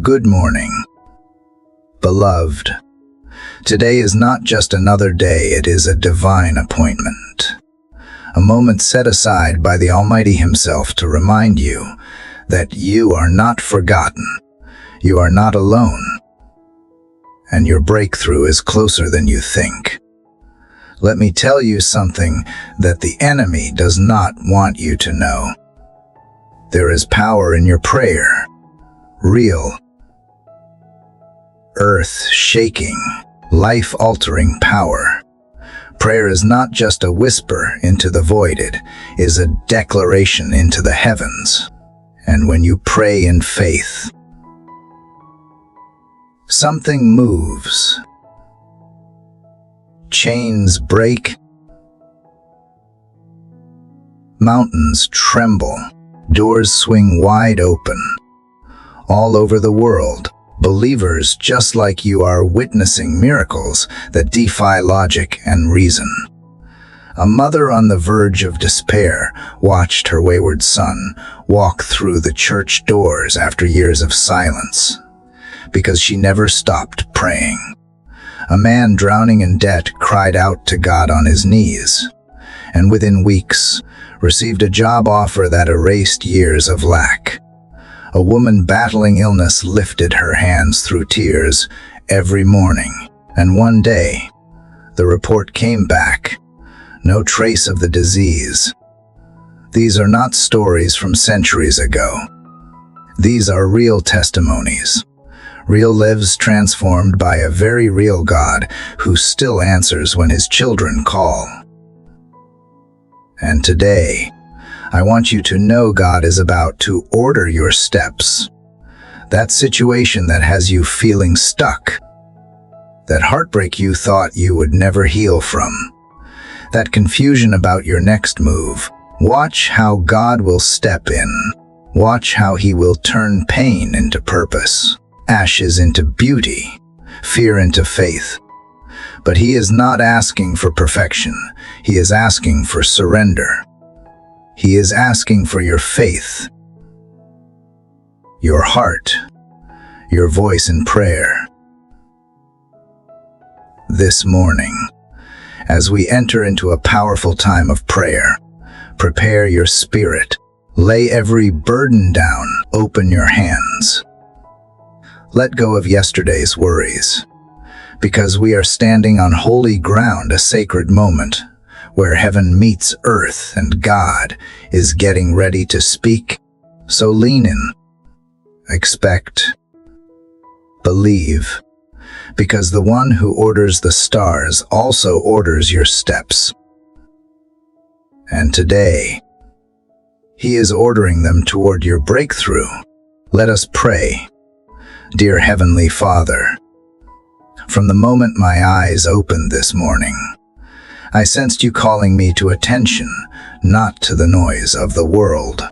Good morning, beloved. Today is not just another day, it is a divine appointment. A moment set aside by the Almighty Himself to remind you that you are not forgotten, you are not alone, and your breakthrough is closer than you think. Let me tell you something that the enemy does not want you to know. There is power in your prayer, real, earth-shaking, life-altering power. Prayer is not just a whisper into the void, it is a declaration into the heavens. And when you pray in faith, something moves. Chains break, mountains tremble, doors swing wide open. All over the world, believers just like you are witnessing miracles that defy logic and reason. A mother on the verge of despair watched her wayward son walk through the church doors after years of silence, because she never stopped praying. A man drowning in debt cried out to God on his knees, and within weeks received a job offer that erased years of lack. A woman battling illness lifted her hands through tears every morning, and one day the report came back. No trace of the disease. These are not stories from centuries ago. These are real testimonies. Real lives transformed by a very real God who still answers when His children call. And today, I want you to know God is about to order your steps. That situation that has you feeling stuck, that heartbreak you thought you would never heal from, that confusion about your next move, watch how God will step in. Watch how He will turn pain into purpose, ashes into beauty, fear into faith. But He is not asking for perfection. He is asking for surrender. He is asking for your faith, your heart, your voice in prayer. This morning, as we enter into a powerful time of prayer, prepare your spirit. Lay every burden down. Open your hands. Let go of yesterday's worries, because we are standing on holy ground, a sacred moment where heaven meets earth and God is getting ready to speak. So lean in, expect, believe, because the one who orders the stars also orders your steps. And today, He is ordering them toward your breakthrough. Let us pray. Dear Heavenly Father, from the moment my eyes opened this morning, I sensed You calling me to attention, not to the noise of the world,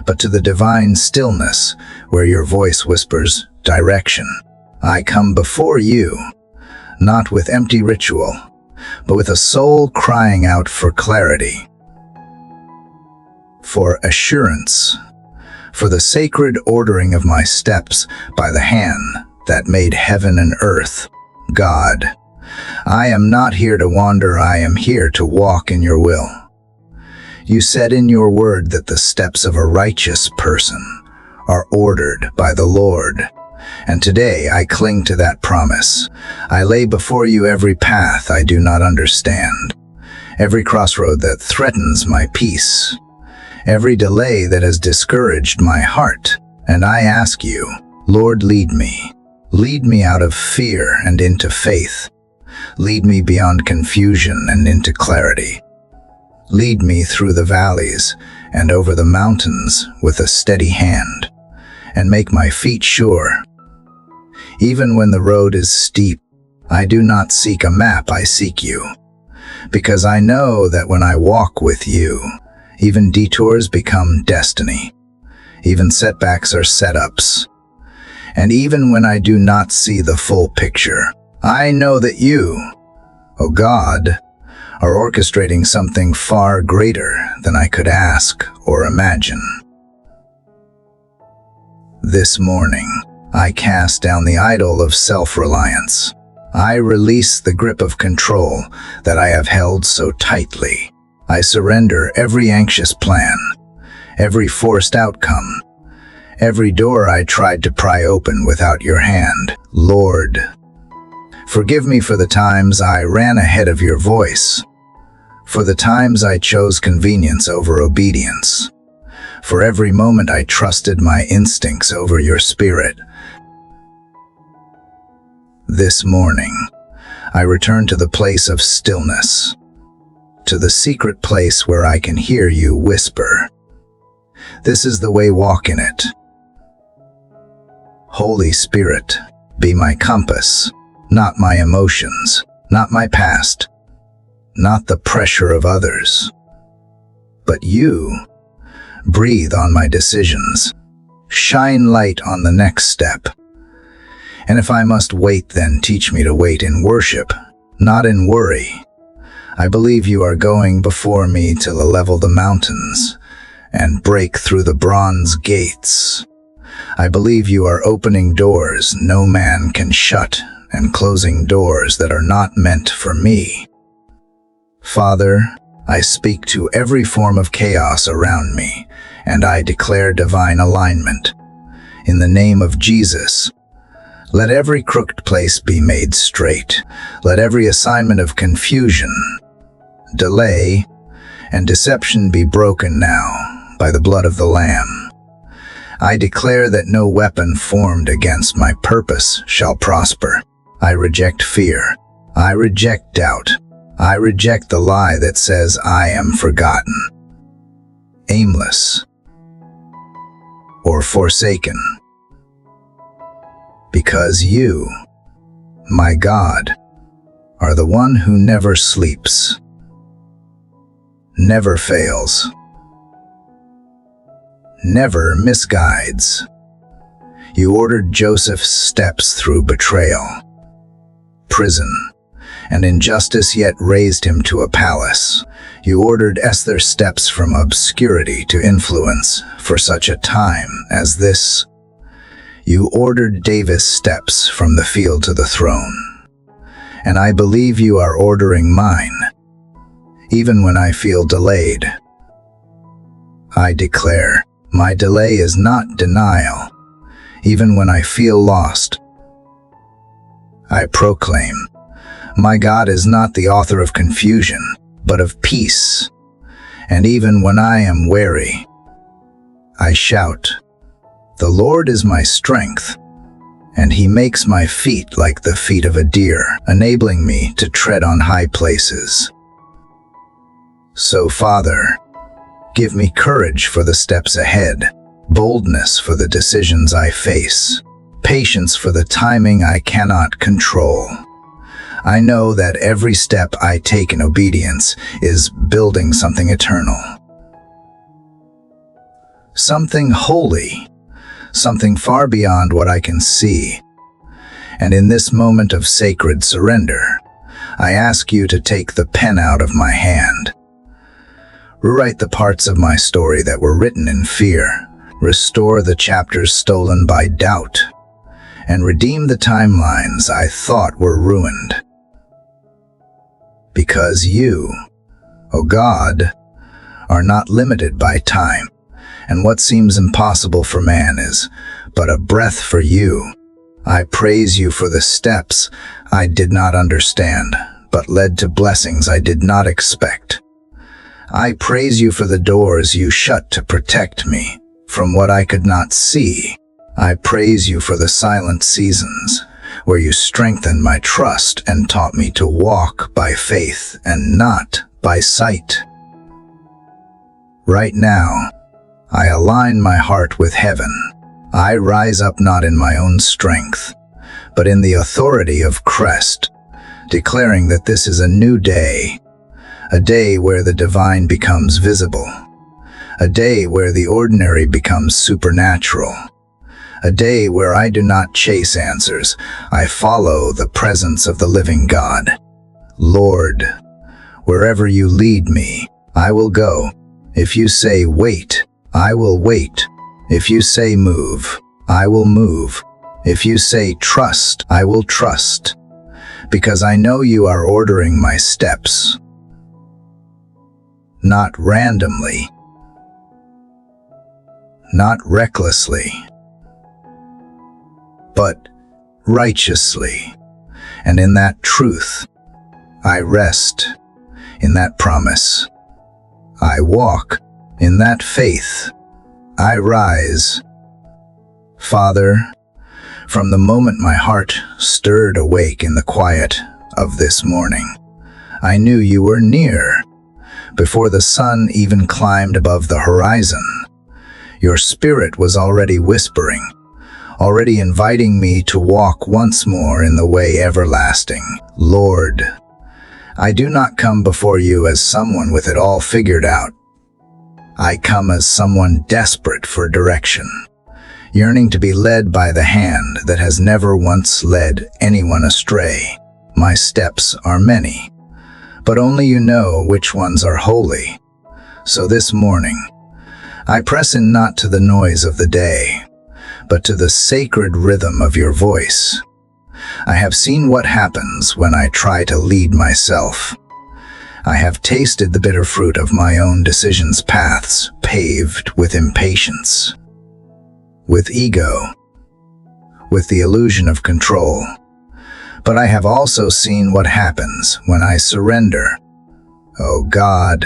but to the divine stillness where Your voice whispers direction. I come before You, not with empty ritual, but with a soul crying out for clarity, for assurance, for the sacred ordering of my steps by the hand that made heaven and earth. God, I am not here to wander, I am here to walk in Your will. You said in Your word that the steps of a righteous person are ordered by the Lord. And today I cling to that promise. I lay before You every path I do not understand, every crossroad that threatens my peace, every delay that has discouraged my heart. And I ask You, Lord, lead me. Lead me out of fear and into faith. Lead me beyond confusion and into clarity. Lead me through the valleys and over the mountains with a steady hand, and make my feet sure. Even when the road is steep, I do not seek a map, I seek You, because I know that when I walk with You, even detours become destiny. Even setbacks are setups. And even when I do not see the full picture, I know that You, O God, are orchestrating something far greater than I could ask or imagine. This morning, I cast down the idol of self-reliance. I release the grip of control that I have held so tightly. I surrender every anxious plan, every forced outcome, every door I tried to pry open without your hand. Lord, forgive me for the times I ran ahead of your voice, for the times I chose convenience over obedience, for every moment I trusted my instincts over your spirit. This morning, I return to the place of stillness, to the secret place where I can hear you whisper. This is the way, walk in it. Holy Spirit, be my compass, not my emotions, not my past, not the pressure of others, but you. Breathe on my decisions, shine light on the next step. And if I must wait, then teach me to wait in worship, not in worry. I believe you are going before me to level the mountains and break through the bronze gates. I believe you are opening doors no man can shut and closing doors that are not meant for me. Father, I speak to every form of chaos around me, and I declare divine alignment. In the name of Jesus, let every crooked place be made straight. Let every assignment of confusion, delay, and deception be broken now by the blood of the Lamb. I declare that no weapon formed against my purpose shall prosper. I reject fear. I reject doubt. I reject the lie that says I am forgotten, aimless, or forsaken. Because you, my God, are the one who never sleeps, never fails, never misguides. You ordered Joseph's steps through betrayal, prison, and injustice, yet raised him to a palace. You ordered Esther's steps from obscurity to influence for such a time as this. You ordered David's steps from the field to the throne. And I believe you are ordering mine, even when I feel delayed. I declare, my delay is not denial, even when I feel lost. I proclaim, my God is not the author of confusion, but of peace. And even when I am weary, I shout, the Lord is my strength, and he makes my feet like the feet of a deer, enabling me to tread on high places. So, Father, give me courage for the steps ahead, boldness for the decisions I face, patience for the timing I cannot control. I know that every step I take in obedience is building something eternal, something holy, something far beyond what I can see. And in this moment of sacred surrender, I ask you to take the pen out of my hand. Rewrite the parts of my story that were written in fear, restore the chapters stolen by doubt, and redeem the timelines I thought were ruined. Because you, O God, are not limited by time, and what seems impossible for man is but a breath for you. I praise you for the steps I did not understand, but led to blessings I did not expect. I praise you for the doors you shut to protect me from what I could not see. I praise you for the silent seasons where you strengthened my trust and taught me to walk by faith and not by sight. Right now, I align my heart with heaven. I rise up not in my own strength, but in the authority of Christ, declaring that this is a new day, a day where the divine becomes visible, a day where the ordinary becomes supernatural, a day where I do not chase answers, I follow the presence of the living God. Lord, wherever you lead me, I will go. If you say wait, I will wait. If you say move, I will move. If you say trust, I will trust, because I know you are ordering my steps, not randomly, not recklessly, but righteously. And in that truth, I rest. In that promise, I walk. In that faith, I rise. Father, from the moment my heart stirred awake in the quiet of this morning, I knew you were near. Before the sun even climbed above the horizon, your spirit was already whispering, already inviting me to walk once more in the way everlasting. Lord, I do not come before you as someone with it all figured out. I come as someone desperate for direction, yearning to be led by the hand that has never once led anyone astray. My steps are many, but only you know which ones are holy. So this morning, I press in not to the noise of the day, but to the sacred rhythm of your voice. I have seen what happens when I try to lead myself. I have tasted the bitter fruit of my own decisions' paths paved with impatience, with ego, with the illusion of control. But I have also seen what happens when I surrender. Oh God,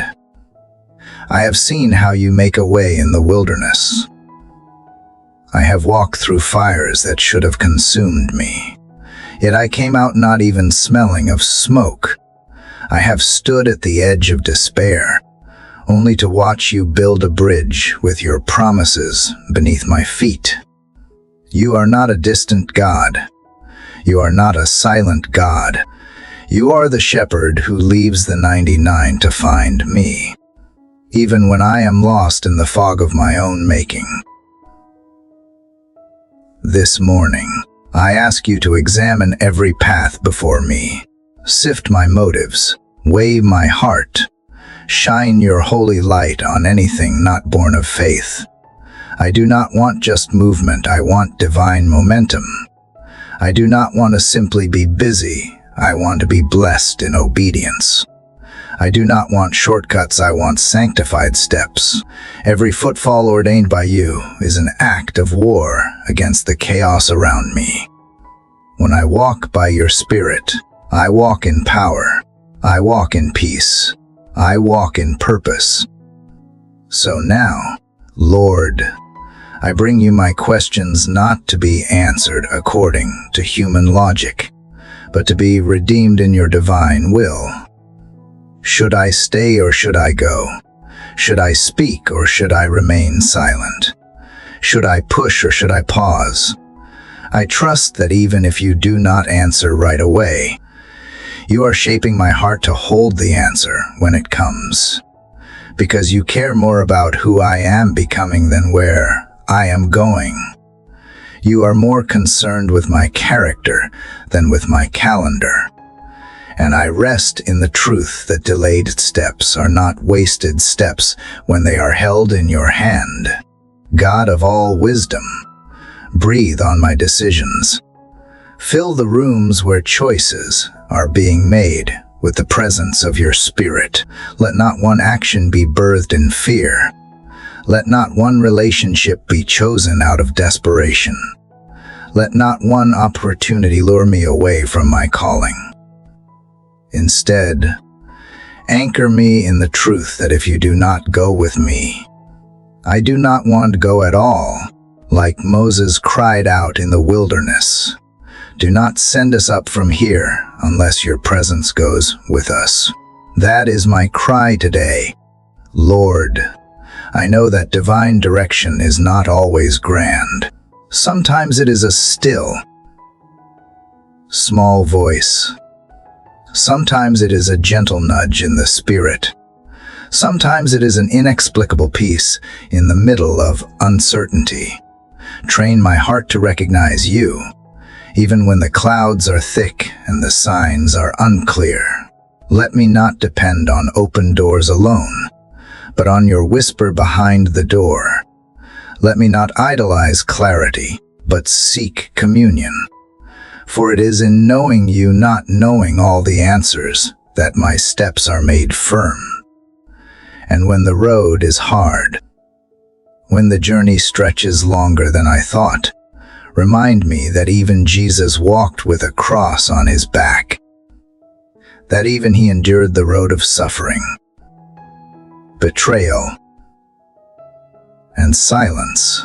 I have seen how you make a way in the wilderness. I have walked through fires that should have consumed me, yet I came out not even smelling of smoke. I have stood at the edge of despair, only to watch you build a bridge with your promises beneath my feet. You are not a distant God. You are not a silent God. You are the shepherd who leaves the 99 to find me, even when I am lost in the fog of my own making. This morning, I ask you to examine every path before me. Sift my motives, weigh my heart, shine your holy light on anything not born of faith. I do not want just movement, I want divine momentum. I do not want to simply be busy, I want to be blessed in obedience. I do not want shortcuts, I want sanctified steps. Every footfall ordained by you is an act of war against the chaos around me. When I walk by your Spirit, I walk in power, I walk in peace, I walk in purpose. So now, Lord, I bring you my questions not to be answered according to human logic, but to be redeemed in your divine will. Should I stay or should I go? Should I speak or should I remain silent? Should I push or should I pause? I trust that even if you do not answer right away, you are shaping my heart to hold the answer when it comes, because you care more about who I am becoming than where I am going. You are more concerned with my character than with my calendar. And I rest in the truth that delayed steps are not wasted steps when they are held in your hand. God of all wisdom, breathe on my decisions. Fill the rooms where choices are being made with the presence of your Spirit. Let not one action be birthed in fear. Let not one relationship be chosen out of desperation. Let not one opportunity lure me away from my calling. Instead, anchor me in the truth that if you do not go with me, I do not want to go at all, like Moses cried out in the wilderness. Do not send us up from here unless your presence goes with us. That is my cry today. Lord, I know that divine direction is not always grand. Sometimes it is a still, small voice. Sometimes it is a gentle nudge in the spirit. Sometimes it is an inexplicable peace in the middle of uncertainty. Train my heart to recognize you, even when the clouds are thick and the signs are unclear. Let me not depend on open doors alone, but on your whisper behind the door. Let me not idolize clarity, but seek communion. For it is in knowing you, not knowing all the answers, that my steps are made firm. And when the road is hard, when the journey stretches longer than I thought, remind me that even Jesus walked with a cross on his back, that even he endured the road of suffering, betrayal, and silence.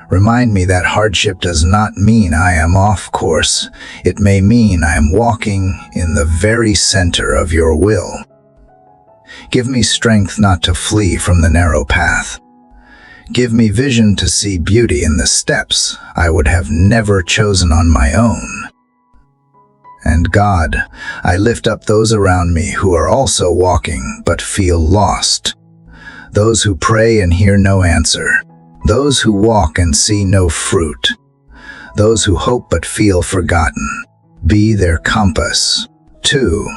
Remind me that hardship does not mean I am off course. It may mean I am walking in the very center of your will. Give me strength not to flee from the narrow path. Give me vision to see beauty in the steps I would have never chosen on my own. And God, I lift up those around me who are also walking but feel lost. Those who pray and hear no answer. Those who walk and see no fruit. Those who hope but feel forgotten. Be their compass, too.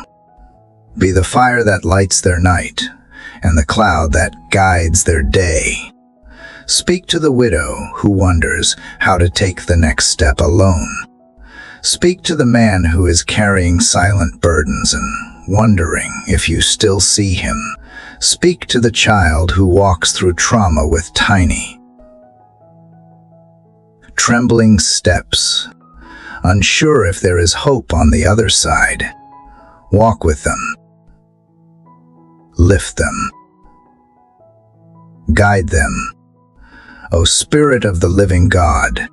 Be the fire that lights their night, and the cloud that guides their day. Speak to the widow who wonders how to take the next step alone. Speak to the man who is carrying silent burdens and wondering if you still see him. Speak to the child who walks through trauma with tiny, trembling steps, unsure if there is hope on the other side. Walk with them. Lift them. Guide them. O Spirit of the living God,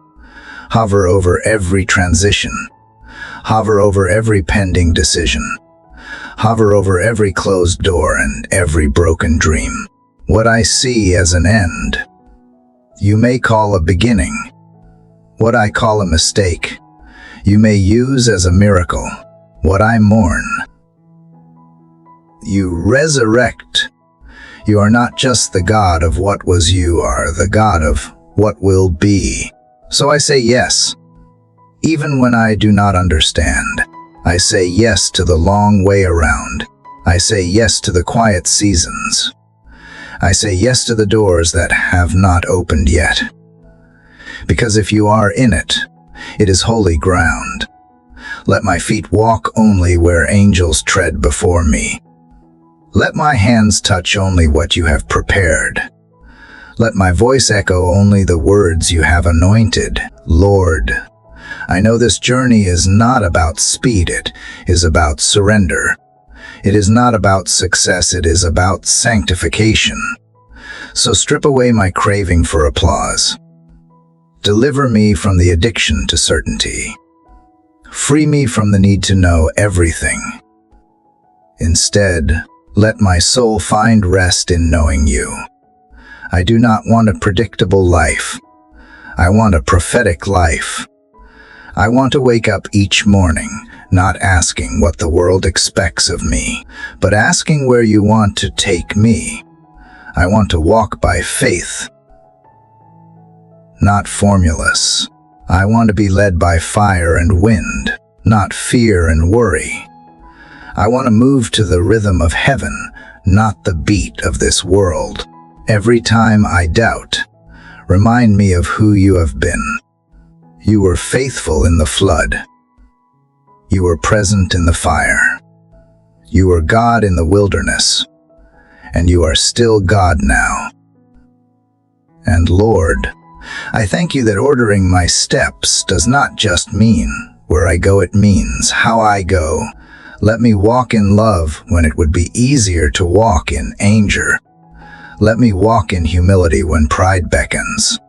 hover over every transition. Hover over every pending decision. Hover over every closed door and every broken dream. What I see as an end, you may call a beginning. What I call a mistake, you may use as a miracle. What I mourn, you resurrect. You are not just the God of what was, you are the God of what will be. So I say yes. Even when I do not understand, I say yes to the long way around. I say yes to the quiet seasons. I say yes to the doors that have not opened yet. Because if you are in it, it is holy ground. Let my feet walk only where angels tread before me. Let my hands touch only what you have prepared. Let my voice echo only the words you have anointed. Lord, I know this journey is not about speed, it is about surrender. It is not about success, it is about sanctification. So strip away my craving for applause. Deliver me from the addiction to certainty. Free me from the need to know everything. Instead, let my soul find rest in knowing you. I do not want a predictable life. I want a prophetic life. I want to wake up each morning, not asking what the world expects of me, but asking where you want to take me. I want to walk by faith, not formulas. I want to be led by fire and wind, not fear and worry. I want to move to the rhythm of heaven, not the beat of this world. Every time I doubt, remind me of who you have been. You were faithful in the flood. You were present in the fire. You were God in the wilderness, and you are still God now. And Lord, I thank you that ordering my steps does not just mean where I go, it means how I go. Let me walk in love when it would be easier to walk in anger. Let me walk in humility when pride beckons.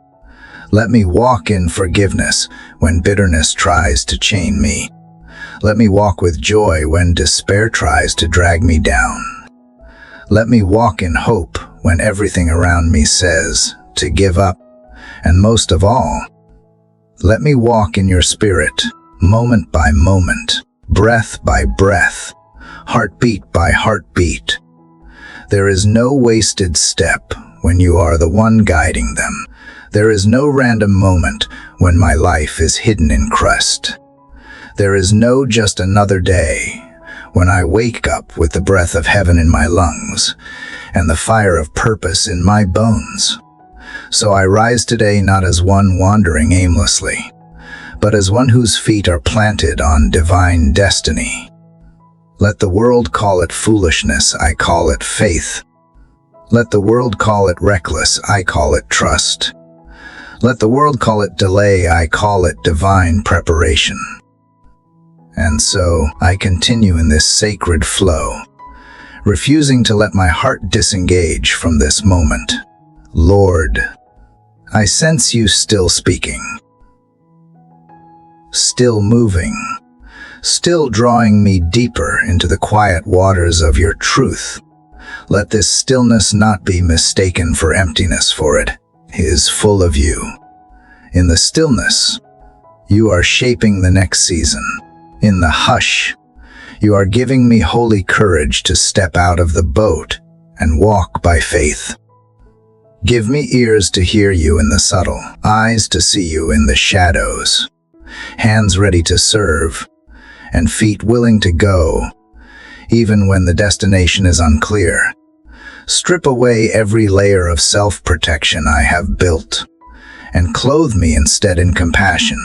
Let me walk in forgiveness when bitterness tries to chain me. Let me walk with joy when despair tries to drag me down. Let me walk in hope when everything around me says to give up. And most of all, let me walk in your spirit, moment by moment, breath by breath, heartbeat by heartbeat. There is no wasted step when you are the one guiding them. There is no random moment when my life is hidden in crust. There is no just another day when I wake up with the breath of heaven in my lungs and the fire of purpose in my bones. So I rise today not as one wandering aimlessly, but as one whose feet are planted on divine destiny. Let the world call it foolishness, I call it faith. Let the world call it reckless, I call it trust. Let the world call it delay, I call it divine preparation. And so I continue in this sacred flow, refusing to let my heart disengage from this moment. Lord, I sense you still speaking, still moving, still drawing me deeper into the quiet waters of your truth. Let this stillness not be mistaken for emptiness, for it is full of you. In the stillness, you are shaping the next season. In the hush, you are giving me holy courage to step out of the boat and walk by faith. Give me ears to hear you in the subtle, eyes to see you in the shadows, hands ready to serve, and feet willing to go, even when the destination is unclear. Strip away every layer of self-protection I have built, and clothe me instead in compassion,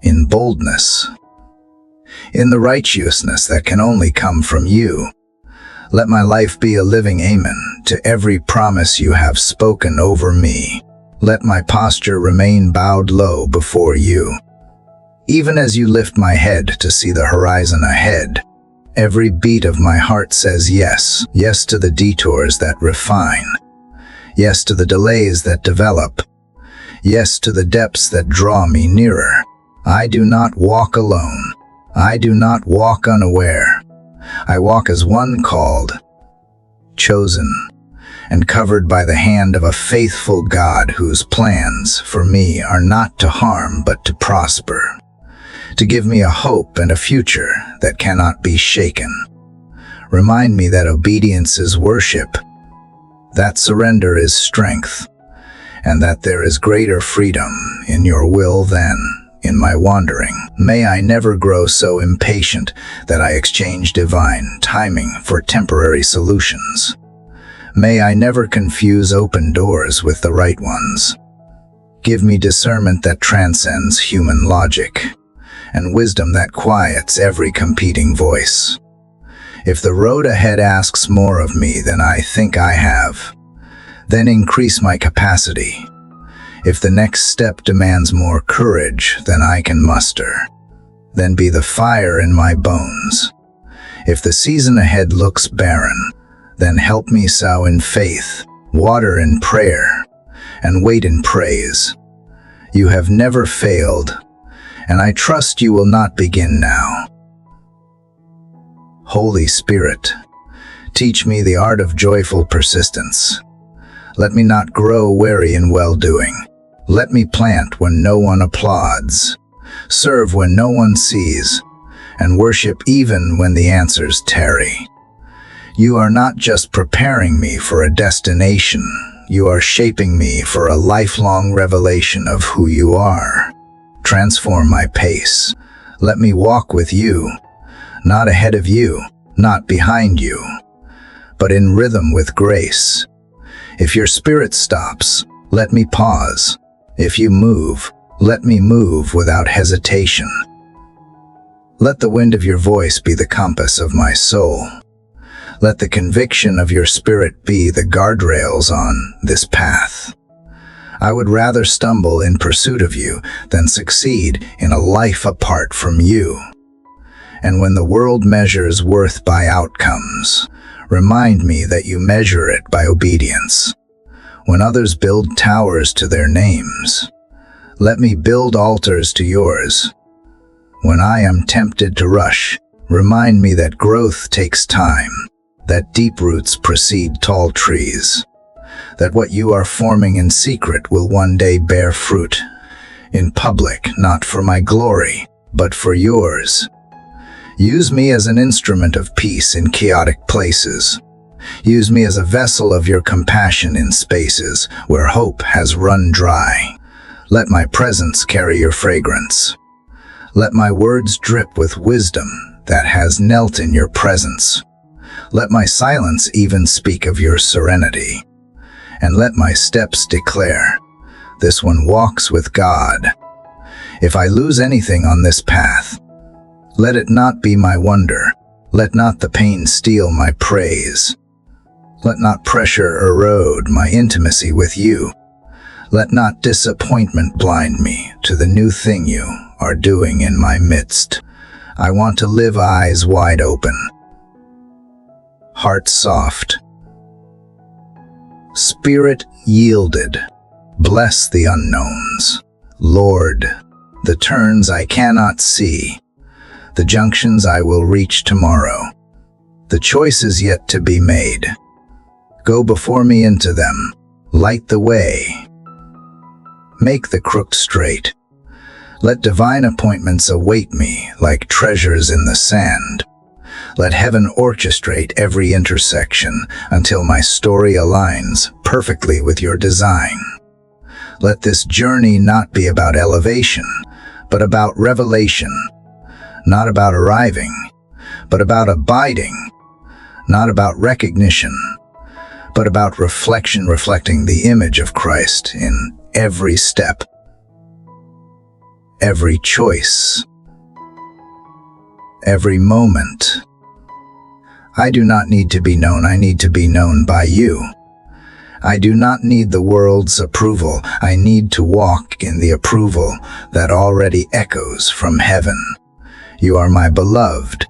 in boldness, in the righteousness that can only come from you. Let my life be a living amen to every promise you have spoken over me. Let my posture remain bowed low before you. Even as you lift my head to see the horizon ahead, every beat of my heart says yes. Yes to the detours that refine. Yes to the delays that develop. Yes to the depths that draw me nearer. I do not walk alone. I do not walk unaware. I walk as one called, chosen, and covered by the hand of a faithful God whose plans for me are not to harm but to prosper, to give me a hope and a future that cannot be shaken. Remind me that obedience is worship, that surrender is strength, and that there is greater freedom in your will than in my wandering. May I never grow so impatient that I exchange divine timing for temporary solutions. May I never confuse open doors with the right ones. Give me discernment that transcends human logic, and wisdom that quiets every competing voice. If the road ahead asks more of me than I think I have, then increase my capacity. If the next step demands more courage than I can muster, then be the fire in my bones. If the season ahead looks barren, then help me sow in faith, water in prayer, and wait in praise. You have never failed, and I trust you will not begin now. Holy Spirit, teach me the art of joyful persistence. Let me not grow weary in well-doing. Let me plant when no one applauds, serve when no one sees, and worship even when the answers tarry. You are not just preparing me for a destination, you are shaping me for a lifelong revelation of who you are. Transform my pace. Let me walk with you, not ahead of you, not behind you, but in rhythm with grace. If your spirit stops, let me pause. If you move, let me move without hesitation. Let the wind of your voice be the compass of my soul. Let the conviction of your spirit be the guardrails on this path. I would rather stumble in pursuit of you than succeed in a life apart from you. And when the world measures worth by outcomes, remind me that you measure it by obedience. When others build towers to their names, let me build altars to yours. When I am tempted to rush, remind me that growth takes time, that deep roots precede tall trees, that what you are forming in secret will one day bear fruit in public, not for my glory, but for yours. Use me as an instrument of peace in chaotic places. Use me as a vessel of your compassion in spaces where hope has run dry. Let my presence carry your fragrance. Let my words drip with wisdom that has knelt in your presence. Let my silence even speak of your serenity. and let my steps declare, this one walks with God. If I lose anything on this path, let it not be my wonder. Let not the pain steal my praise. Let not pressure erode my intimacy with you. Let not disappointment blind me to the new thing you are doing in my midst. I want to live eyes wide open, heart soft, spirit yielded. Bless the unknowns, Lord, the turns I cannot see, the junctions I will reach tomorrow, the choices yet to be made. Go before me into them, light the way, make the crooked straight. Let divine appointments await me like treasures in the sand. Let heaven orchestrate every intersection until my story aligns perfectly with your design. Let this journey not be about elevation, but about revelation. Not about arriving, but about abiding. Not about recognition, but about reflection, reflecting the image of Christ in every step, every choice, every moment. I do not need to be known, I need to be known by you. I do not need the world's approval, I need to walk in the approval that already echoes from heaven. You are my beloved,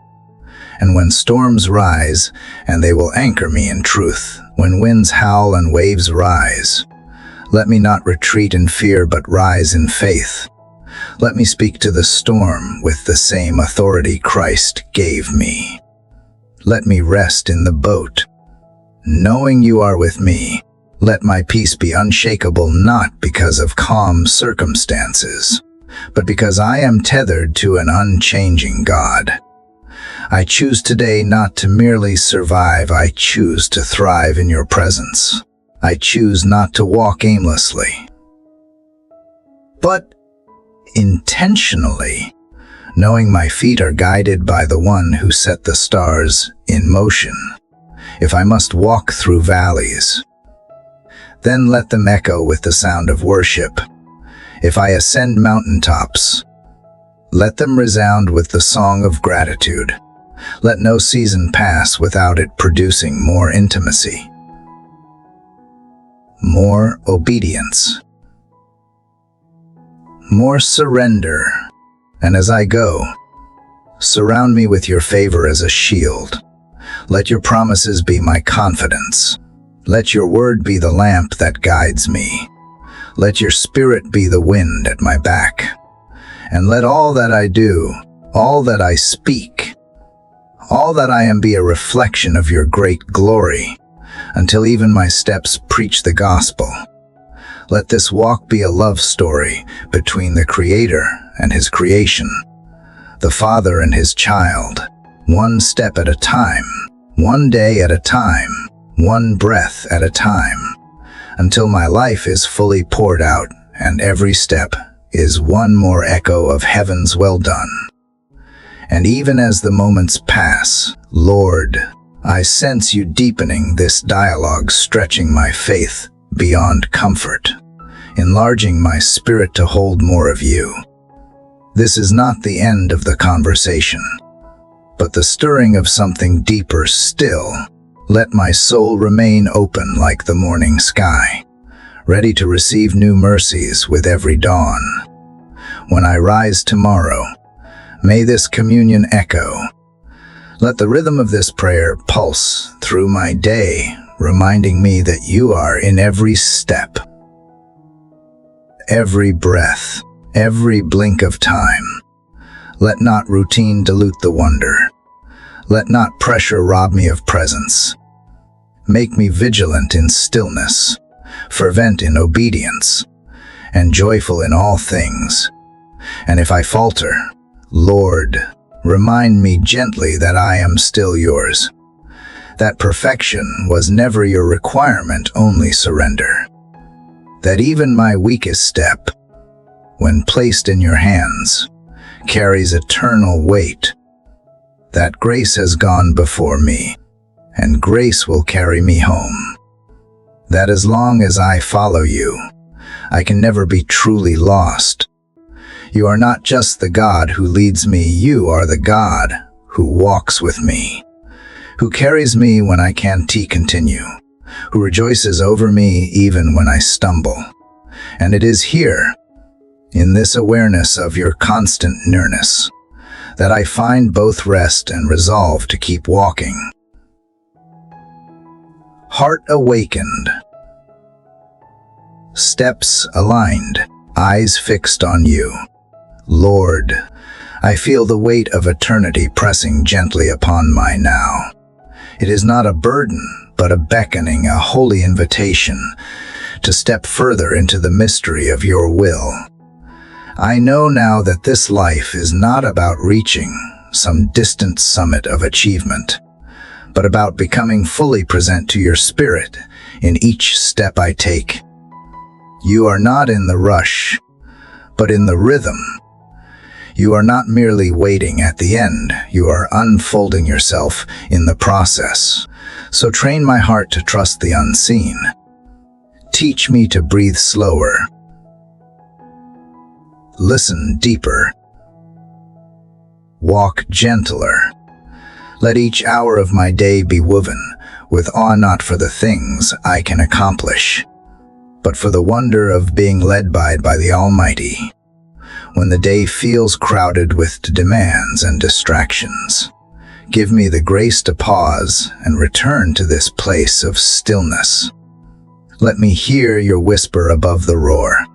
and when storms rise, and they will anchor me in truth, when winds howl and waves rise, let me not retreat in fear but rise in faith. Let me speak to the storm with the same authority Christ gave me. Let me rest in the boat, knowing you are with me. Let my peace be unshakable, not because of calm circumstances, but because I am tethered to an unchanging God. I choose today not to merely survive, I choose to thrive in your presence. I choose not to walk aimlessly, but intentionally, knowing my feet are guided by the one who set the stars in motion. If I must walk through valleys, then let them echo with the sound of worship. If I ascend mountaintops, let them resound with the song of gratitude. Let no season pass without it producing more intimacy, more obedience, more surrender. And as I go, surround me with your favor as a shield. Let your promises be my confidence. Let your word be the lamp that guides me. Let your spirit be the wind at my back. And let all that I do, all that I speak, all that I am be a reflection of your great glory, until even my steps preach the gospel. Let this walk be a love story between the Creator and His creation, the Father and His child, one step at a time, one day at a time, one breath at a time, until my life is fully poured out and every step is one more echo of heaven's well done. And even as the moments pass, Lord, I sense you deepening this dialogue, stretching my faith beyond comfort, enlarging my spirit to hold more of you. This is not the end of the conversation, but the stirring of something deeper still. Let my soul remain open like the morning sky, ready to receive new mercies with every dawn. When I rise tomorrow, may this communion echo. Let the rhythm of this prayer pulse through my day, reminding me that you are in every step, every breath, every blink of time. Let not routine dilute the wonder. Let not pressure rob me of presence. Make me vigilant in stillness, fervent in obedience, and joyful in all things. And if I falter, Lord, remind me gently that I am still yours. That perfection was never your requirement, only surrender. That even my weakest step, when placed in your hands, carries eternal weight. That grace has gone before me, and grace will carry me home. that as long as I follow you, I can never be truly lost. You are not just the God who leads me, you are the God who walks with me, who carries me when I can't continue, who rejoices over me even when I stumble. And it is here, in this awareness of your constant nearness, that I find both rest and resolve to keep walking. Heart awakened. Steps aligned, eyes fixed on you. Lord, I feel the weight of eternity pressing gently upon my now. It is not a burden, but a beckoning, a holy invitation to step further into the mystery of your will. I know now that this life is not about reaching some distant summit of achievement, but about becoming fully present to your spirit in each step I take. You are not in the rush, but in the rhythm. You are not merely waiting at the end, you are unfolding yourself in the process. So train my heart to trust the unseen. Teach me to breathe slower. Listen deeper. Walk gentler. Let each hour of my day be woven with awe, not for the things I can accomplish, but for the wonder of being led by the Almighty. When the day feels crowded with demands and distractions, give me the grace to pause and return to this place of stillness. Let me hear your whisper above the roar.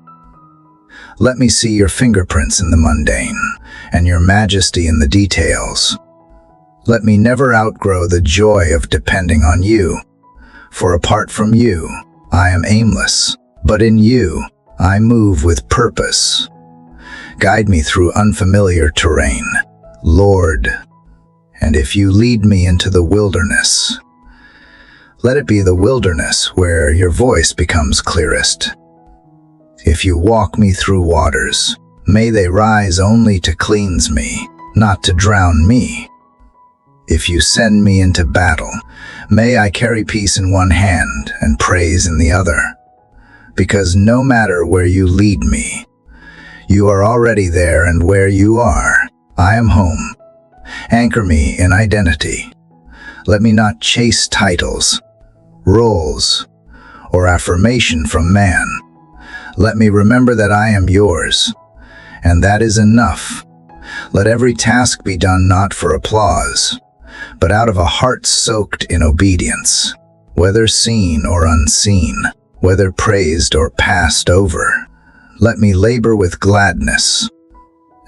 Let me see your fingerprints in the mundane and your majesty in the details. Let me never outgrow the joy of depending on you, for apart from you, I am aimless, but in you, I move with purpose. Guide me through unfamiliar terrain, Lord, and if you lead me into the wilderness, let it be the wilderness where your voice becomes clearest. If you walk me through waters, may they rise only to cleanse me, not to drown me. If you send me into battle, may I carry peace in one hand and praise in the other, because no matter where you lead me, you are already there, and where you are, I am home. Anchor me in identity. Let me not chase titles, roles, or affirmation from man. Let me remember that I am yours, and that is enough. Let every task be done not for applause, but out of a heart soaked in obedience, whether seen or unseen, whether praised or passed over. Let me labor with gladness,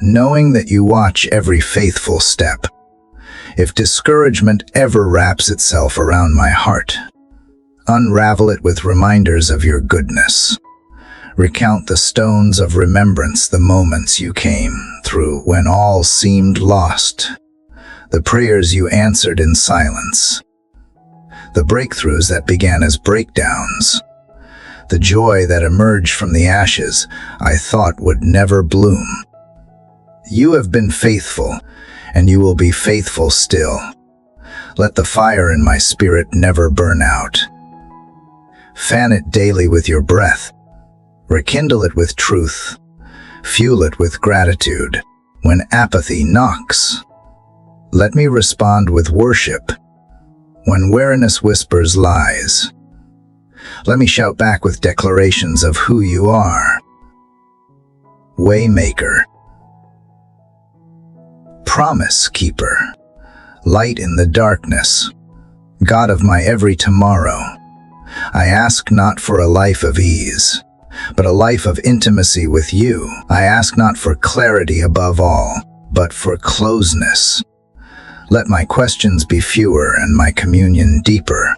knowing that you watch every faithful step. If discouragement ever wraps itself around my heart, unravel it with reminders of your goodness. Recount the stones of remembrance, the moments you came through when all seemed lost, the prayers you answered in silence, the breakthroughs that began as breakdowns, the joy that emerged from the ashes I thought would never bloom. You have been faithful, and you will be faithful still. Let the fire in my spirit never burn out. Fan it daily with your breath. Rekindle it with truth. Fuel it with gratitude. When apathy knocks, let me respond with worship. When weariness whispers lies, let me shout back with declarations of who you are. Waymaker, promise keeper, light in the darkness, God of my every tomorrow. I ask not for a life of ease, but a life of intimacy with you. I ask not for clarity above all, but for closeness. Let my questions be fewer and my communion deeper.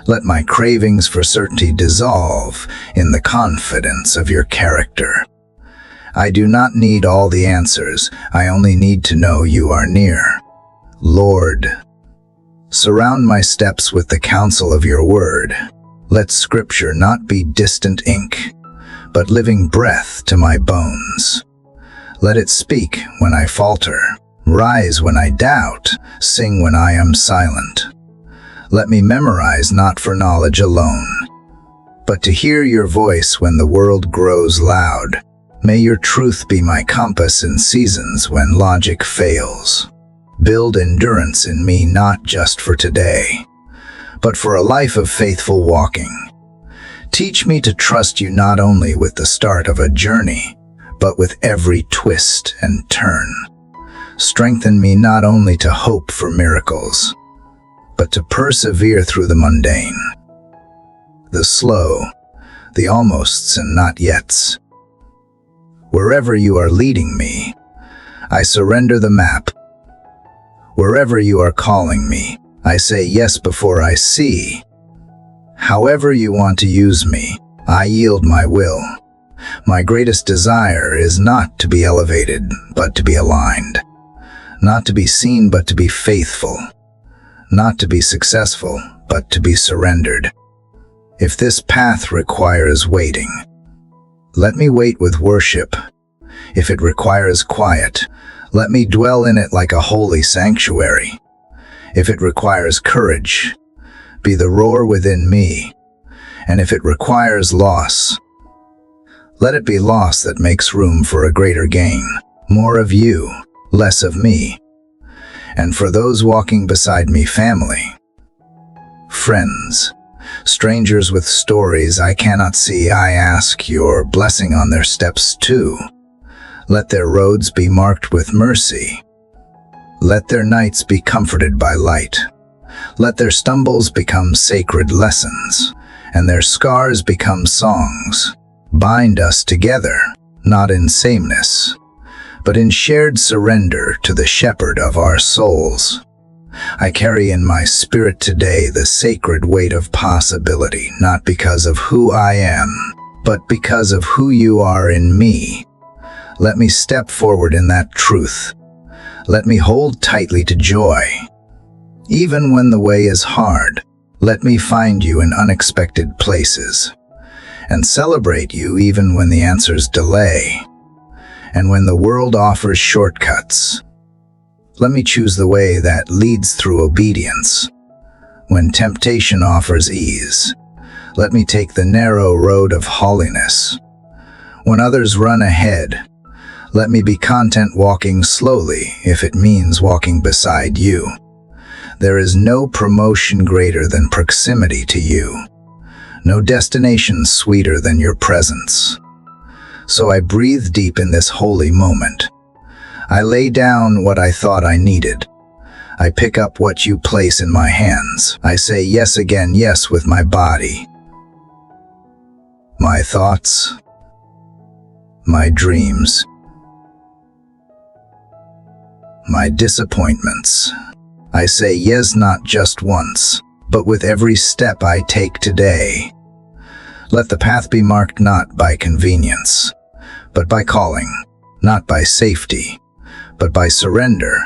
Let my cravings for certainty dissolve in the confidence of your character. I do not need all the answers, I only need to know you are near. Lord, surround my steps with the counsel of your word. Let scripture not be distant ink, but living breath to my bones. Let it speak when I falter, rise when I doubt, sing when I am silent. Let me memorize not for knowledge alone, but to hear your voice when the world grows loud. May your truth be my compass in seasons when logic fails. Build endurance in me not just for today, but for a life of faithful walking. Teach me to trust you not only with the start of a journey, but with every twist and turn. Strengthen me not only to hope for miracles, but to persevere through the mundane, the slow, the almosts and not yets. Wherever you are leading me, I surrender the map. Wherever you are calling me, I say yes before I see. However you want to use me, I yield my will. My greatest desire is not to be elevated, but to be aligned. Not to be seen, but to be faithful. Not to be successful, but to be surrendered. If this path requires waiting, let me wait with worship. If it requires quiet, let me dwell in it like a holy sanctuary. If it requires courage, be the roar within me. And if it requires loss, let it be loss that makes room for a greater gain. More of you, less of me. And for those walking beside me, family, friends, strangers with stories I cannot see, I ask your blessing on their steps too. Let their roads be marked with mercy. Let their nights be comforted by light. Let their stumbles become sacred lessons, and their scars become songs. Bind us together, not in sameness, but in shared surrender to the shepherd of our souls. I carry in my spirit today the sacred weight of possibility, not because of who I am, but because of who you are in me. Let me step forward in that truth. Let me hold tightly to joy. Even when the way is hard, let me find you in unexpected places, and celebrate you even when the answers delay, and when the world offers shortcuts. Let me choose the way that leads through obedience. When temptation offers ease, let me take the narrow road of holiness. When others run ahead, let me be content walking slowly if it means walking beside you. There is no promotion greater than proximity to you, no destination sweeter than your presence. So I breathe deep in this holy moment. I lay down what I thought I needed. I pick up what you place in my hands. I say yes again, yes with my body, my thoughts, my dreams, my disappointments. I say yes not just once, but with every step I take today. Let the path be marked not by convenience, but by calling, not by safety, but by surrender.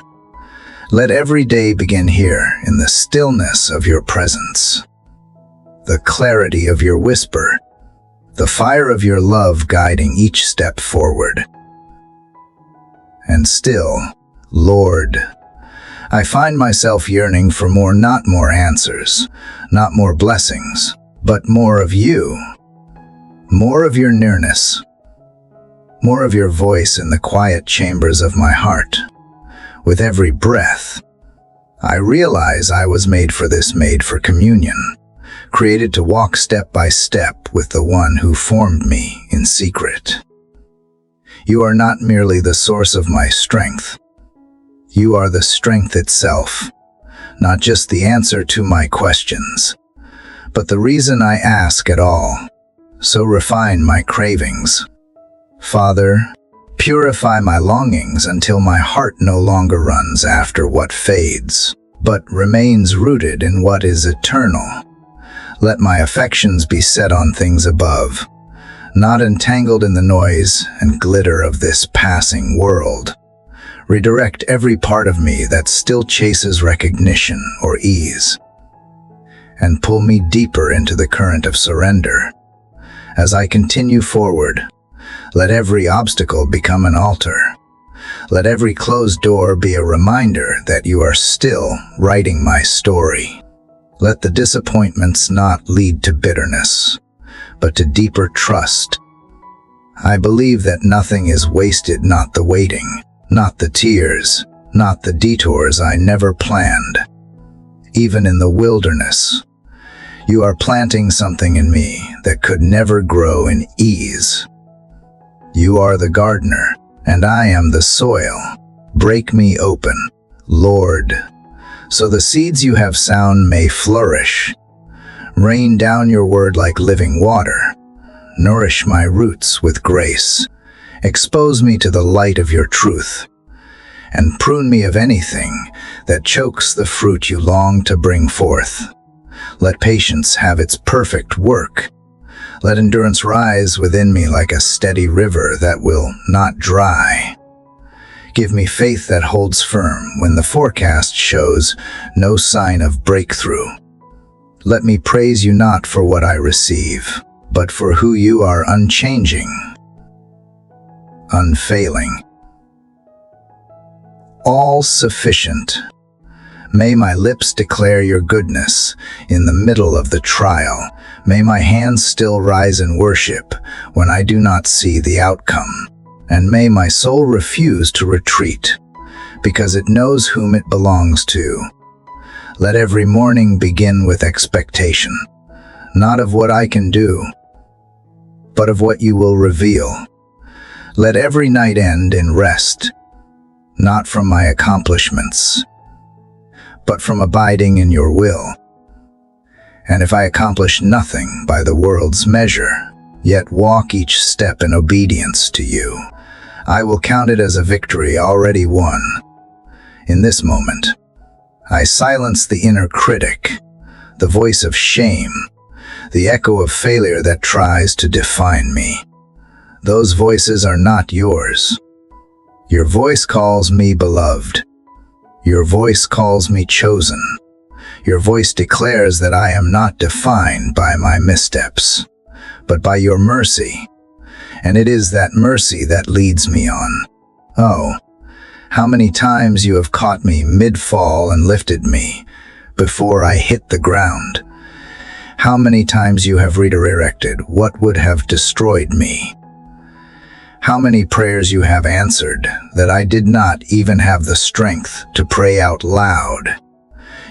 Let every day begin here in the stillness of your presence, the clarity of your whisper, the fire of your love guiding each step forward. And still, Lord, I find myself yearning for more, not more answers, not more blessings, but more of you, more of your nearness, more of your voice in the quiet chambers of my heart. With every breath, I realize I was made for this, made for communion, created to walk step by step with the one who formed me in secret. You are not merely the source of my strength. You are the strength itself, not just the answer to my questions, but the reason I ask at all. So refine my cravings. Father, purify my longings until my heart no longer runs after what fades, but remains rooted in what is eternal. Let my affections be set on things above, not entangled in the noise and glitter of this passing world. Redirect every part of me that still chases recognition or ease, and pull me deeper into the current of surrender. As I continue forward, let every obstacle become an altar. Let every closed door be a reminder that you are still writing my story. Let the disappointments not lead to bitterness, but to deeper trust. I believe that nothing is wasted, not the waiting, not the tears, not the detours I never planned. Even in the wilderness, you are planting something in me that could never grow in ease. You are the gardener, and I am the soil. Break me open, Lord, so the seeds you have sown may flourish. Rain down your word like living water. Nourish my roots with grace. Expose me to the light of your truth, and prune me of anything that chokes the fruit you long to bring forth. Let patience have its perfect work. Let endurance rise within me like a steady river that will not dry. Give me faith that holds firm when the forecast shows no sign of breakthrough. Let me praise you not for what I receive, but for who you are, unchanging, unfailing, all-sufficient. May my lips declare your goodness in the middle of the trial. May my hands still rise in worship when I do not see the outcome. And may my soul refuse to retreat, because it knows whom it belongs to. Let every morning begin with expectation, not of what I can do, but of what you will reveal. Let every night end in rest, not from my accomplishments, but from abiding in your will. And if I accomplish nothing by the world's measure, yet walk each step in obedience to you, I will count it as a victory already won. In this moment, I silence the inner critic, the voice of shame, the echo of failure that tries to define me. Those voices are not yours. Your voice calls me beloved. Your voice calls me chosen. Your voice declares that I am not defined by my missteps, but by your mercy. And it is that mercy that leads me on. Oh, how many times you have caught me mid-fall and lifted me before I hit the ground. How many times you have redirected what would have destroyed me. How many prayers you have answered that I did not even have the strength to pray out loud.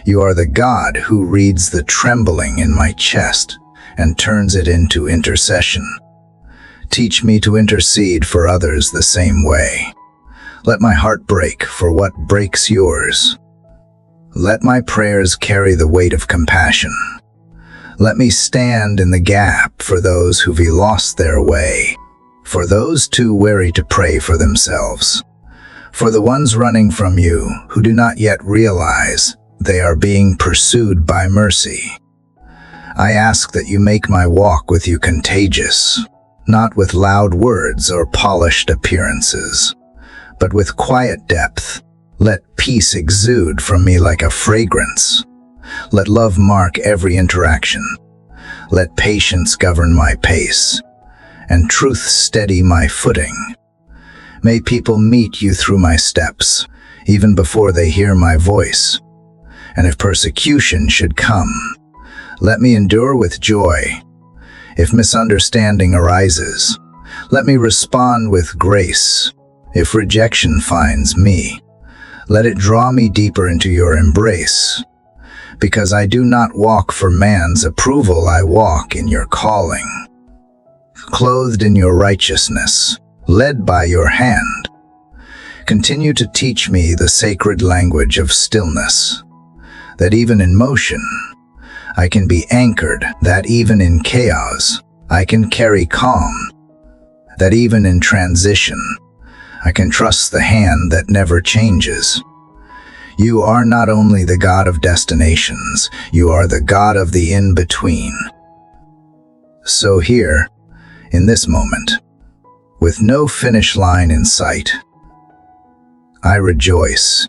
You are the God who reads the trembling in my chest and turns it into intercession. Teach me to intercede for others the same way. Let my heart break for what breaks yours. Let my prayers carry the weight of compassion. Let me stand in the gap for those who've lost their way, for those too weary to pray for themselves, for the ones running from you who do not yet realize they are being pursued by mercy. I ask that you make my walk with you contagious, not with loud words or polished appearances, but with quiet depth. Let peace exude from me like a fragrance. Let love mark every interaction. Let patience govern my pace, and truth steady my footing. May people meet you through my steps, even before they hear my voice. And if persecution should come, let me endure with joy. If misunderstanding arises, let me respond with grace. If rejection finds me, let it draw me deeper into your embrace. Because I do not walk for man's approval, I walk in your calling. Clothed in your righteousness, led by your hand. Continue to teach me the sacred language of stillness, that even in motion, I can be anchored, that even in chaos, I can carry calm, that even in transition, I can trust the hand that never changes. You are not only the God of destinations, you are the God of the in-between. So here, in this moment, with no finish line in sight, I rejoice,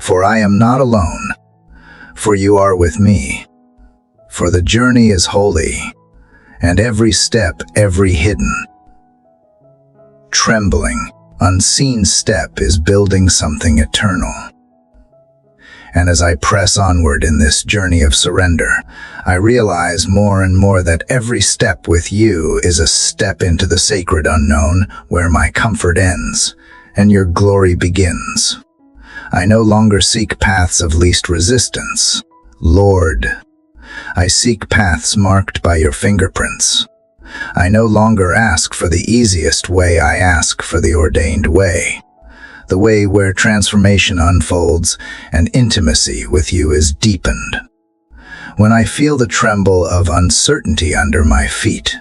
for I am not alone, for you are with me. For the journey is holy, and every step, every hidden, trembling, unseen step is building something eternal. And as I press onward in this journey of surrender, I realize more and more that every step with you is a step into the sacred unknown, where my comfort ends and your glory begins. I no longer seek paths of least resistance. Lord, I seek paths marked by your fingerprints. I no longer ask for the easiest way, I ask for the ordained way. The way where transformation unfolds and intimacy with you is deepened. When I feel the tremble of uncertainty under my feet,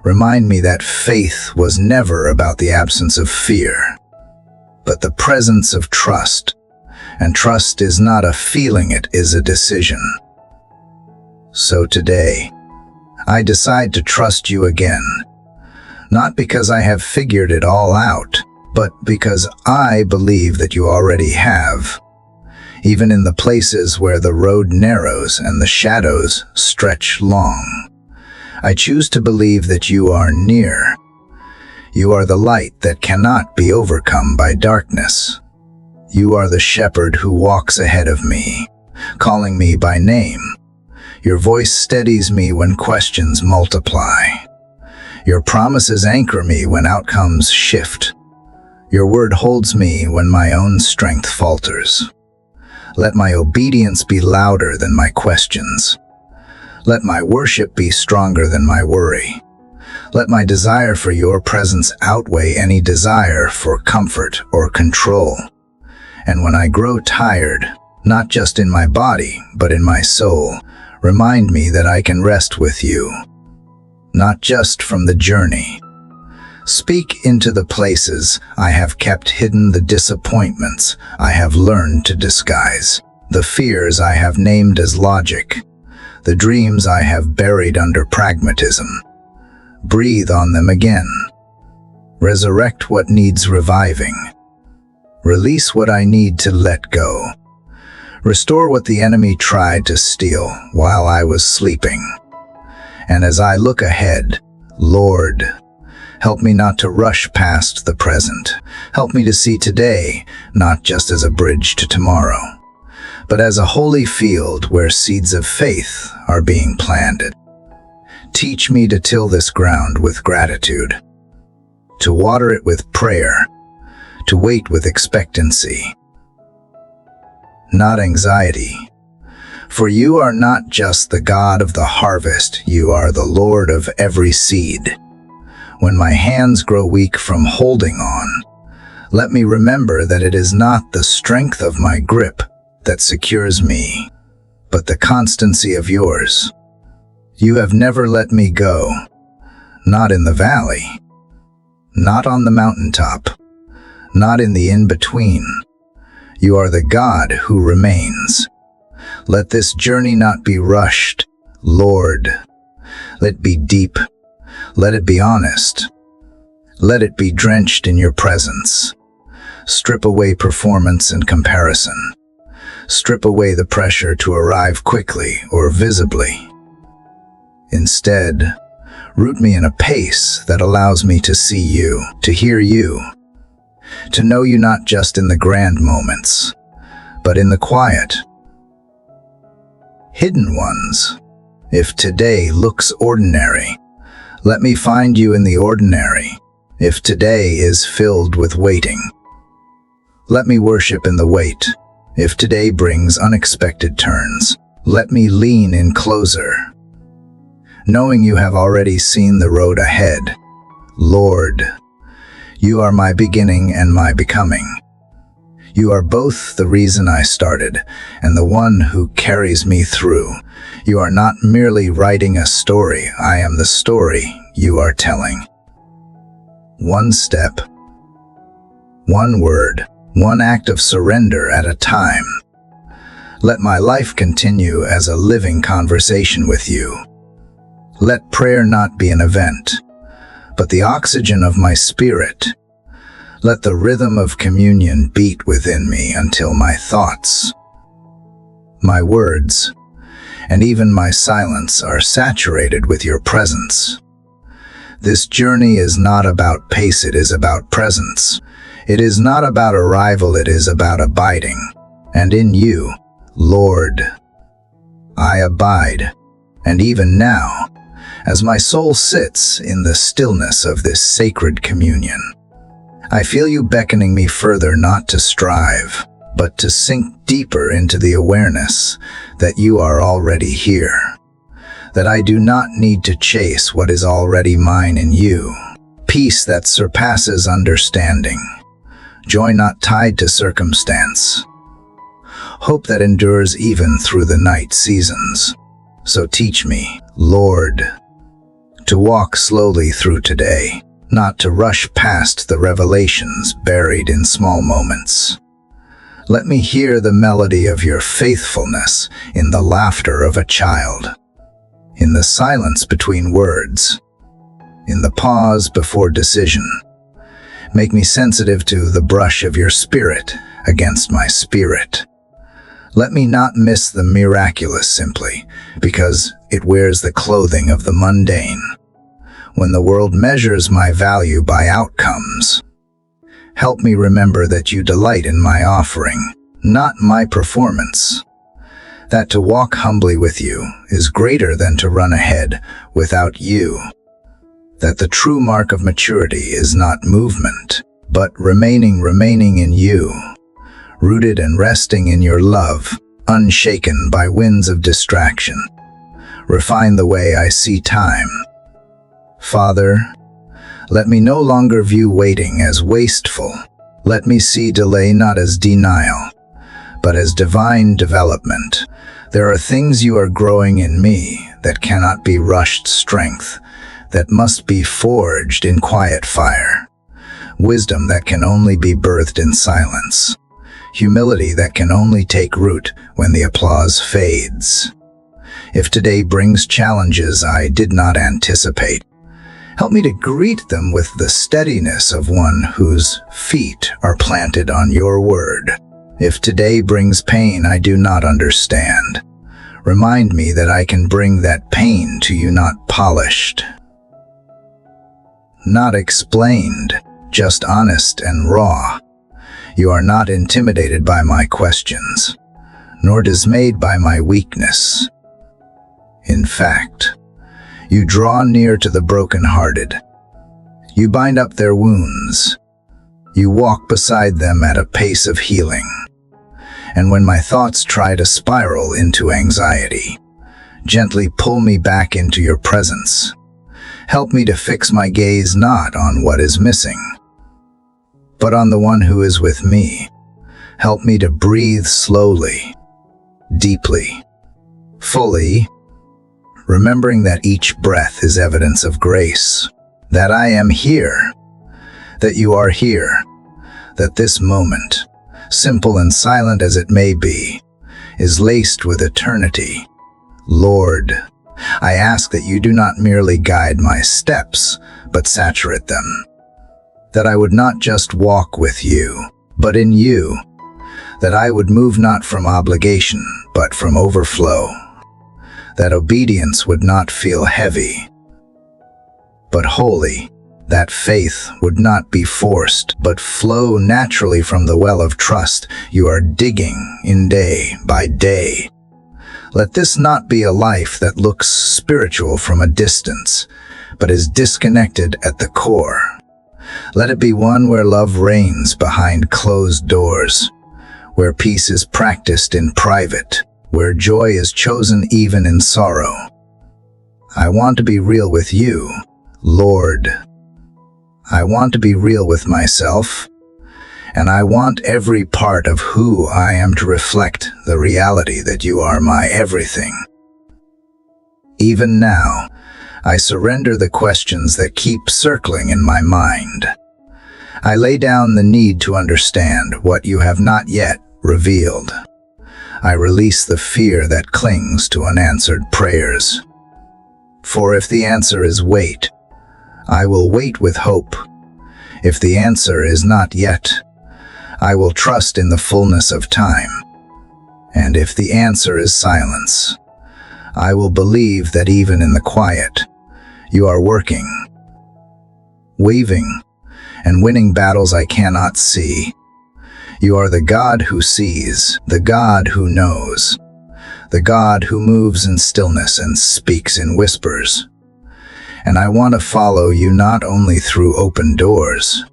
remind me that faith was never about the absence of fear, but the presence of trust. And trust is not a feeling, it is a decision. So today, I decide to trust you again, not because I have figured it all out, but because I believe that you already have. Even in the places where the road narrows and the shadows stretch long, I choose to believe that you are near. You are the light that cannot be overcome by darkness. You are the shepherd who walks ahead of me, calling me by name. Your voice steadies me when questions multiply. Your promises anchor me when outcomes shift. Your word holds me when my own strength falters. Let my obedience be louder than my questions. Let my worship be stronger than my worry. Let my desire for your presence outweigh any desire for comfort or control. And when I grow tired, not just in my body, but in my soul, remind me that I can rest with you, not just from the journey. Speak into the places I have kept hidden, the disappointments I have learned to disguise, the fears I have named as logic, the dreams I have buried under pragmatism. Breathe on them again. Resurrect what needs reviving. Release what I need to let go. Restore what the enemy tried to steal while I was sleeping. And as I look ahead, Lord, help me not to rush past the present. Help me to see today not just as a bridge to tomorrow, but as a holy field where seeds of faith are being planted. Teach me to till this ground with gratitude, to water it with prayer, to wait with expectancy, not anxiety. For you are not just the God of the harvest, you are the Lord of every seed. When my hands grow weak from holding on, let me remember that it is not the strength of my grip that secures me, but the constancy of yours. You have never let me go, not in the valley, not on the mountaintop, not in the in-between. You are the God who remains. Let this journey not be rushed, Lord. Let it be deep. Let it be honest. Let it be drenched in your presence. Strip away performance and comparison. Strip away the pressure to arrive quickly or visibly. Instead, root me in a pace that allows me to see you, to hear you, to know you not just in the grand moments, but in the quiet, hidden ones. If today looks ordinary, let me find you in the ordinary. If today is filled with waiting, let me worship in the wait. If today brings unexpected turns, let me lean in closer, knowing you have already seen the road ahead. Lord, you are my beginning and my becoming. You are both the reason I started and the one who carries me through. You are not merely writing a story, I am the story you are telling. One step, one word, one act of surrender at a time. Let my life continue as a living conversation with you. Let prayer not be an event, but the oxygen of my spirit. Let the rhythm of communion beat within me until my thoughts, my words, and even my silence are saturated with your presence. This journey is not about pace, it is about presence. It is not about arrival, it is about abiding. And in you, Lord, I abide, and even now, as my soul sits in the stillness of this sacred communion, I feel you beckoning me further, not to strive, but to sink deeper into the awareness that you are already here, that I do not need to chase what is already mine in you, peace that surpasses understanding, joy not tied to circumstance, hope that endures even through the night seasons. So teach me, Lord, to walk slowly through today, not to rush past the revelations buried in small moments. Let me hear the melody of your faithfulness in the laughter of a child, in the silence between words, in the pause before decision. Make me sensitive to the brush of your spirit against my spirit. Let me not miss the miraculous simply because it wears the clothing of the mundane. When the world measures my value by outcomes, help me remember that you delight in my offering, not my performance. That to walk humbly with you is greater than to run ahead without you. That the true mark of maturity is not movement, but remaining in you, rooted and resting in your love, unshaken by winds of distraction. Refine the way I see time. Father, let me no longer view waiting as wasteful. Let me see delay not as denial, but as divine development. There are things you are growing in me that cannot be rushed strength, that must be forged in quiet fire. Wisdom that can only be birthed in silence. Humility that can only take root when the applause fades. If today brings challenges I did not anticipate, help me to greet them with the steadiness of one whose feet are planted on your word. If today brings pain I do not understand, remind me that I can bring that pain to you not polished, not explained, just honest and raw. You are not intimidated by my questions, nor dismayed by my weakness. In fact, you draw near to the brokenhearted. You bind up their wounds. You walk beside them at a pace of healing. And when my thoughts try to spiral into anxiety, gently pull me back into your presence. Help me to fix my gaze not on what is missing, but on the one who is with me. Help me to breathe slowly, deeply, fully, remembering that each breath is evidence of grace, that I am here, that you are here, that this moment, simple and silent as it may be, is laced with eternity. Lord, I ask that you do not merely guide my steps, but saturate them. That I would not just walk with you, but in you. That I would move not from obligation, but from overflow. That obedience would not feel heavy, but holy. That faith would not be forced, but flow naturally from the well of trust you are digging in day by day. Let this not be a life that looks spiritual from a distance, but is disconnected at the core. Let it be one where love reigns behind closed doors, where peace is practiced in private, where joy is chosen even in sorrow. I want to be real with you, Lord. I want to be real with myself, and I want every part of who I am to reflect the reality that you are my everything. Even now, I surrender the questions that keep circling in my mind. I lay down the need to understand what you have not yet revealed. I release the fear that clings to unanswered prayers. For if the answer is wait, I will wait with hope. If the answer is not yet, I will trust in the fullness of time. And if the answer is silence, I will believe that even in the quiet, you are working, weaving, and winning battles I cannot see. You are the God who sees, the God who knows, the God who moves in stillness and speaks in whispers. And I want to follow you not only through open doors,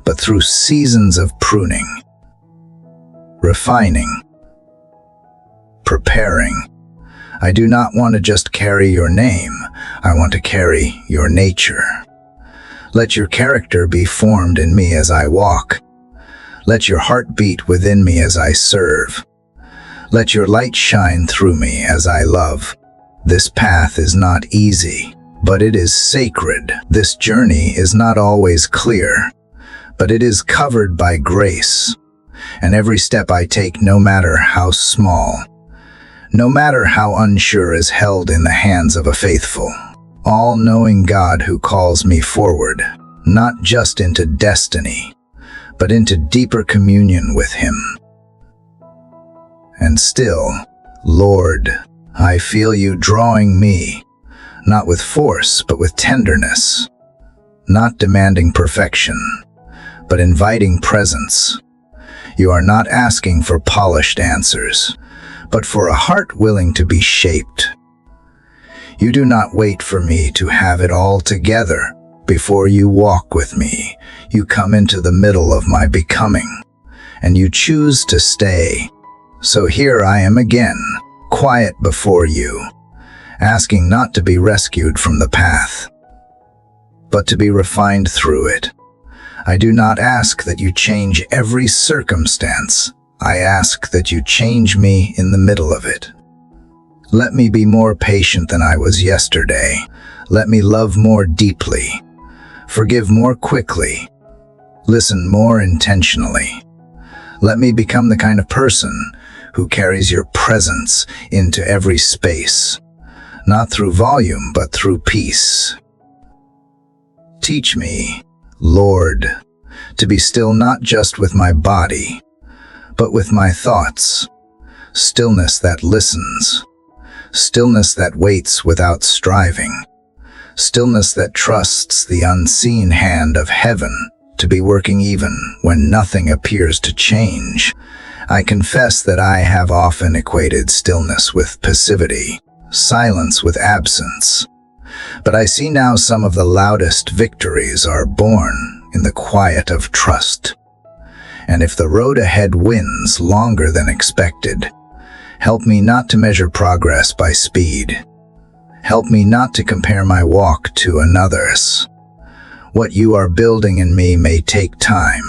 but through seasons of pruning, refining, preparing. I do not want to just carry your name, I want to carry your nature. Let your character be formed in me as I walk. Let your heart beat within me as I serve. Let your light shine through me as I love. This path is not easy, but it is sacred. This journey is not always clear, but it is covered by grace. And every step I take, no matter how small, no matter how unsure, is held in the hands of a faithful, all-knowing God who calls me forward, not just into destiny, but into deeper communion with Him. And still, Lord, I feel you drawing me, not with force, but with tenderness, not demanding perfection, but inviting presence. You are not asking for polished answers, but for a heart willing to be shaped. You do not wait for me to have it all together. Before you walk with me, you come into the middle of my becoming, and you choose to stay. So here I am again, quiet before you, asking not to be rescued from the path, but to be refined through it. I do not ask that you change every circumstance. I ask that you change me in the middle of it. Let me be more patient than I was yesterday. Let me love more deeply, forgive more quickly, listen more intentionally. Let me become the kind of person who carries your presence into every space, not through volume, but through peace. Teach me, Lord, to be still not just with my body, but with my thoughts. Stillness that listens, stillness that waits without striving, stillness that trusts the unseen hand of heaven to be working even when nothing appears to change. I confess that I have often equated stillness with passivity, silence with absence. But I see now some of the loudest victories are born in the quiet of trust. And if the road ahead wins longer than expected, help me not to measure progress by speed. Help me not to compare my walk to another's. What you are building in me may take time,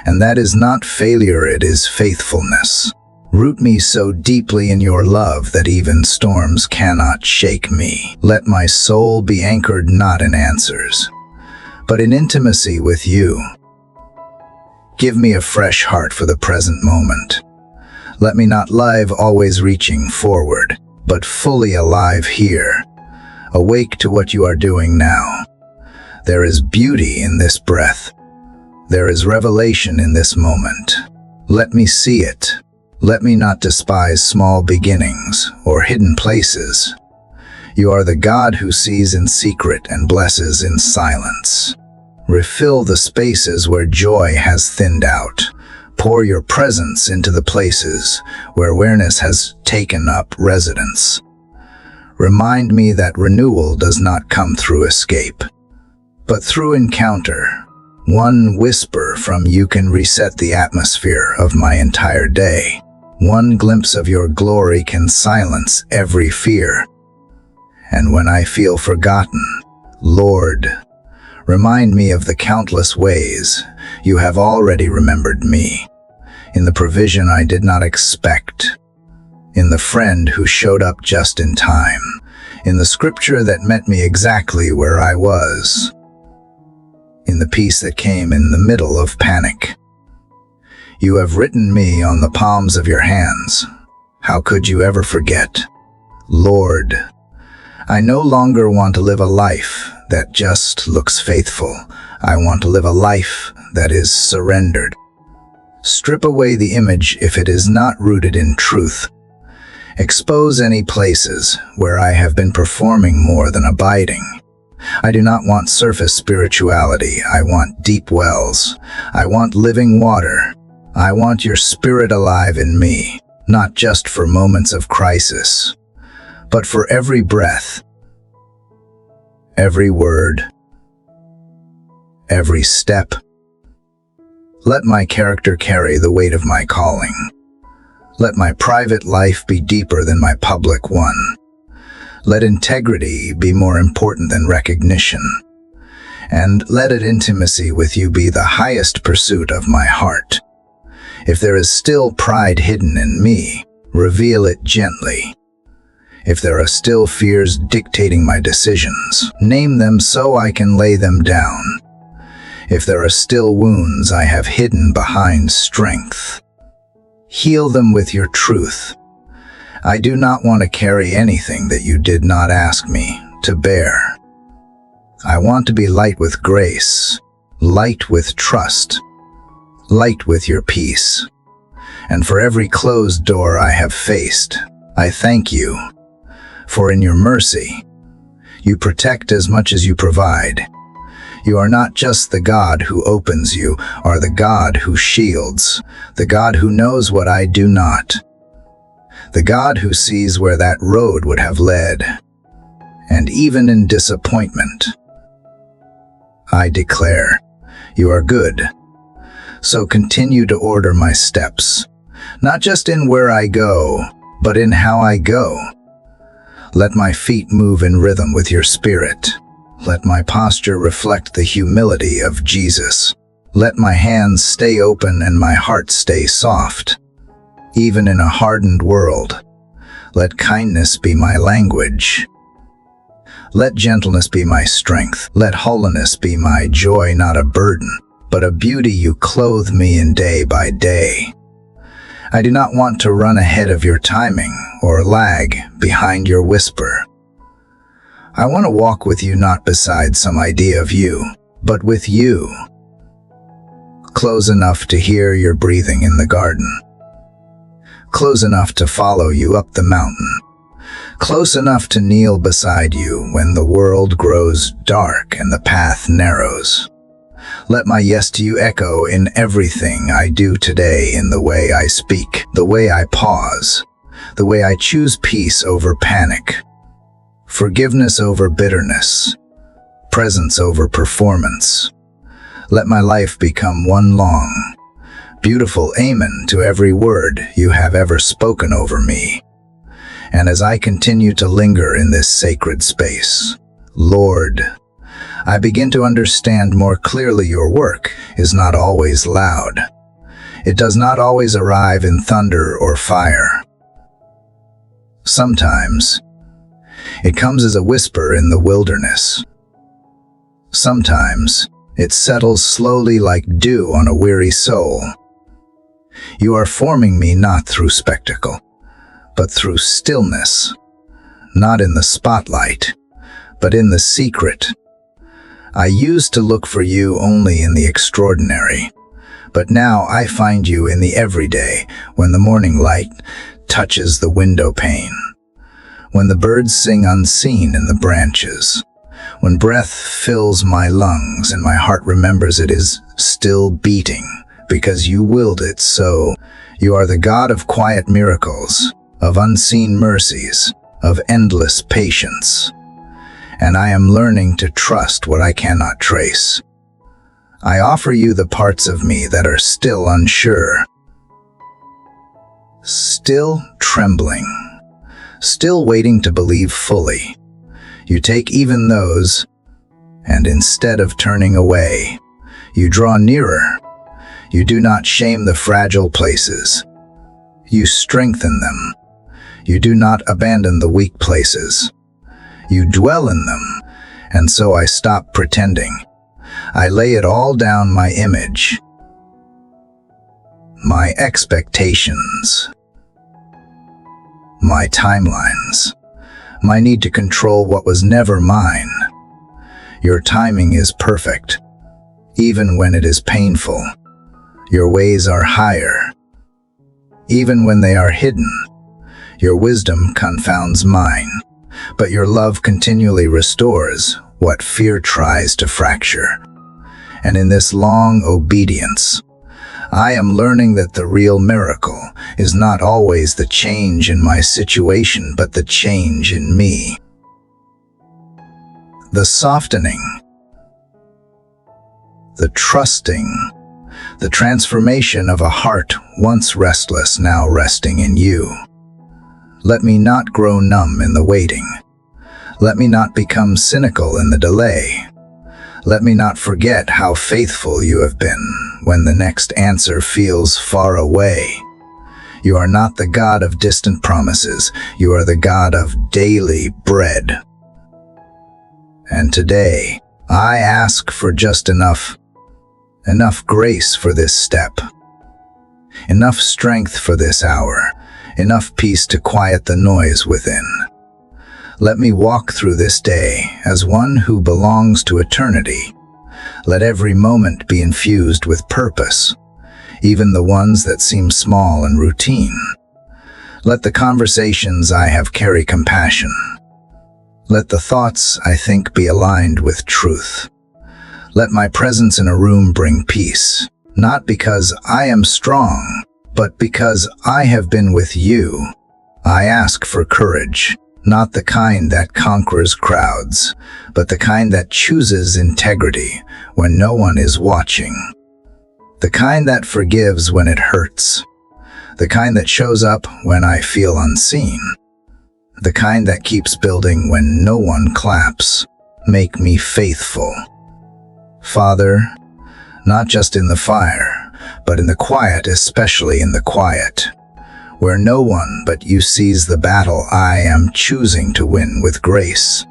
and that is not failure, it is faithfulness. Root me so deeply in your love that even storms cannot shake me. Let my soul be anchored not in answers, but in intimacy with you. Give me a fresh heart for the present moment. Let me not live always reaching forward, but fully alive here, awake to what you are doing now. There is beauty in this breath. There is revelation in this moment. Let me see it. Let me not despise small beginnings or hidden places. You are the God who sees in secret and blesses in silence. Refill the spaces where joy has thinned out. Pour your presence into the places where awareness has taken up residence. Remind me that renewal does not come through escape, but through encounter. One whisper from you can reset the atmosphere of my entire day. One glimpse of your glory can silence every fear. And when I feel forgotten, Lord, remind me of the countless ways you have already remembered me, in the provision I did not expect, in the friend who showed up just in time, in the scripture that met me exactly where I was, in the peace that came in the middle of panic. You have written me on the palms of your hands. How could you ever forget? Lord, I no longer want to live a life that just looks faithful. I want to live a life that is surrendered. Strip away the image if it is not rooted in truth. Expose any places where I have been performing more than abiding. I do not want surface spirituality. I want deep wells. I want living water. I want your spirit alive in me, not just for moments of crisis, but for every breath, every word, every step. Let my character carry the weight of my calling. Let my private life be deeper than my public one. Let integrity be more important than recognition. And let intimacy with you be the highest pursuit of my heart. If there is still pride hidden in me, reveal it gently. If there are still fears dictating my decisions, name them so I can lay them down. If there are still wounds I have hidden behind strength, heal them with your truth. I do not want to carry anything that you did not ask me to bear. I want to be light with grace, light with trust, light with your peace. And for every closed door I have faced, I thank you. For in your mercy, you protect as much as you provide. You are not just the God who opens, you are the God who shields, the God who knows what I do not, the God who sees where that road would have led. And even in disappointment, I declare, you are good. So continue to order my steps, not just in where I go, but in how I go. Let my feet move in rhythm with your spirit. Let my posture reflect the humility of Jesus. Let my hands stay open and my heart stay soft. Even in a hardened world, let kindness be my language. Let gentleness be my strength. Let holiness be my joy, not a burden, but a beauty you clothe me in day by day. I do not want to run ahead of your timing or lag behind your whisper. I want to walk with you, not beside some idea of you, but with you. Close enough to hear your breathing in the garden. Close enough to follow you up the mountain. Close enough to kneel beside you when the world grows dark and the path narrows. Let my yes to you echo in everything I do today, in the way I speak, the way I pause, the way I choose peace over panic, forgiveness over bitterness, presence over performance. Let my life become one long, beautiful amen to every word you have ever spoken over me. And as I continue to linger in this sacred space, Lord, I begin to understand more clearly your work is not always loud. It does not always arrive in thunder or fire. Sometimes, it comes as a whisper in the wilderness. Sometimes, it settles slowly like dew on a weary soul. You are forming me not through spectacle, but through stillness, not in the spotlight, but in the secret. I used to look for you only in the extraordinary, but now I find you in the everyday, when the morning light touches the window pane, when the birds sing unseen in the branches, when breath fills my lungs and my heart remembers it is still beating because you willed it so. You are the God of quiet miracles, of unseen mercies, of endless patience. And I am learning to trust what I cannot trace. I offer you the parts of me that are still unsure, still trembling, still waiting to believe fully. You take even those, and instead of turning away, you draw nearer. You do not shame the fragile places. You strengthen them. You do not abandon the weak places. You dwell in them, and so I stop pretending. I lay it all down, my image, my expectations, my timelines, my need to control what was never mine. Your timing is perfect, even when it is painful. Your ways are higher, even when they are hidden. Your wisdom confounds mine, but your love continually restores what fear tries to fracture. And in this long obedience, I am learning that the real miracle is not always the change in my situation, but the change in me. The softening, the trusting, the transformation of a heart once restless, now resting in you. Let me not grow numb in the waiting. Let me not become cynical in the delay. Let me not forget how faithful you have been when the next answer feels far away. You are not the God of distant promises. You are the God of daily bread. And today, I ask for just enough grace for this step, enough strength for this hour, enough peace to quiet the noise within. Let me walk through this day as one who belongs to eternity. Let every moment be infused with purpose, even the ones that seem small and routine. Let the conversations I have carry compassion. Let the thoughts I think be aligned with truth. Let my presence in a room bring peace, not because I am strong, but because I have been with you. I ask for courage, not the kind that conquers crowds, but the kind that chooses integrity when no one is watching. The kind that forgives when it hurts. The kind that shows up when I feel unseen. The kind that keeps building when no one claps. Make me faithful. Father, not just in the fire, but in the quiet, especially in the quiet, where no one but you sees the battle I am choosing to win with grace.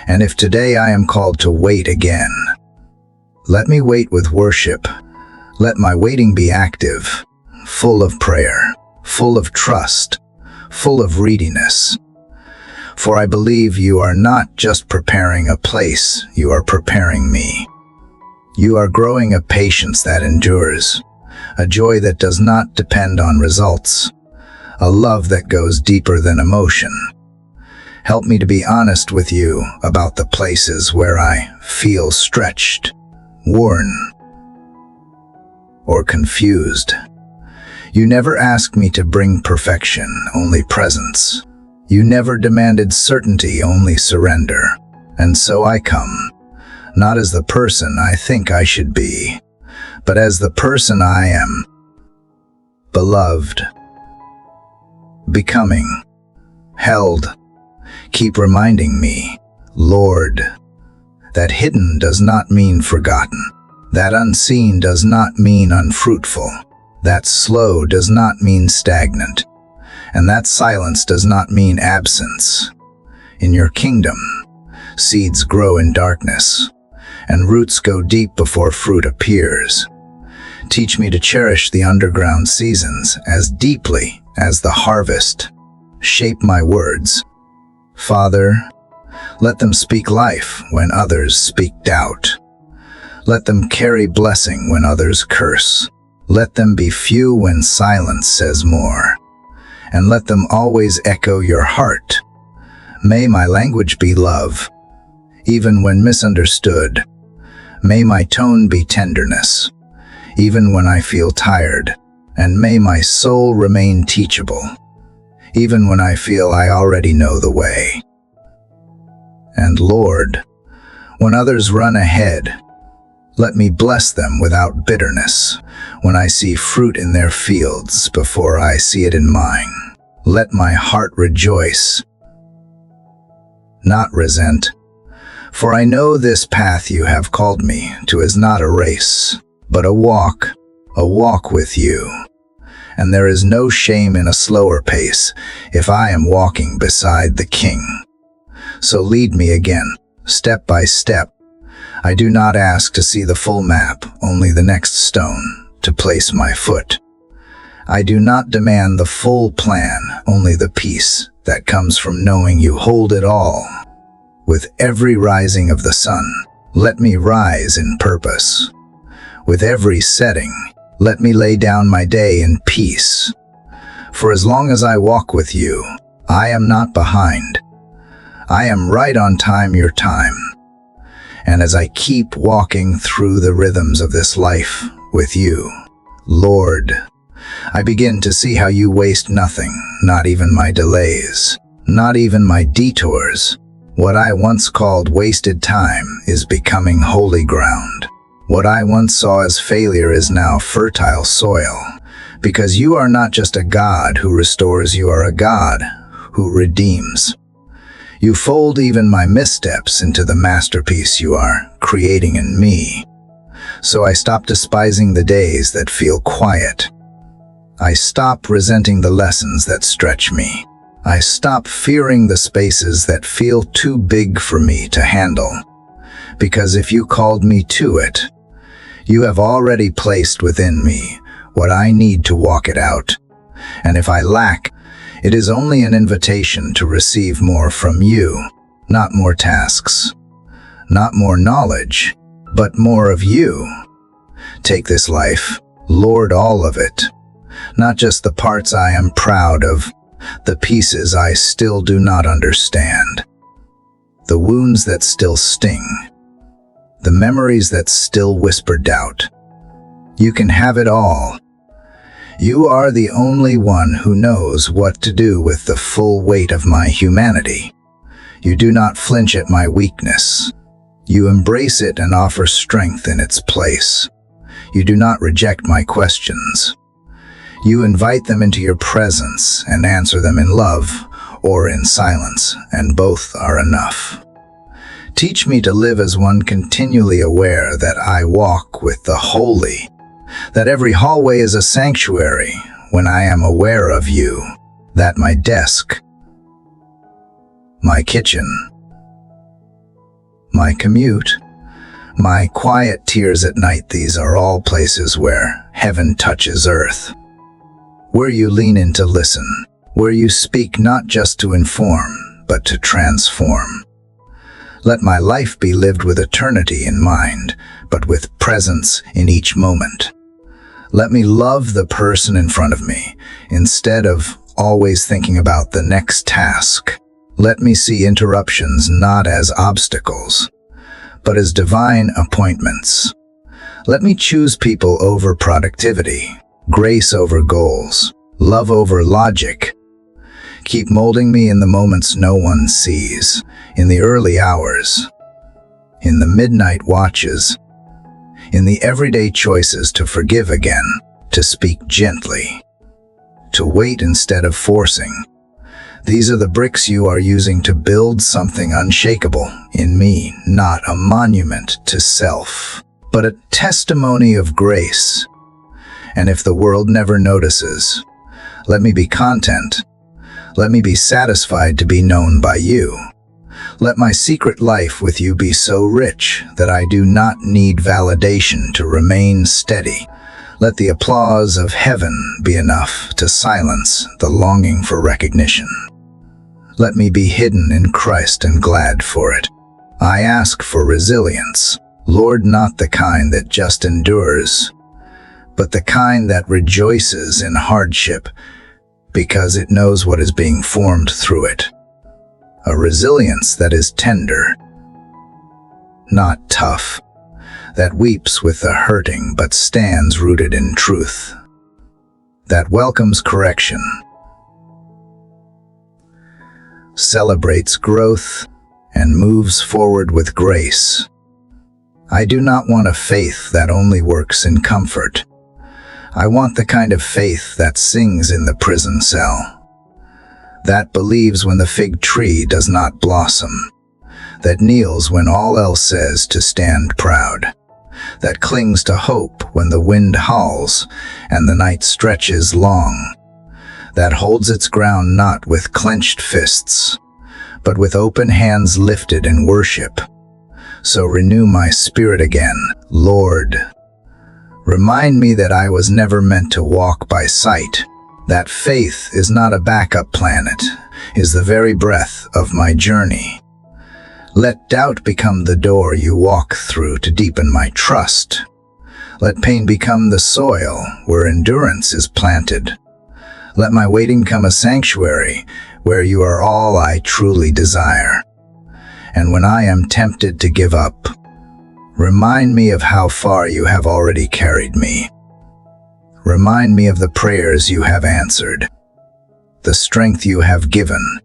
And if today I am called to wait again, let me wait with worship. Let my waiting be active, full of prayer, full of trust, full of readiness. For I believe you are not just preparing a place, you are preparing me. You are growing a patience that endures, a joy that does not depend on results, a love that goes deeper than emotion. Help me to be honest with you about the places where I feel stretched, worn, or confused. You never asked me to bring perfection, only presence. You never demanded certainty, only surrender. And so I come, not as the person I think I should be, but as the person I am, beloved, becoming, held. Keep reminding me, Lord, that hidden does not mean forgotten, that unseen does not mean unfruitful, that slow does not mean stagnant, and that silence does not mean absence. In your kingdom, seeds grow in darkness, and roots go deep before fruit appears. Teach me to cherish the underground seasons as deeply as the harvest. Shape my words, Father. Let them speak life when others speak doubt. Let them carry blessing when others curse. Let them be few when silence says more. And let them always echo your heart. May my language be love, even when misunderstood. May my tone be tenderness, even when I feel tired. And may my soul remain teachable, even when I feel I already know the way. And Lord, when others run ahead, let me bless them without bitterness. When I see fruit in their fields before I see it in mine, let my heart rejoice, not resent. For I know this path you have called me to is not a race, but a walk with you. And there is no shame in a slower pace if I am walking beside the King. So lead me again, step by step. I do not ask to see the full map, only the next stone to place my foot. I do not demand the full plan, only the peace that comes from knowing you hold it all. With every rising of the sun, let me rise in purpose. With every setting, let me lay down my day in peace. For as long as I walk with you, I am not behind. I am right on time, your time. And as I keep walking through the rhythms of this life with you, Lord, I begin to see how you waste nothing, not even my delays, not even my detours. What I once called wasted time is becoming holy ground. What I once saw as failure is now fertile soil, because you are not just a God who restores, you are a God who redeems. You fold even my missteps into the masterpiece you are creating in me. So I stop despising the days that feel quiet. I stop resenting the lessons that stretch me. I stop fearing the spaces that feel too big for me to handle. Because if you called me to it, you have already placed within me what I need to walk it out. And if I lack, it is only an invitation to receive more from you, not more tasks, not more knowledge, but more of you. Take this life, Lord, all of it, not just the parts I am proud of, the pieces I still do not understand, the wounds that still sting, the memories that still whisper doubt. You can have it all. You are the only one who knows what to do with the full weight of my humanity. You do not flinch at my weakness. You embrace it and offer strength in its place. You do not reject my questions. You invite them into your presence and answer them in love or in silence, and both are enough. Teach me to live as one continually aware that I walk with the holy, that every hallway is a sanctuary when I am aware of you, that my desk, my kitchen, my commute, my quiet tears at night, these are all places where heaven touches earth, where you lean in to listen, where you speak not just to inform, but to transform. Let my life be lived with eternity in mind, but with presence in each moment. Let me love the person in front of me, instead of always thinking about the next task. Let me see interruptions not as obstacles, but as divine appointments. Let me choose people over productivity, grace over goals, love over logic. Keep molding me in the moments no one sees, in the early hours, in the midnight watches, in the everyday choices to forgive again, to speak gently, to wait instead of forcing. These are the bricks you are using to build something unshakable in me, not a monument to self, but a testimony of grace. And if the world never notices, let me be content. Let me be satisfied to be known by you. Let my secret life with you be so rich that I do not need validation to remain steady. Let the applause of heaven be enough to silence the longing for recognition. Let me be hidden in Christ and glad for it. I ask for resilience, Lord, not the kind that just endures, but the kind that rejoices in hardship because it knows what is being formed through it. A resilience that is tender, not tough, that weeps with the hurting but stands rooted in truth, that welcomes correction, celebrates growth, and moves forward with grace. I do not want a faith that only works in comfort. I want the kind of faith that sings in the prison cell, that believes when the fig tree does not blossom, that kneels when all else says to stand proud, that clings to hope when the wind howls and the night stretches long, that holds its ground not with clenched fists, but with open hands lifted in worship. So renew my spirit again, Lord. Remind me that I was never meant to walk by sight, that faith is not a backup plan, it is the very breath of my journey. Let doubt become the door you walk through to deepen my trust. Let pain become the soil where endurance is planted. Let my waiting become a sanctuary where you are all I truly desire. And when I am tempted to give up, remind me of how far you have already carried me. Remind me of the prayers you have answered, the strength you have given,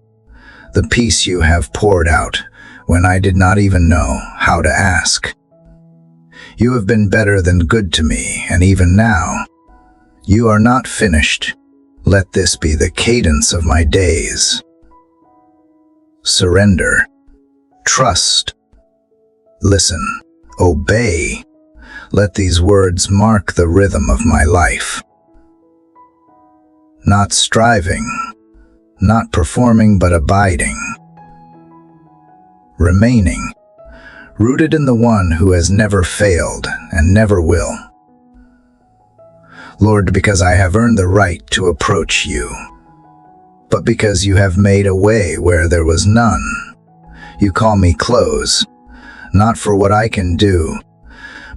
the peace you have poured out when I did not even know how to ask. You have been better than good to me, and even now, you are not finished. Let this be the cadence of my days. Surrender, trust, listen, obey. Let these words mark the rhythm of my life. Not striving, not performing, but abiding. Remaining, rooted in the one who has never failed and never will. Lord, because I have earned the right to approach you, but because you have made a way where there was none, you call me close, not for what I can do,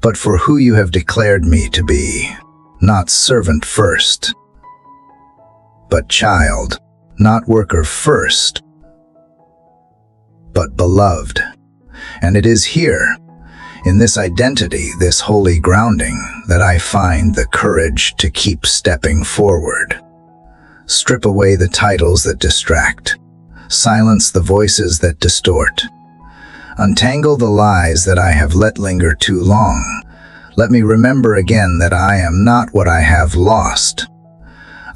but for who you have declared me to be, not servant first, but child, not worker first, but beloved. And it is here, in this identity, this holy grounding, that I find the courage to keep stepping forward. Strip away the titles that distract, silence the voices that distort, untangle the lies that I have let linger too long. Let me remember again that I am not what I have lost.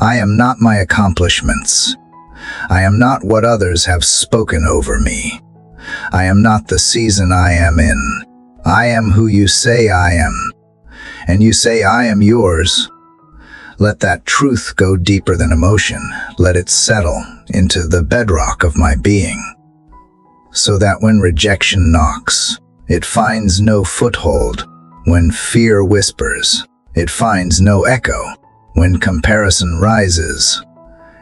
I am not my accomplishments. I am not what others have spoken over me. I am not the season I am in. I am who you say I am, and you say I am yours. Let that truth go deeper than emotion. Let it settle into the bedrock of my being, so that when rejection knocks, it finds no foothold. When fear whispers, it finds no echo. When comparison rises,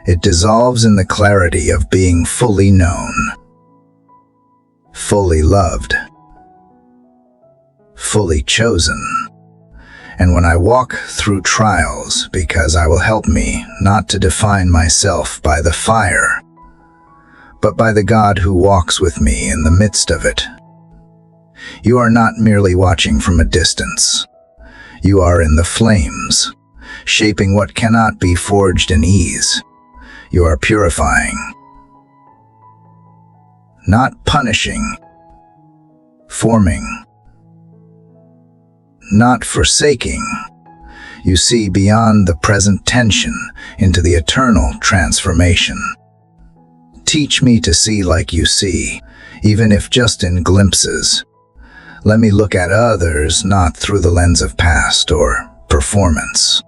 it dissolves in the clarity of being fully known, fully loved, fully chosen. And when I walk through trials, because I will help me not to define myself by the fire, but by the God who walks with me in the midst of it. You are not merely watching from a distance. You are in the flames, shaping what cannot be forged in ease. You are purifying, not punishing, forming, not forsaking. You see beyond the present tension into the eternal transformation. Teach me to see like you see, even if just in glimpses. Let me look at others not through the lens of past or performance,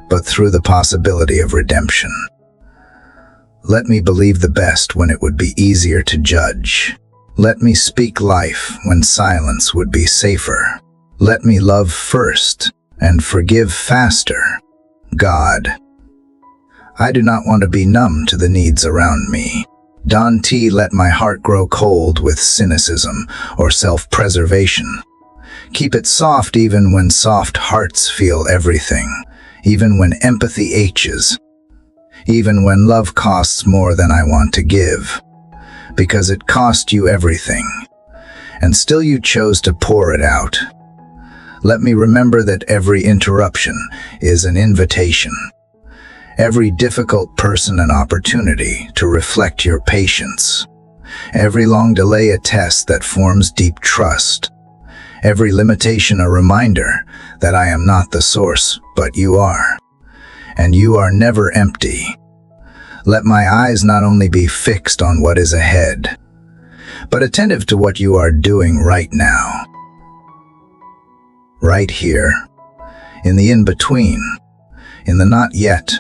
but through the possibility of redemption. Let me believe the best when it would be easier to judge. Let me speak life when silence would be safer. Let me love first and forgive faster. God, I do not want to be numb to the needs around me. Don't let my heart grow cold with cynicism or self-preservation. Keep it soft even when soft hearts feel everything, even when empathy aches, even when love costs more than I want to give, because it cost you everything, and still you chose to pour it out. Let me remember that every interruption is an invitation, every difficult person an opportunity to reflect your patience, every long delay a test that forms deep trust, every limitation a reminder that I am not the source, but you are, and you are never empty. Let my eyes not only be fixed on what is ahead, but attentive to what you are doing right now, right here, in the in-between, in the not yet.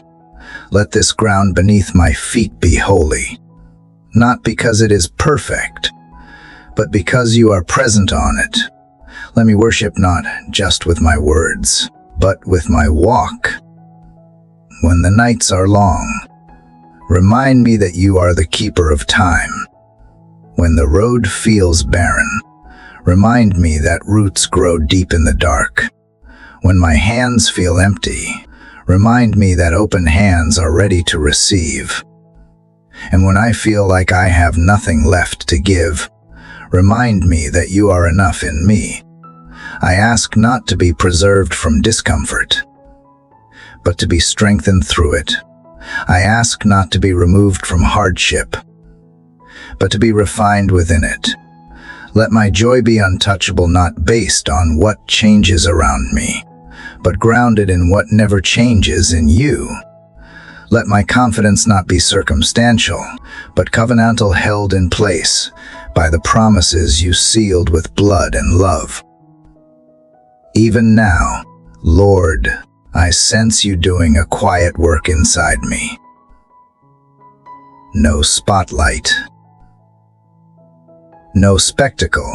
Let this ground beneath my feet be holy, not because it is perfect, but because you are present on it. Let me worship not just with my words, but with my walk. When the nights are long, remind me that you are the keeper of time. When the road feels barren, remind me that roots grow deep in the dark. When my hands feel empty, remind me that open hands are ready to receive. And when I feel like I have nothing left to give, remind me that you are enough in me. I ask not to be preserved from discomfort, but to be strengthened through it. I ask not to be removed from hardship, but to be refined within it. Let my joy be untouchable, not based on what changes around me, but grounded in what never changes in you. Let my confidence not be circumstantial, but covenantal, held in place by the promises you sealed with blood and love. Even now, Lord, I sense you doing a quiet work inside me. No spotlight, no spectacle,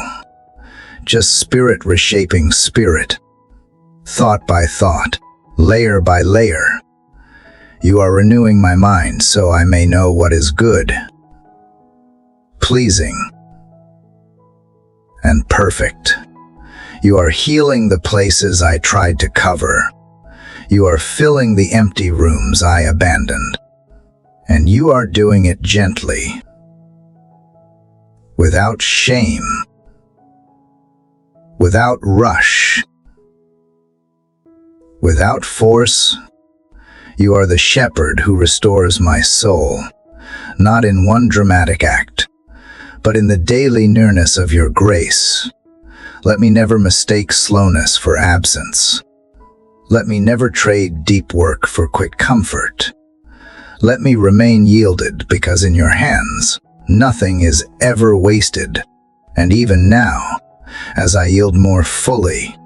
just spirit reshaping spirit, thought by thought, layer by layer. You are renewing my mind so I may know what is good, pleasing, and perfect. You are healing the places I tried to cover. You are filling the empty rooms I abandoned. And you are doing it gently, without shame, without rush, without force. You are the shepherd who restores my soul, not in one dramatic act, but in the daily nearness of your grace. Let me never mistake slowness for absence. Let me never trade deep work for quick comfort. Let me remain yielded, because in your hands, nothing is ever wasted. And even now, as I yield more fully,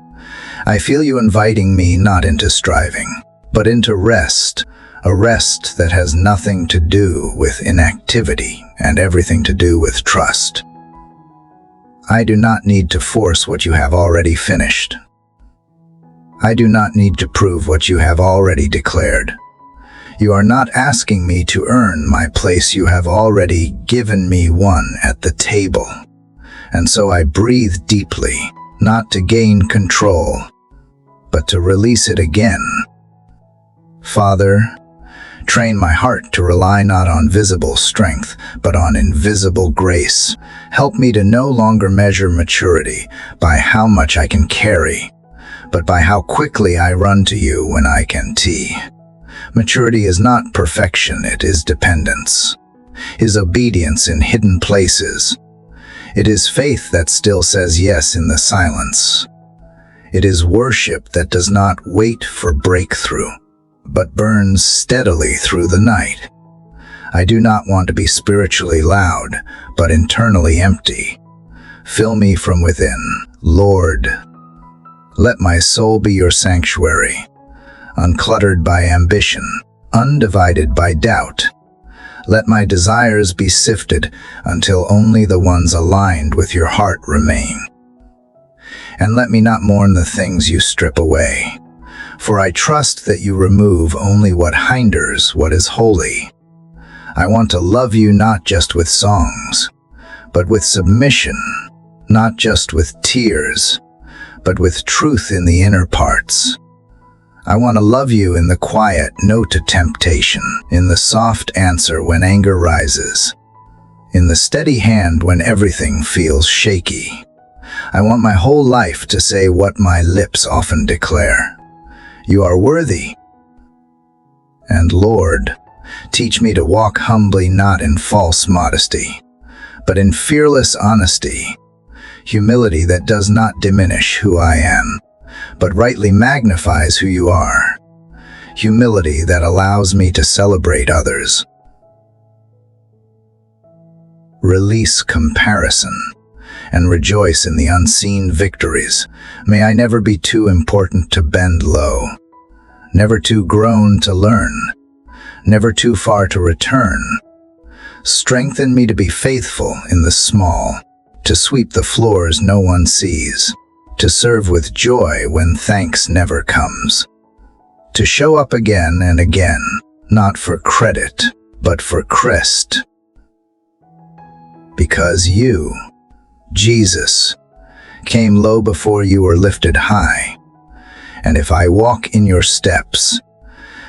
I feel you inviting me not into striving, but into rest, a rest that has nothing to do with inactivity and everything to do with trust. I do not need to force what you have already finished. I do not need to prove what you have already declared. You are not asking me to earn my place. You have already given me one at the table. And so I breathe deeply, not to gain control, but to release it again. Father, train my heart to rely not on visible strength, but on invisible grace. Help me to no longer measure maturity by how much I can carry, but by how quickly I run to you when I can tee. Maturity is not perfection, it is dependence, is obedience in hidden places. It is faith that still says yes in the silence. It is worship that does not wait for breakthrough, but burns steadily through the night. I do not want to be spiritually loud, but internally empty. Fill me from within, Lord. Let my soul be your sanctuary, uncluttered by ambition, undivided by doubt. Let my desires be sifted until only the ones aligned with your heart remain. And let me not mourn the things you strip away, for I trust that you remove only what hinders what is holy. I want to love you not just with songs, but with submission, not just with tears, but with truth in the inner parts. I want to love you in the quiet no to temptation, in the soft answer when anger rises, in the steady hand when everything feels shaky. I want my whole life to say what my lips often declare. You are worthy. And Lord, teach me to walk humbly, not in false modesty, but in fearless honesty, humility that does not diminish who I am, but rightly magnifies who you are, humility that allows me to celebrate others. Release comparison and rejoice in the unseen victories. May I never be too important to bend low, never too grown to learn, never too far to return. Strengthen me to be faithful in the small, to sweep the floors no one sees, to serve with joy when thanks never comes, to show up again and again, not for credit, but for Christ. Because you, Jesus, came low before you were lifted high. And if I walk in your steps,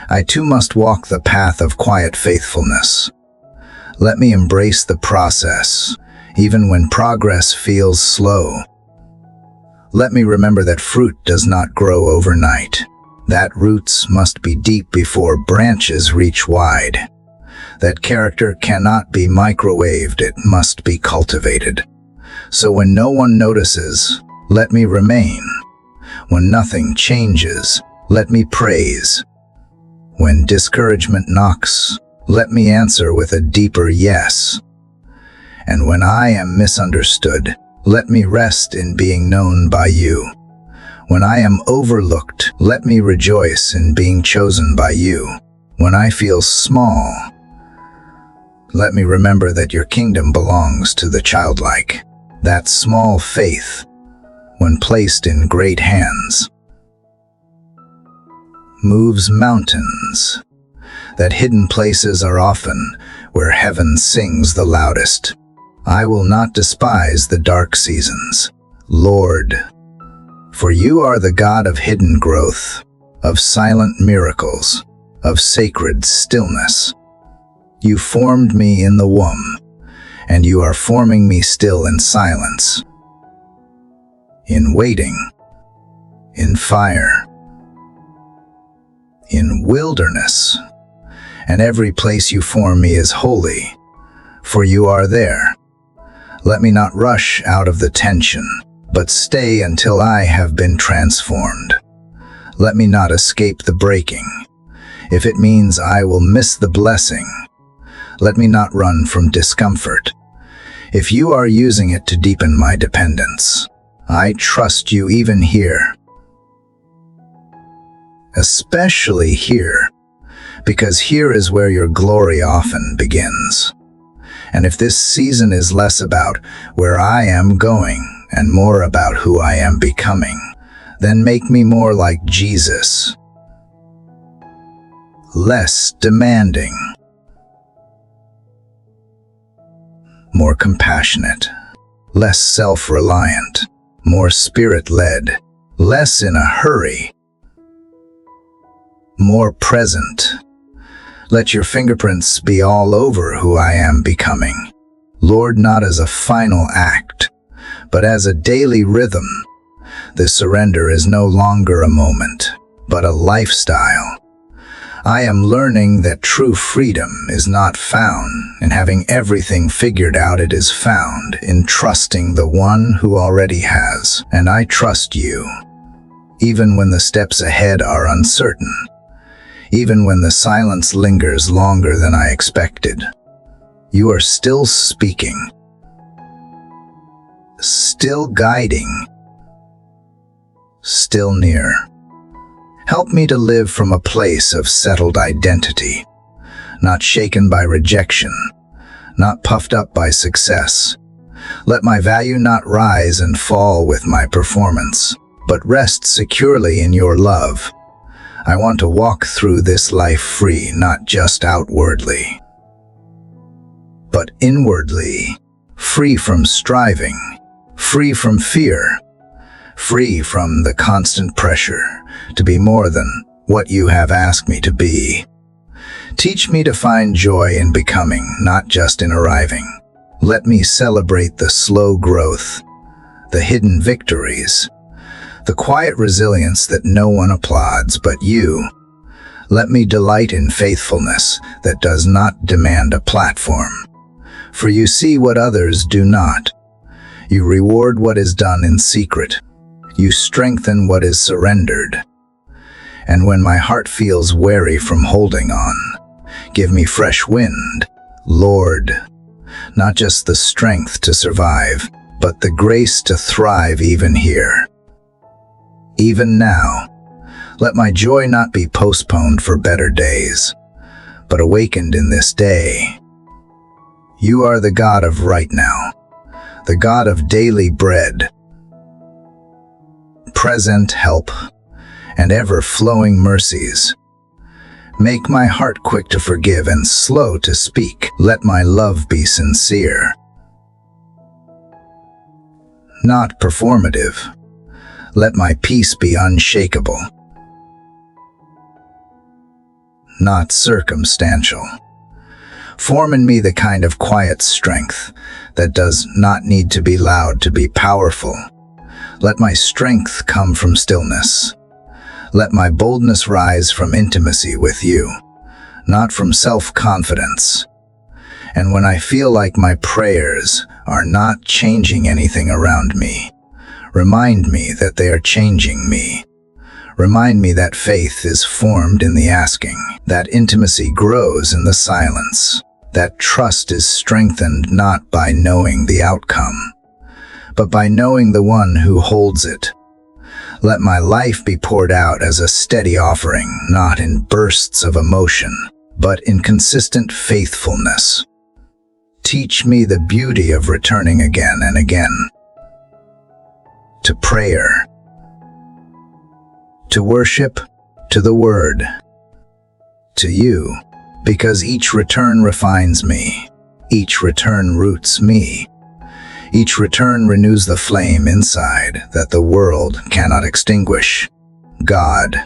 I too must walk the path of quiet faithfulness. Let me embrace the process, even when progress feels slow. Let me remember that fruit does not grow overnight, that roots must be deep before branches reach wide. That character cannot be microwaved, it must be cultivated. So when no one notices, let me remain. When nothing changes, let me praise. When discouragement knocks, let me answer with a deeper yes. And when I am misunderstood, let me rest in being known by you. When I am overlooked, let me rejoice in being chosen by you. When I feel small, let me remember that your kingdom belongs to the childlike. That small faith, when placed in great hands, moves mountains. That hidden places are often where heaven sings the loudest. I will not despise the dark seasons, Lord, for you are the God of hidden growth, of silent miracles, of sacred stillness. You formed me in the womb, and you are forming me still in silence, in waiting, in fire, in wilderness, and every place you form me is holy, for you are there. Let me not rush out of the tension, but stay until I have been transformed. Let me not escape the breaking, if it means I will miss the blessing. Let me not run from discomfort, if you are using it to deepen my dependence. I trust you even here, especially here, because here is where your glory often begins. And if this season is less about where I am going and more about who I am becoming, then make me more like Jesus, less demanding, more compassionate, less self-reliant, more spirit-led, less in a hurry, more present. Let your fingerprints be all over who I am becoming. Lord, not as a final act, but as a daily rhythm. This surrender is no longer a moment, but a lifestyle. I am learning that true freedom is not found in having everything figured out. It is found in trusting the one who already has. And I trust you, even when the steps ahead are uncertain. Even when the silence lingers longer than I expected, you are still speaking, still guiding, still near. Help me to live from a place of settled identity, not shaken by rejection, not puffed up by success. Let my value not rise and fall with my performance, but rest securely in your love. I want to walk through this life free, not just outwardly, but inwardly, free from striving, free from fear, free from the constant pressure to be more than what you have asked me to be. Teach me to find joy in becoming, not just in arriving. Let me celebrate the slow growth, the hidden victories, the quiet resilience that no one applauds but you. Let me delight in faithfulness that does not demand a platform. For you see what others do not. You reward what is done in secret. You strengthen what is surrendered. And when my heart feels weary from holding on, give me fresh wind, Lord. Not just the strength to survive, but the grace to thrive even here. Even now, let my joy not be postponed for better days, but awakened in this day. You are the God of right now, the God of daily bread, present help, and ever-flowing mercies. Make my heart quick to forgive and slow to speak. Let my love be sincere, not performative. Let my peace be unshakable, not circumstantial. Form in me the kind of quiet strength that does not need to be loud to be powerful. Let my strength come from stillness. Let my boldness rise from intimacy with you, not from self-confidence. And when I feel like my prayers are not changing anything around me, remind me that they are changing me. Remind me that faith is formed in the asking, that intimacy grows in the silence, that trust is strengthened not by knowing the outcome, but by knowing the one who holds it. Let my life be poured out as a steady offering, not in bursts of emotion, but in consistent faithfulness. Teach me the beauty of returning again and again to prayer, to worship, to the Word, to you, because each return refines me, each return roots me, each return renews the flame inside that the world cannot extinguish. God,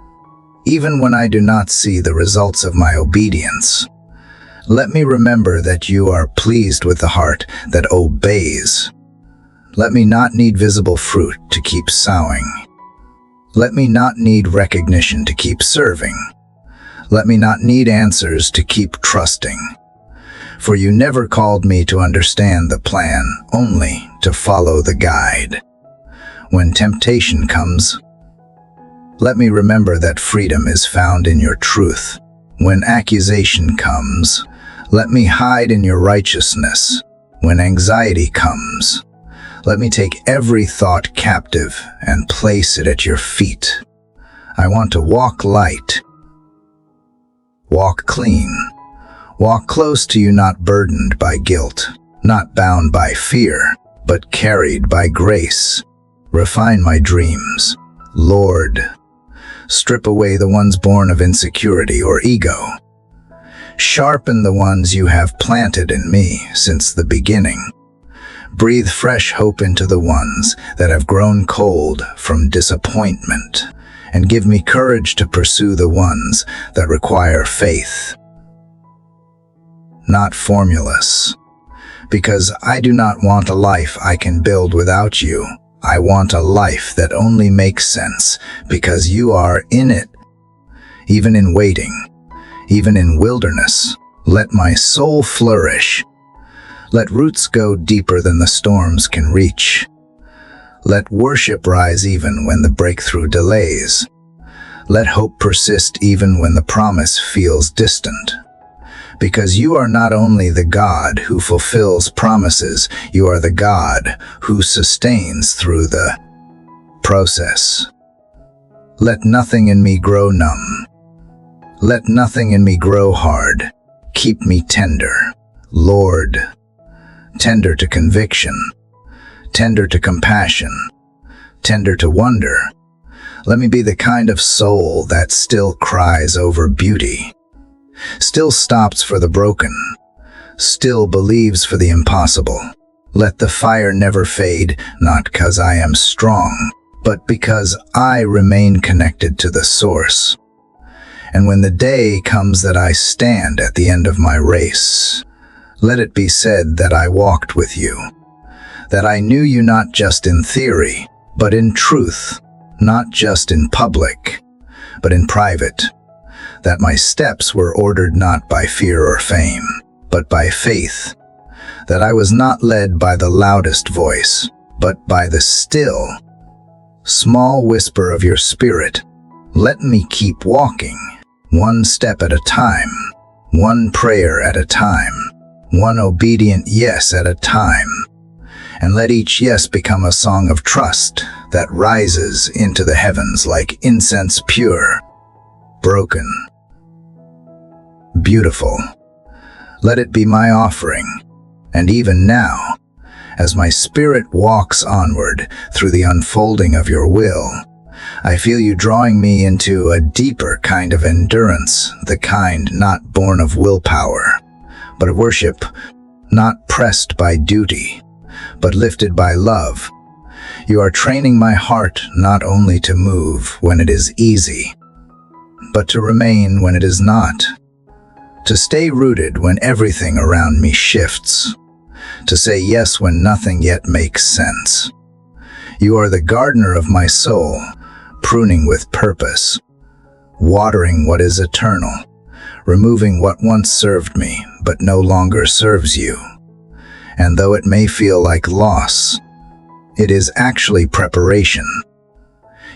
even when I do not see the results of my obedience, let me remember that you are pleased with the heart that obeys. Let me not need visible fruit to keep sowing. Let me not need recognition to keep serving. Let me not need answers to keep trusting. For you never called me to understand the plan, only to follow the guide. When temptation comes, let me remember that freedom is found in your truth. When accusation comes, let me hide in your righteousness. When anxiety comes, let me take every thought captive and place it at your feet. I want to walk light, walk clean, walk close to you, not burdened by guilt, not bound by fear, but carried by grace. Refine my dreams, Lord. Strip away the ones born of insecurity or ego. Sharpen the ones you have planted in me since the beginning. Breathe fresh hope into the ones that have grown cold from disappointment, and give me courage to pursue the ones that require faith, not formulas. Because I do not want a life I can build without you. I want a life that only makes sense because you are in it. Even in waiting, even in wilderness, let my soul flourish. Let roots go deeper than the storms can reach. Let worship rise even when the breakthrough delays. Let hope persist even when the promise feels distant. Because you are not only the God who fulfills promises, you are the God who sustains through the process. Let nothing in me grow numb. Let nothing in me grow hard. Keep me tender, Lord. Tender to conviction, tender to compassion, tender to wonder. Let me be the kind of soul that still cries over beauty, still stops for the broken, still believes for the impossible. Let the fire never fade, not because I am strong, but because I remain connected to the source. And when the day comes that I stand at the end of my race, let it be said that I walked with you, that I knew you not just in theory, but in truth, not just in public, but in private, that my steps were ordered not by fear or fame, but by faith, that I was not led by the loudest voice, but by the still, small whisper of your Spirit. Let me keep walking, one step at a time, one prayer at a time, one obedient yes at a time, and let each yes become a song of trust that rises into the heavens like incense pure, broken, beautiful. Let it be my offering, and even now, as my spirit walks onward through the unfolding of your will, I feel you drawing me into a deeper kind of endurance, the kind not born of willpower, but of worship, not pressed by duty, but lifted by love. You are training my heart not only to move when it is easy, but to remain when it is not, to stay rooted when everything around me shifts, to say yes when nothing yet makes sense. You are the gardener of my soul, pruning with purpose, watering what is eternal, removing what once served me but no longer serves you. And though it may feel like loss, it is actually preparation.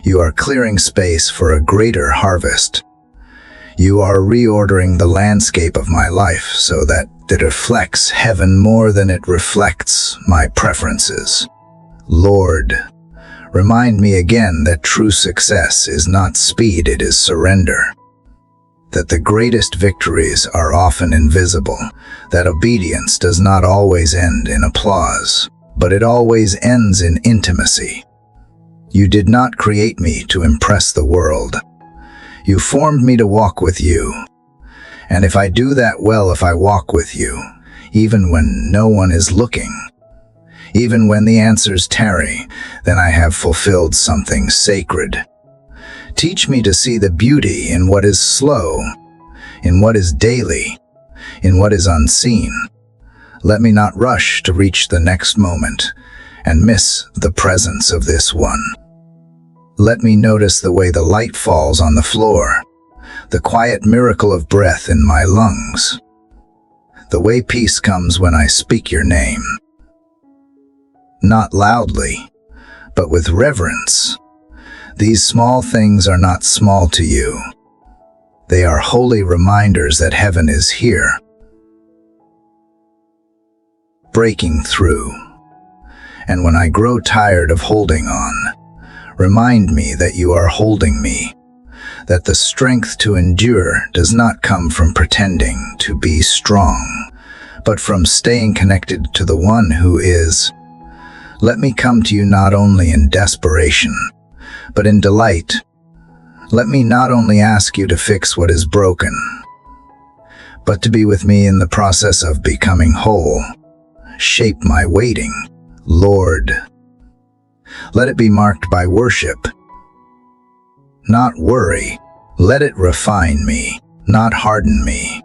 You are clearing space for a greater harvest. You are reordering the landscape of my life so that it reflects heaven more than it reflects my preferences. Lord, remind me again that true success is not speed, it is surrender. That the greatest victories are often invisible, that obedience does not always end in applause, but it always ends in intimacy. You did not create me to impress the world. You formed me to walk with you. And if I do that well, if I walk with you, even when no one is looking, even when the answers tarry, then I have fulfilled something sacred. Teach me to see the beauty in what is slow, in what is daily, in what is unseen. Let me not rush to reach the next moment and miss the presence of this one. Let me notice the way the light falls on the floor, the quiet miracle of breath in my lungs, the way peace comes when I speak your name. Not loudly, but with reverence. These small things are not small to you. They are holy reminders that heaven is here, breaking through. And when I grow tired of holding on, remind me that you are holding me, that the strength to endure does not come from pretending to be strong, but from staying connected to the one who is. Let me come to you not only in desperation, but in delight. Let me not only ask you to fix what is broken, but to be with me in the process of becoming whole. Shape my waiting, Lord. Let it be marked by worship, not worry. Let it refine me, not harden me.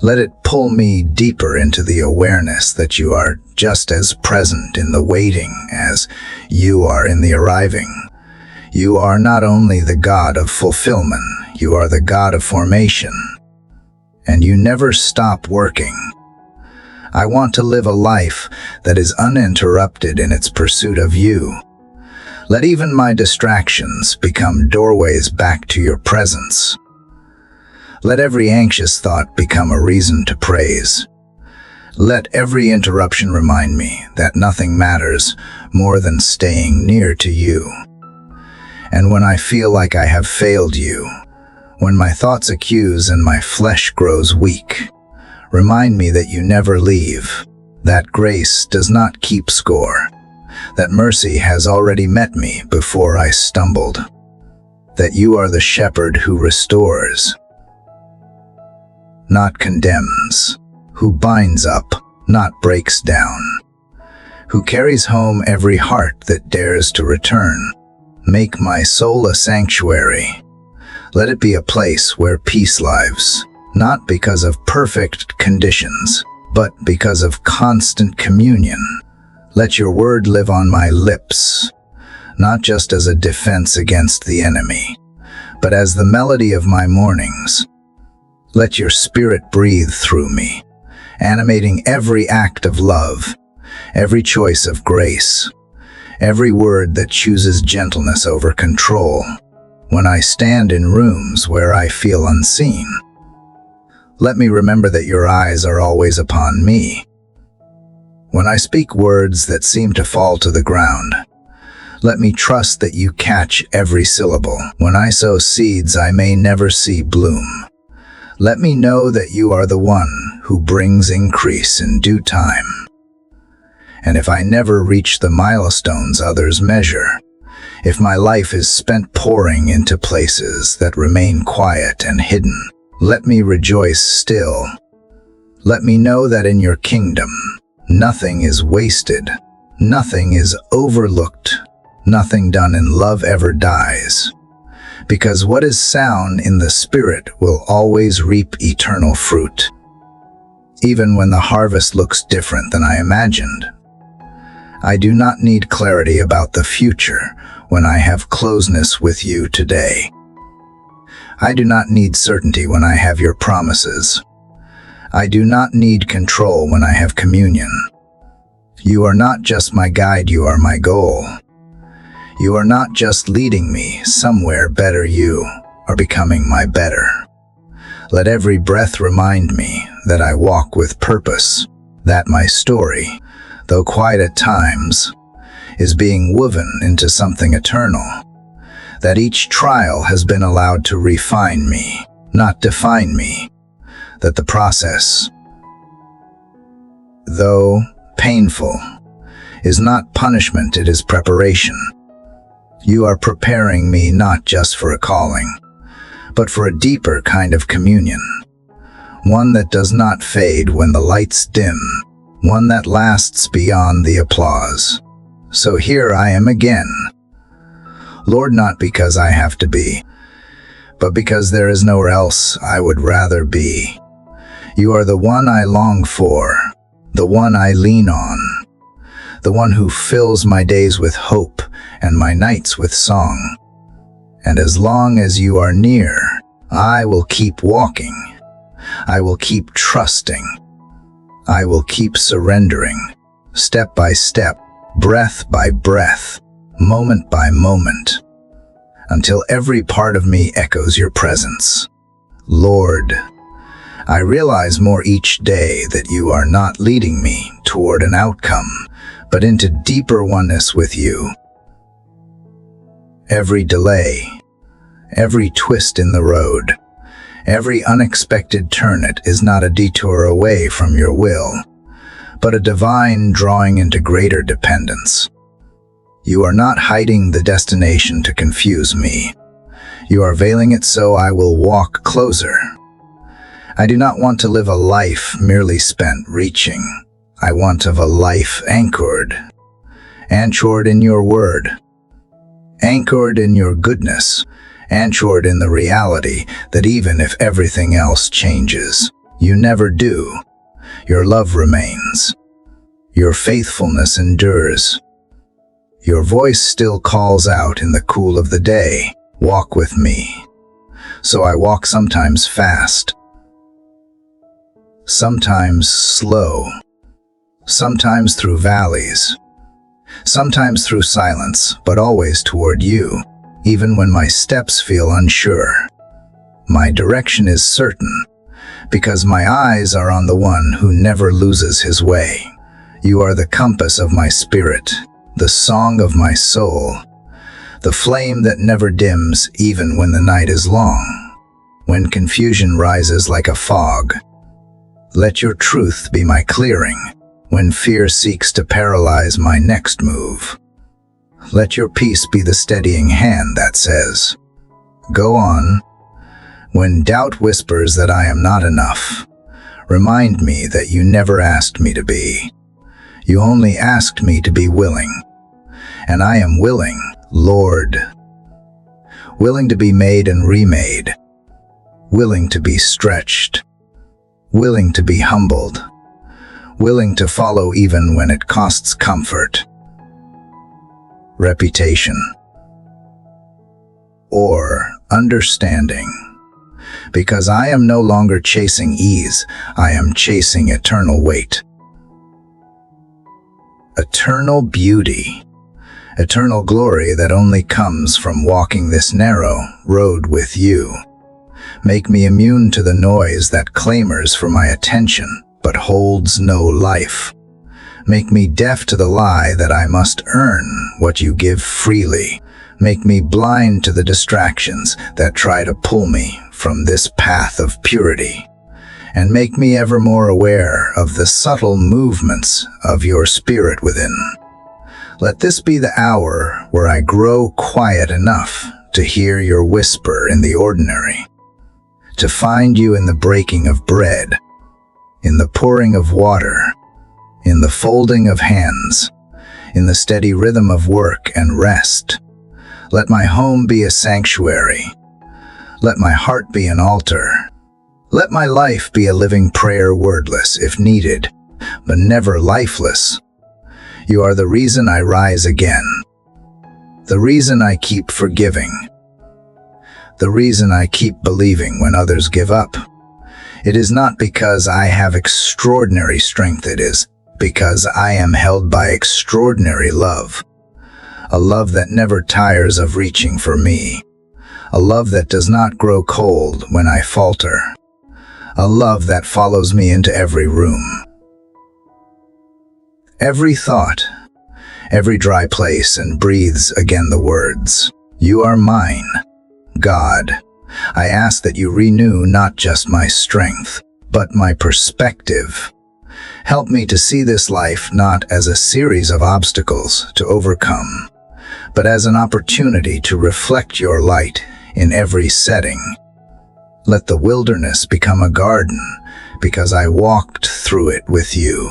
Let it pull me deeper into the awareness that you are just as present in the waiting as you are in the arriving. You are not only the God of fulfillment, you are the God of formation. And you never stop working. I want to live a life that is uninterrupted in its pursuit of you. Let even my distractions become doorways back to your presence. Let every anxious thought become a reason to praise. Let every interruption remind me that nothing matters more than staying near to you. And when I feel like I have failed you, when my thoughts accuse and my flesh grows weak, remind me that you never leave, that grace does not keep score, that mercy has already met me before I stumbled, that you are the shepherd who restores, not condemns, who binds up, not breaks down, who carries home every heart that dares to return. Make my soul a sanctuary. Let it be a place where peace lives, not because of perfect conditions, but because of constant communion. Let your word live on my lips, not just as a defense against the enemy, but as the melody of my mornings. Let your spirit breathe through me, animating every act of love, every choice of grace, every word that chooses gentleness over control. When I stand in rooms where I feel unseen, let me remember that your eyes are always upon me. When I speak words that seem to fall to the ground, let me trust that you catch every syllable. When I sow seeds I may never see bloom, let me know that you are the one who brings increase in due time. And if I never reach the milestones others measure, if my life is spent pouring into places that remain quiet and hidden, let me rejoice still. Let me know that in your kingdom, nothing is wasted, nothing is overlooked, nothing done in love ever dies. Because what is sown in the Spirit will always reap eternal fruit, even when the harvest looks different than I imagined. I do not need clarity about the future when I have closeness with you today. I do not need certainty when I have your promises. I do not need control when I have communion. You are not just my guide, you are my goal. You are not just leading me somewhere better, you are becoming my better. Let every breath remind me that I walk with purpose, that my story, though quiet at times, is being woven into something eternal, that each trial has been allowed to refine me, not define me, that the process, though painful, is not punishment, it is preparation. You are preparing me not just for a calling, but for a deeper kind of communion, one that does not fade when the lights dim, one that lasts beyond the applause. So here I am again, Lord, not because I have to be, but because there is nowhere else I would rather be. You are the one I long for, the one I lean on, the one who fills my days with hope and my nights with song. And as long as you are near, I will keep walking. I will keep trusting. I will keep surrendering, step by step, breath by breath, moment by moment, until every part of me echoes your presence. Lord, I realize more each day that you are not leading me toward an outcome, but into deeper oneness with you. Every delay, every twist in the road, every unexpected turn is not a detour away from your will, but a divine drawing into greater dependence. You are not hiding the destination to confuse me. You are veiling it so I will walk closer. I do not want to live a life merely spent reaching. I want of a life anchored in your word, anchored in your goodness, anchored in the reality that even if everything else changes, you never do. Your love remains. Your faithfulness endures. Your voice still calls out in the cool of the day, walk with me. So I walk sometimes fast, sometimes slow, sometimes through valleys, sometimes through silence, but always toward you, even when my steps feel unsure. My direction is certain, because my eyes are on the one who never loses his way. You are the compass of my spirit, the song of my soul, the flame that never dims even when the night is long, when confusion rises like a fog. Let your truth be my clearing when fear seeks to paralyze my next move. Let your peace be the steadying hand that says, go on. When doubt whispers that I am not enough, remind me that you never asked me to be. You only asked me to be willing. And I am willing, Lord. Willing to be made and remade. Willing to be stretched. Willing to be humbled. Willing to follow even when it costs comfort, reputation, or understanding. Because I am no longer chasing ease, I am chasing eternal weight. Eternal beauty, eternal glory that only comes from walking this narrow road with you. Make me immune to the noise that clamors for my attention but holds no life. Make me deaf to the lie that I must earn what you give freely. Make me blind to the distractions that try to pull me from this path of purity. And make me ever more aware of the subtle movements of your spirit within. Let this be the hour where I grow quiet enough to hear your whisper in the ordinary, to find you in the breaking of bread, in the pouring of water, in the folding of hands, in the steady rhythm of work and rest. Let my home be a sanctuary. Let my heart be an altar. Let my life be a living prayer, wordless if needed, but never lifeless. You are the reason I rise again, the reason I keep forgiving, the reason I keep believing when others give up. It is not because I have extraordinary strength, it is because I am held by extraordinary love. A love that never tires of reaching for me. A love that does not grow cold when I falter. A love that follows me into every room. Every thought, every dry place, and breathes again the words, "You are mine, God." I ask that you renew not just my strength, but my perspective. Help me to see this life not as a series of obstacles to overcome, but as an opportunity to reflect your light in every setting. Let the wilderness become a garden because I walked through it with you.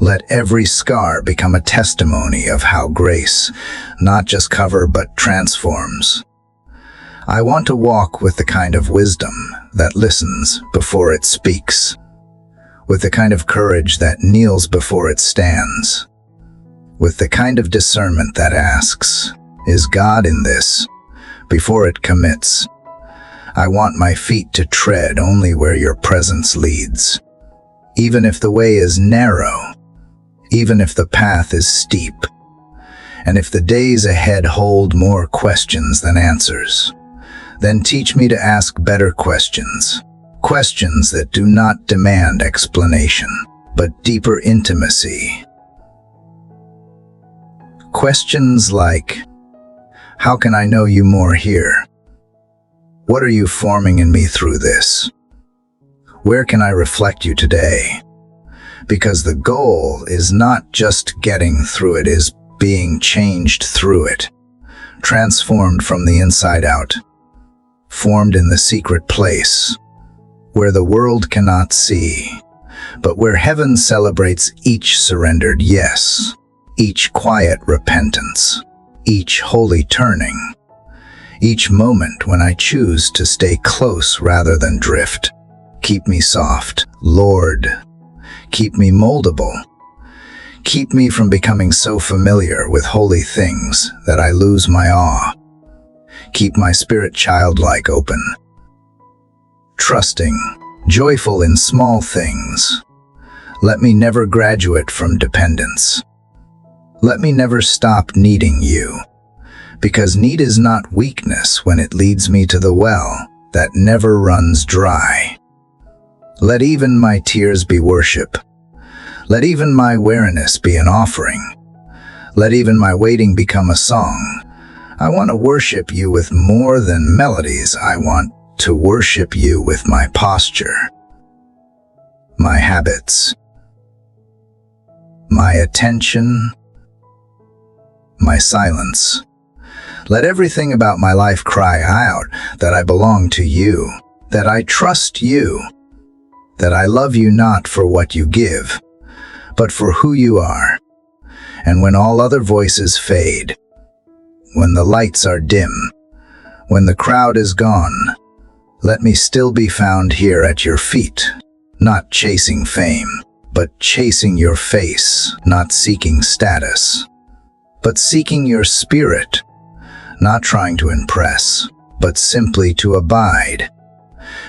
Let every scar become a testimony of how grace not just covers but transforms. I want to walk with the kind of wisdom that listens before it speaks, with the kind of courage that kneels before it stands, with the kind of discernment that asks, "Is God in this?" before it commits. I want my feet to tread only where your presence leads, even if the way is narrow, even if the path is steep, and if the days ahead hold more questions than answers. Then teach me to ask better questions, questions that do not demand explanation, but deeper intimacy. Questions like, how can I know you more here? What are you forming in me through this? Where can I reflect you today? Because the goal is not just getting through it, is being changed through it, transformed from the inside out, formed in the secret place, where the world cannot see, but where heaven celebrates each surrendered yes, each quiet repentance, each holy turning, each moment when I choose to stay close rather than drift. Keep me soft, Lord. Keep me moldable. Keep me from becoming so familiar with holy things that I lose my awe. Keep my spirit childlike open, trusting, joyful in small things. Let me never graduate from dependence. Let me never stop needing you, because need is not weakness when it leads me to the well that never runs dry. Let even my tears be worship. Let even my weariness be an offering. Let even my waiting become a song. I want to worship you with more than melodies. I want to worship you with my posture, my habits, my attention, my silence. Let everything about my life cry out that I belong to you, that I trust you, that I love you not for what you give, but for who you are. And when all other voices fade, when the lights are dim, when the crowd is gone, let me still be found here at your feet, not chasing fame, but chasing your face, not seeking status, but seeking your spirit, not trying to impress, but simply to abide.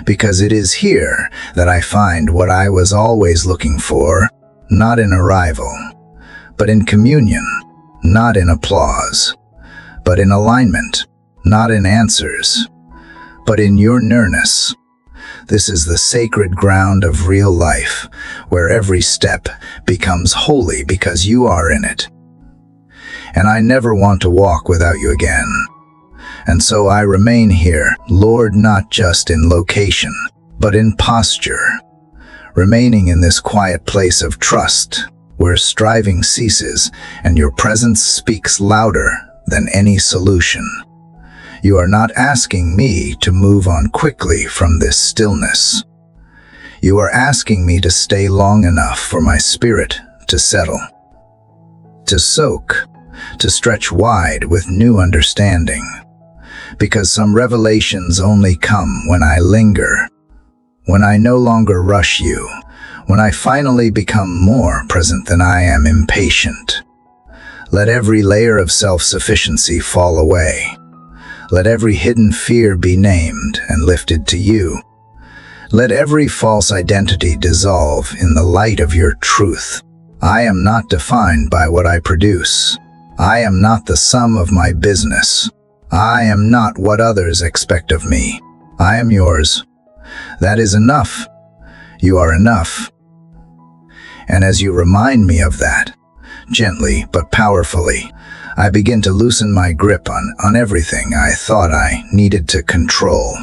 Because it is here that I find what I was always looking for, not in arrival, but in communion, not in applause, but in alignment, not in answers, but in your nearness. This is the sacred ground of real life, where every step becomes holy because you are in it. And I never want to walk without you again. And so I remain here, Lord, not just in location, but in posture, remaining in this quiet place of trust, where striving ceases and your presence speaks louder than any solution. You are not asking me to move on quickly from this stillness. You are asking me to stay long enough for my spirit to settle, to soak, to stretch wide with new understanding. Because some revelations only come when I linger, when I no longer rush you, when I finally become more present than I am impatient. Let every layer of self-sufficiency fall away. Let every hidden fear be named and lifted to you. Let every false identity dissolve in the light of your truth. I am not defined by what I produce. I am not the sum of my business. I am not what others expect of me. I am yours. That is enough. You are enough. And as you remind me of that, gently but powerfully, I begin to loosen my grip on everything I thought I needed to control.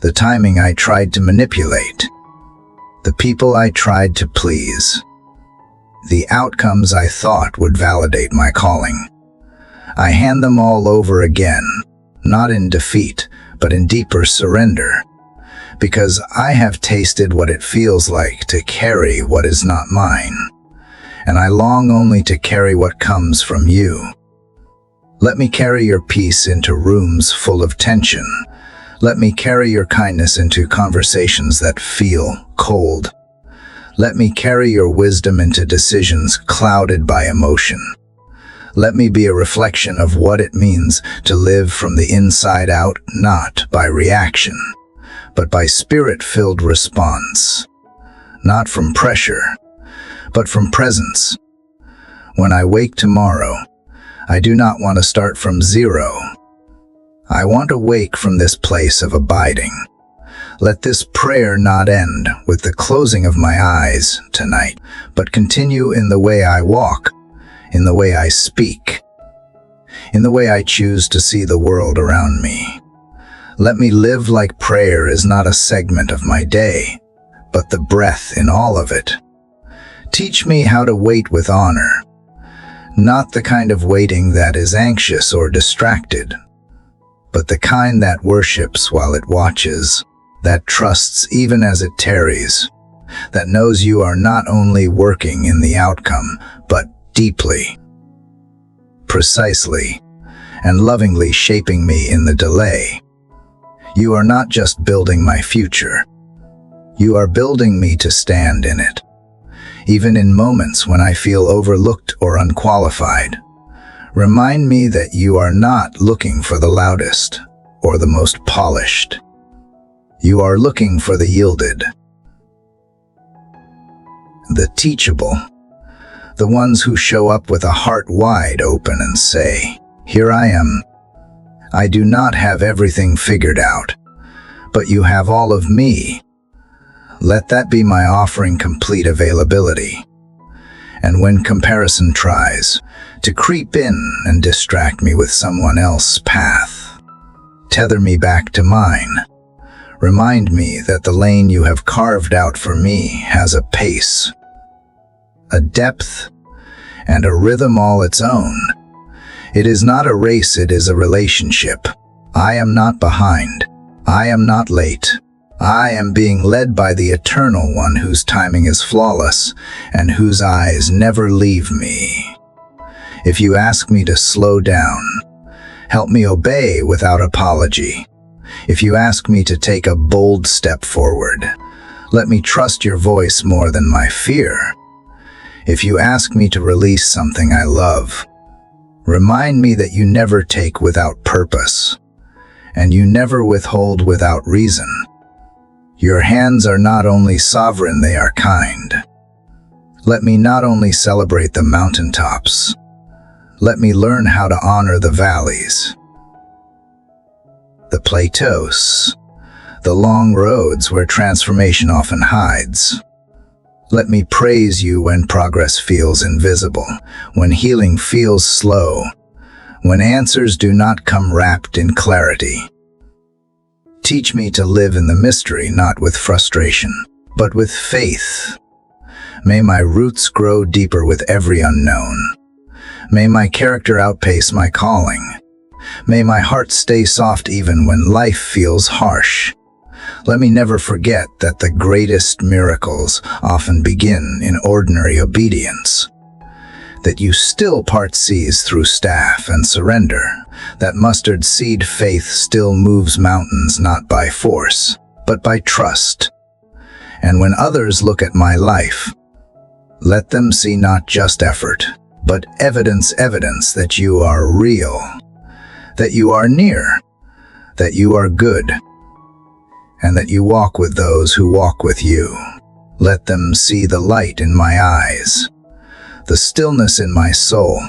The timing I tried to manipulate. The people I tried to please. The outcomes I thought would validate my calling. I hand them all over again, not in defeat, but in deeper surrender. Because I have tasted what it feels like to carry what is not mine. And I long only to carry what comes from you. Let me carry your peace into rooms full of tension. Let me carry your kindness into conversations that feel cold. Let me carry your wisdom into decisions clouded by emotion. Let me be a reflection of what it means to live from the inside out, not by reaction, but by spirit-filled response. Not from pressure, but from presence. When I wake tomorrow, I do not want to start from zero. I want to wake from this place of abiding. Let this prayer not end with the closing of my eyes tonight, but continue in the way I walk, in the way I speak, in the way I choose to see the world around me. Let me live like prayer is not a segment of my day, but the breath in all of it. Teach me how to wait with honor, not the kind of waiting that is anxious or distracted, but the kind that worships while it watches, that trusts even as it tarries, that knows you are not only working in the outcome, but deeply, precisely, and lovingly shaping me in the delay. You are not just building my future. You are building me to stand in it, even in moments when I feel overlooked or unqualified. Remind me that you are not looking for the loudest or the most polished. You are looking for the yielded, the teachable, the ones who show up with a heart wide open and say, "Here I am. I do not have everything figured out, but you have all of me. Let that be my offering, complete availability." And when comparison tries to creep in and distract me with someone else's path, tether me back to mine. Remind me that the lane you have carved out for me has a pace, a depth, and a rhythm all its own. It is not a race, it is a relationship. I am not behind. I am not late. I am being led by the Eternal One whose timing is flawless and whose eyes never leave me. If you ask me to slow down, help me obey without apology. If you ask me to take a bold step forward, let me trust your voice more than my fear. If you ask me to release something I love, remind me that you never take without purpose, and you never withhold without reason. Your hands are not only sovereign, they are kind. Let me not only celebrate the mountaintops, let me learn how to honor the valleys, the plateaus, the long roads where transformation often hides. Let me praise you when progress feels invisible, when healing feels slow, when answers do not come wrapped in clarity. Teach me to live in the mystery, not with frustration, but with faith. May my roots grow deeper with every unknown. May my character outpace my calling. May my heart stay soft even when life feels harsh. Let me never forget that the greatest miracles often begin in ordinary obedience. That you still part seas through staff and surrender. That mustard seed faith still moves mountains not by force, but by trust. And when others look at my life, let them see not just effort, but evidence that you are real, that you are near, that you are good, and that you walk with those who walk with you. Let them see the light in my eyes, the stillness in my soul,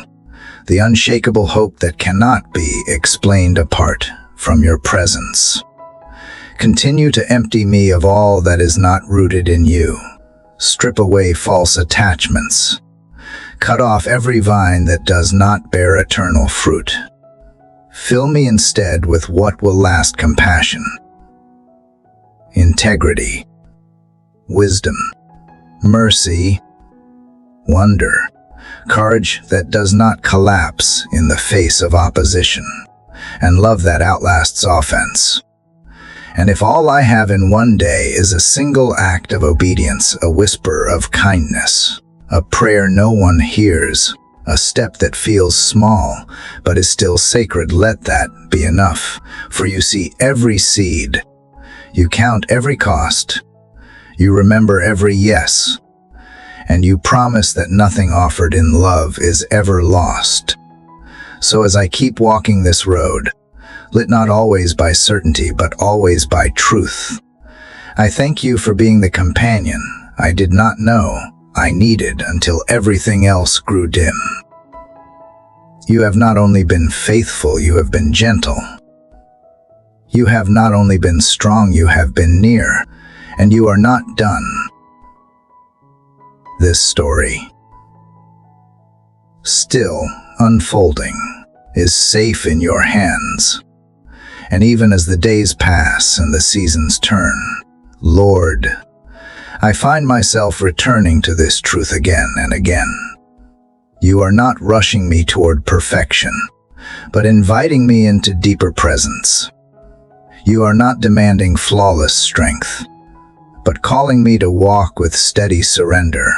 the unshakable hope that cannot be explained apart from your presence. Continue to empty me of all that is not rooted in you. Strip away false attachments. Cut off every vine that does not bear eternal fruit. Fill me instead with what will last: compassion, integrity, wisdom, mercy, wonder, courage that does not collapse in the face of opposition, and love that outlasts offense. And if all I have in one day is a single act of obedience, a whisper of kindness, a prayer no one hears, a step that feels small but is still sacred, let that be enough. For you see every seed, you count every cost, you remember every yes, and you promise that nothing offered in love is ever lost. So as I keep walking this road, lit not always by certainty, but always by truth, I thank you for being the companion I did not know I needed until everything else grew dim. You have not only been faithful, you have been gentle. You have not only been strong, you have been near, and you are not done. This story, still unfolding, is safe in your hands. And even as the days pass and the seasons turn, Lord, I find myself returning to this truth again and again. You are not rushing me toward perfection, but inviting me into deeper presence. You are not demanding flawless strength, but calling me to walk with steady surrender.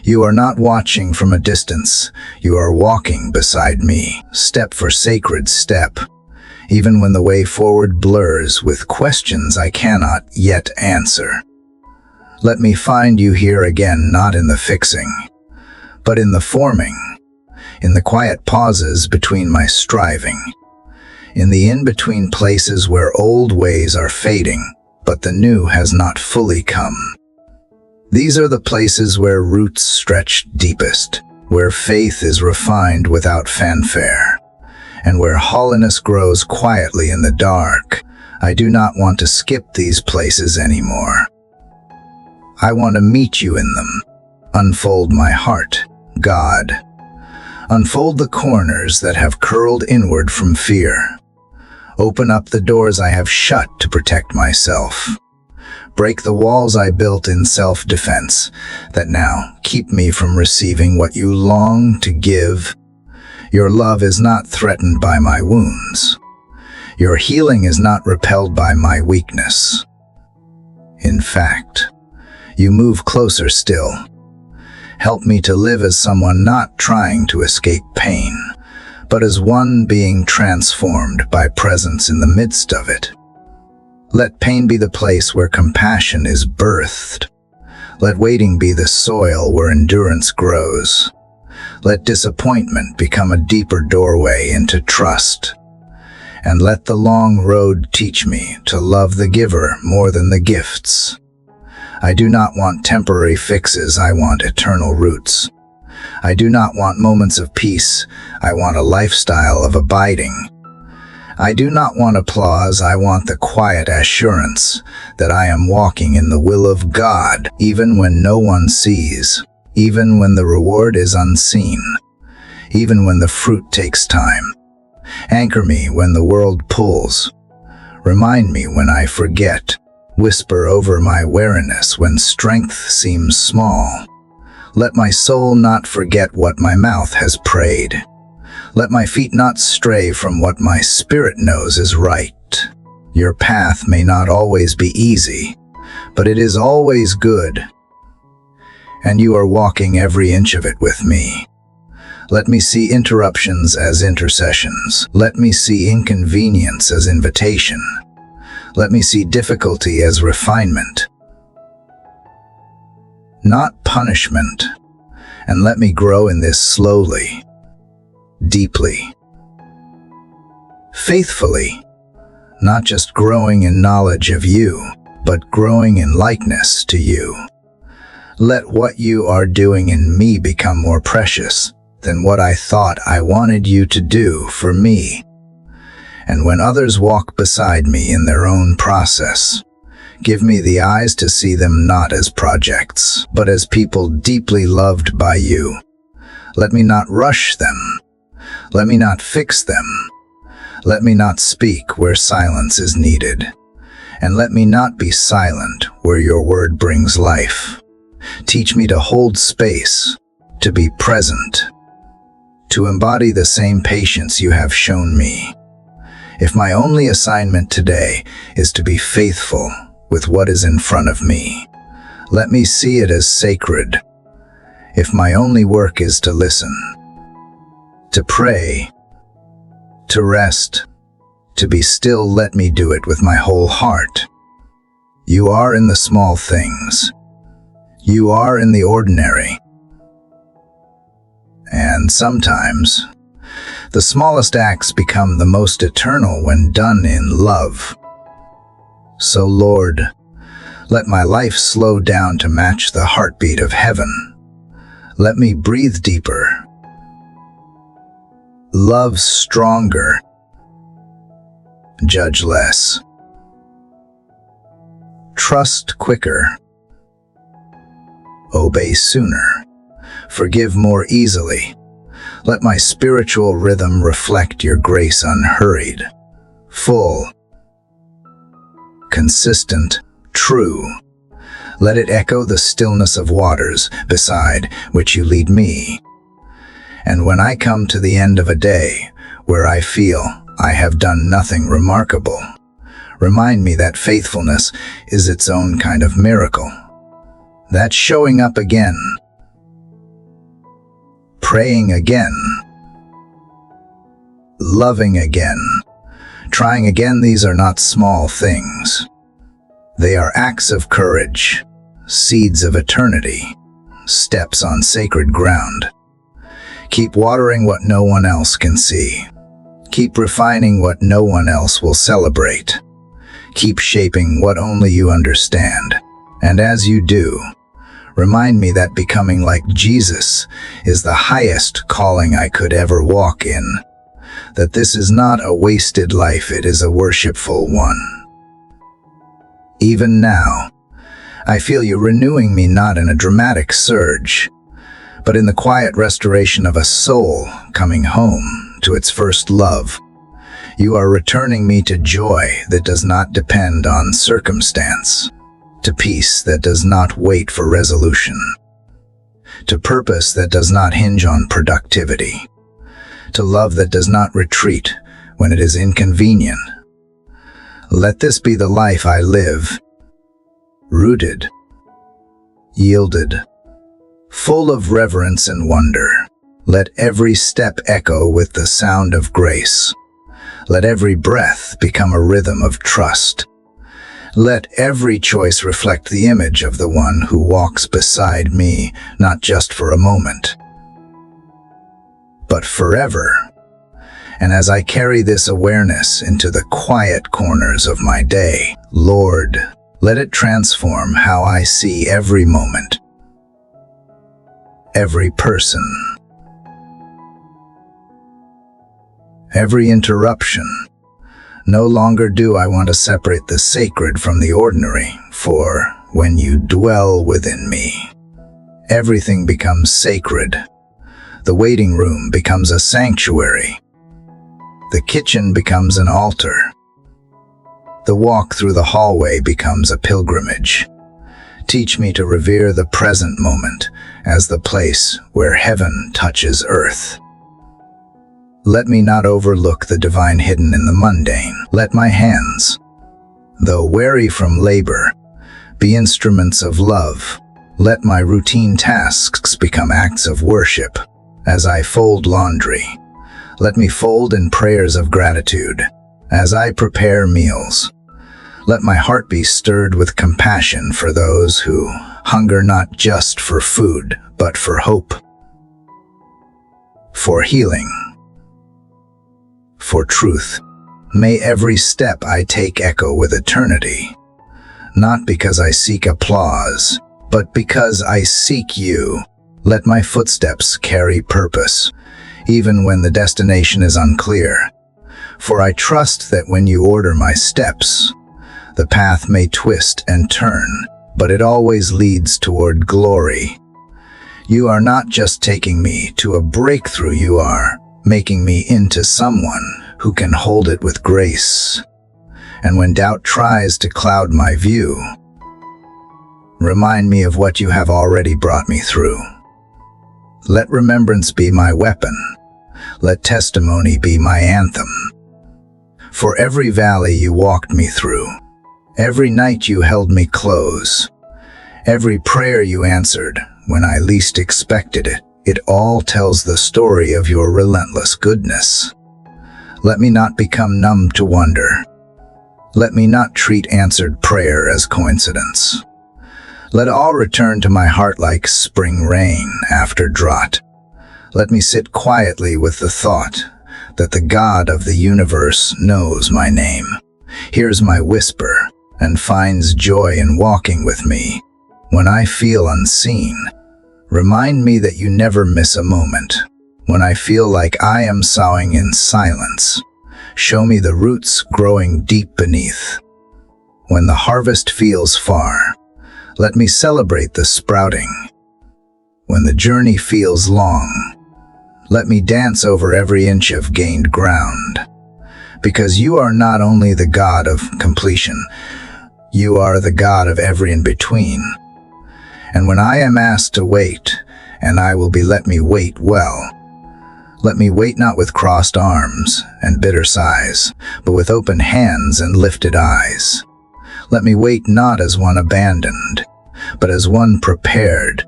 You are not watching from a distance, you are walking beside me, step for sacred step, even when the way forward blurs with questions I cannot yet answer. Let me find you here again, not in the fixing, but in the forming, in the quiet pauses between my striving, in the in-between places where old ways are fading, but the new has not fully come. These are the places where roots stretch deepest, where faith is refined without fanfare, and where holiness grows quietly in the dark. I do not want to skip these places anymore. I want to meet you in them. Unfold my heart, God. Unfold the corners that have curled inward from fear. Open up the doors I have shut to protect myself. Break the walls I built in self-defense that now keep me from receiving what you long to give. Your love is not threatened by my wounds. Your healing is not repelled by my weakness. In fact, you move closer still. Help me to live as someone not trying to escape pain, but as one being transformed by presence in the midst of it. Let pain be the place where compassion is birthed. Let waiting be the soil where endurance grows. Let disappointment become a deeper doorway into trust. And let the long road teach me to love the giver more than the gifts. I do not want temporary fixes, I want eternal roots. I do not want moments of peace, I want a lifestyle of abiding. I do not want applause, I want the quiet assurance that I am walking in the will of God, even when no one sees, even when the reward is unseen, even when the fruit takes time. Anchor me when the world pulls. Remind me when I forget. Whisper over my weariness when strength seems small. Let my soul not forget what my mouth has prayed. Let my feet not stray from what my spirit knows is right. Your path may not always be easy, but it is always good. And you are walking every inch of it with me. Let me see interruptions as intercessions. Let me see inconvenience as invitation. Let me see difficulty as refinement, not punishment. And let me grow in this slowly, deeply, faithfully, not just growing in knowledge of you, but growing in likeness to you. Let what you are doing in me become more precious than what I thought I wanted you to do for me. And when others walk beside me in their own process, give me the eyes to see them not as projects, but as people deeply loved by you. Let me not rush them. Let me not fix them. Let me not speak where silence is needed. And let me not be silent where your word brings life. Teach me to hold space, to be present, to embody the same patience you have shown me. If my only assignment today is to be faithful with what is in front of me, let me see it as sacred. If my only work is to listen, to pray, to rest, to be still, let me do it with my whole heart. You are in the small things. You are in the ordinary. And sometimes, the smallest acts become the most eternal when done in love. So Lord, let my life slow down to match the heartbeat of heaven. Let me breathe deeper, love stronger, judge less, trust quicker, obey sooner, forgive more easily. Let my spiritual rhythm reflect your grace unhurried, full, consistent, true. Let it echo the stillness of waters beside which you lead me. And when I come to the end of a day where I feel I have done nothing remarkable, remind me that faithfulness is its own kind of miracle. That's showing up again, praying again, loving again, trying again. These are not small things. They are acts of courage, seeds of eternity, steps on sacred ground. Keep watering what no one else can see. Keep refining what no one else will celebrate. Keep shaping what only you understand. And as you do, remind me that becoming like Jesus is the highest calling I could ever walk in. That this is not a wasted life, it is a worshipful one. Even now, I feel you renewing me not in a dramatic surge, but in the quiet restoration of a soul coming home to its first love. You are returning me to joy that does not depend on circumstance, to peace that does not wait for resolution, to purpose that does not hinge on productivity, to love that does not retreat when it is inconvenient. Let this be the life I live, rooted, yielded, full of reverence and wonder. Let every step echo with the sound of grace. Let every breath become a rhythm of trust. Let every choice reflect the image of the one who walks beside me, not just for a moment, but forever. And as I carry this awareness into the quiet corners of my day, Lord, let it transform how I see every moment, every person, every interruption. No longer do I want to separate the sacred from the ordinary, for when you dwell within me, everything becomes sacred. The waiting room becomes a sanctuary. The kitchen becomes an altar. The walk through the hallway becomes a pilgrimage. Teach me to revere the present moment as the place where heaven touches earth. Let me not overlook the divine hidden in the mundane. Let my hands, though weary from labor, be instruments of love. Let my routine tasks become acts of worship. As I fold laundry, let me fold in prayers of gratitude. As I prepare meals, let my heart be stirred with compassion for those who hunger not just for food, but for hope, for healing, for truth. May every step I take echo with eternity, not because I seek applause, but because I seek you. Let my footsteps carry purpose, even when the destination is unclear. For I trust that when you order my steps, the path may twist and turn, but it always leads toward glory. You are not just taking me to a breakthrough, you are making me into someone who can hold it with grace. And when doubt tries to cloud my view, remind me of what you have already brought me through. Let remembrance be my weapon. Let testimony be my anthem. For every valley you walked me through, every night you held me close, every prayer you answered when I least expected it, it all tells the story of your relentless goodness. Let me not become numb to wonder. Let me not treat answered prayer as coincidence. Let all return to my heart like spring rain after drought. Let me sit quietly with the thought that the God of the universe knows my name, hears my whisper, and finds joy in walking with me. When I feel unseen, remind me that you never miss a moment. When I feel like I am soughing in silence, show me the roots growing deep beneath. When the harvest feels far, let me celebrate the sprouting. When the journey feels long, let me dance over every inch of gained ground. Because you are not only the God of completion, you are the God of every in-between. And when I am asked to wait, and I will be let me wait well. Let me wait not with crossed arms and bitter sighs, but with open hands and lifted eyes. Let me wait not as one abandoned, but as one prepared.